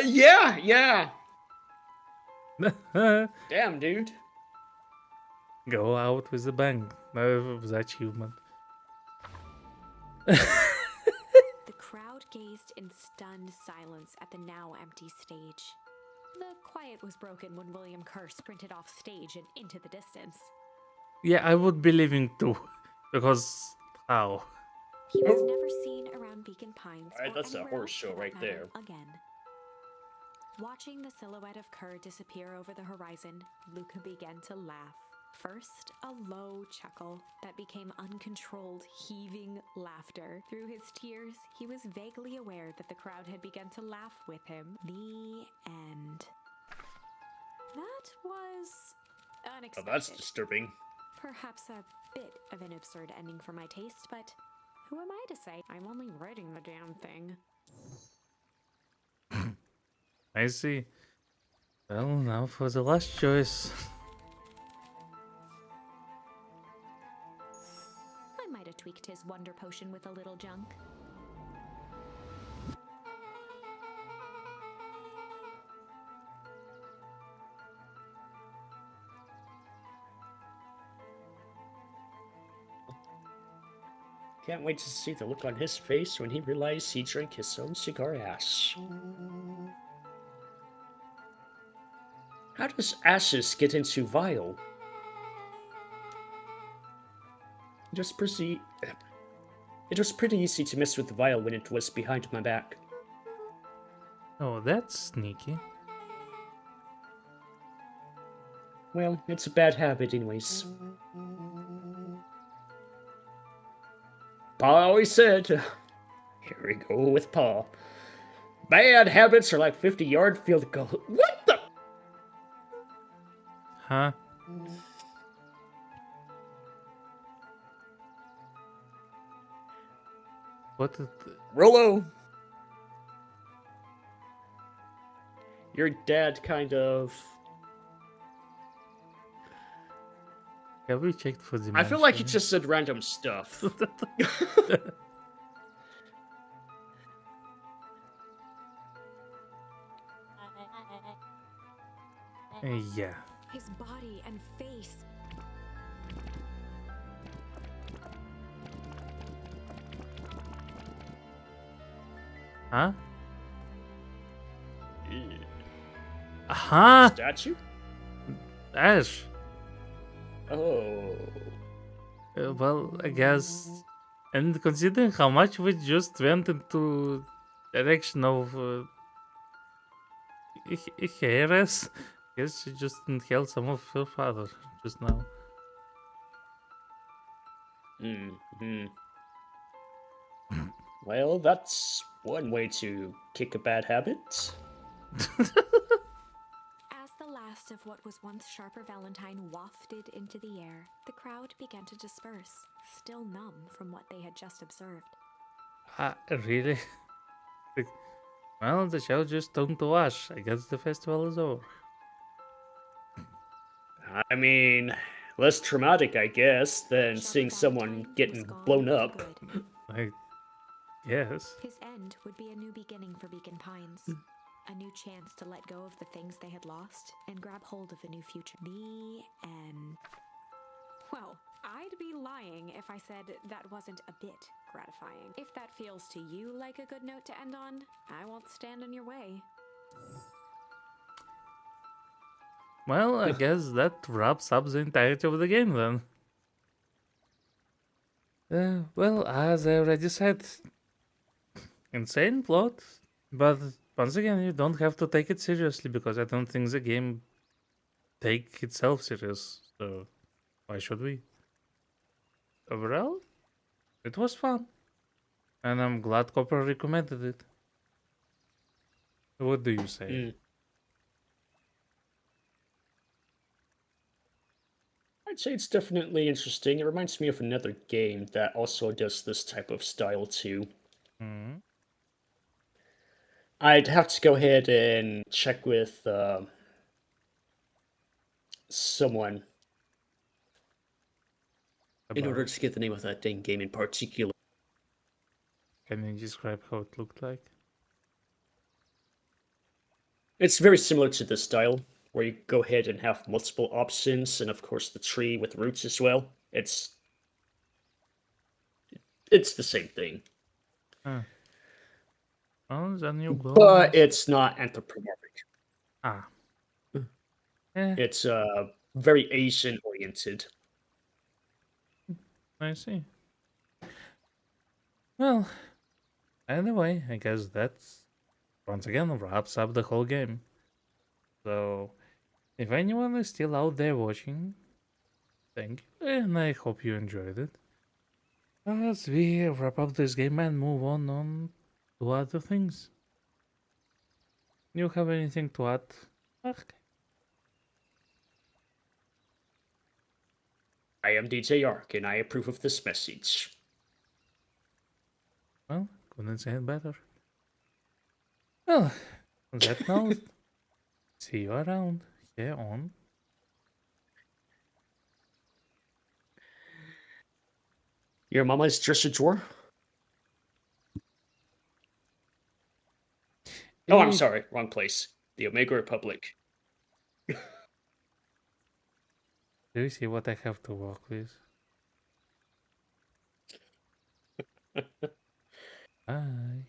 Yeah. Damn, dude. Go out with a bang. The achievement. The crowd gazed in stunned silence at the now empty stage. The quiet was broken when William Kerr sprinted off stage and into the distance. Yeah, I would be leaving too. Because how? He was never seen around Beacon Pines Alright, or that's a anywhere horse else show for that right matter, there. again. Watching the silhouette of Kerr disappear over the horizon, Luca began to laugh. First, a low chuckle that became uncontrolled, heaving laughter. Through his tears, he was vaguely aware that the crowd had begun to laugh with him. The end. That was Oh, unexpected. that's disturbing. Perhaps a bit of an absurd ending for my taste, but who am I to say? I'm only writing the damn thing. I see. Well, now for the last choice. I might have tweaked his wonder potion with a little junk. Can't wait to see the look on his face when he realized he drank his own cigar ash. How does ashes get into vial? It was pretty easy to mess with the vial when it was behind my back. Oh, that's sneaky. Well, it's a bad habit anyways. Pa always said, here we go with Pa. Bad habits are like 50-yard field goal. What the? Huh? What did... Rolo! Your dad kind of... Have we checked for the I feel like he just said random stuff. Yeah. His body and face. Huh? Huh? Statue? Ash. Oh. Well, I guess. And considering how much we just went into direction of Heres, I guess she just inhaled some of her father just now. Hmm. Well, that's one way to kick a bad habit. As the last of what was once Sharper Valentine wafted into the air, the crowd began to disperse, still numb from what they had just observed. Really? Well, the show just turned to ash. I guess the festival is over. I mean, less traumatic, I guess, than Sharper seeing someone Valentine getting was gone blown for up. good. I guess. His end would be a new beginning for Beacon Pines. A new chance to let go of the things they had lost and grab hold of a new future. The end. Well, I'd be lying if I said that wasn't a bit gratifying. If that feels to you like a good note to end on, I won't stand in your way. Well, I guess that wraps up the entirety of the game then. Well, as I already said, insane plot, but once again, you don't have to take it seriously because I don't think the game take itself serious. So why should we? Overall, it was fun, and I'm glad Copper recommended it. What do you say? I'd say it's definitely interesting. It reminds me of another game that also does this type of style too. Hmm. I'd have to go ahead and check with someone in order About. to get the name of that dang game in particular. Can you describe how it looked like? It's very similar to the style, where you go ahead and have multiple options, and of course the tree with roots as well. It's the same thing, Huh. Oh, then you go. but it's not anthropomorphic. Ah. Eh, It's very Asian oriented. I see. Well, anyway, I guess that's once again wraps up the whole game. So, if anyone is still out there watching, thank you, and I hope you enjoyed it. As we wrap up this game and move on to other things. You have anything to add? Okay. I am DJ Ark, and I approve of this message. Well, couldn't say it better. Well, on that note, see you around here on. Your mama's dresser drawer? Oh, I'm It, sorry, wrong place. The Omega Republic. do you see what I have to work with? Bye.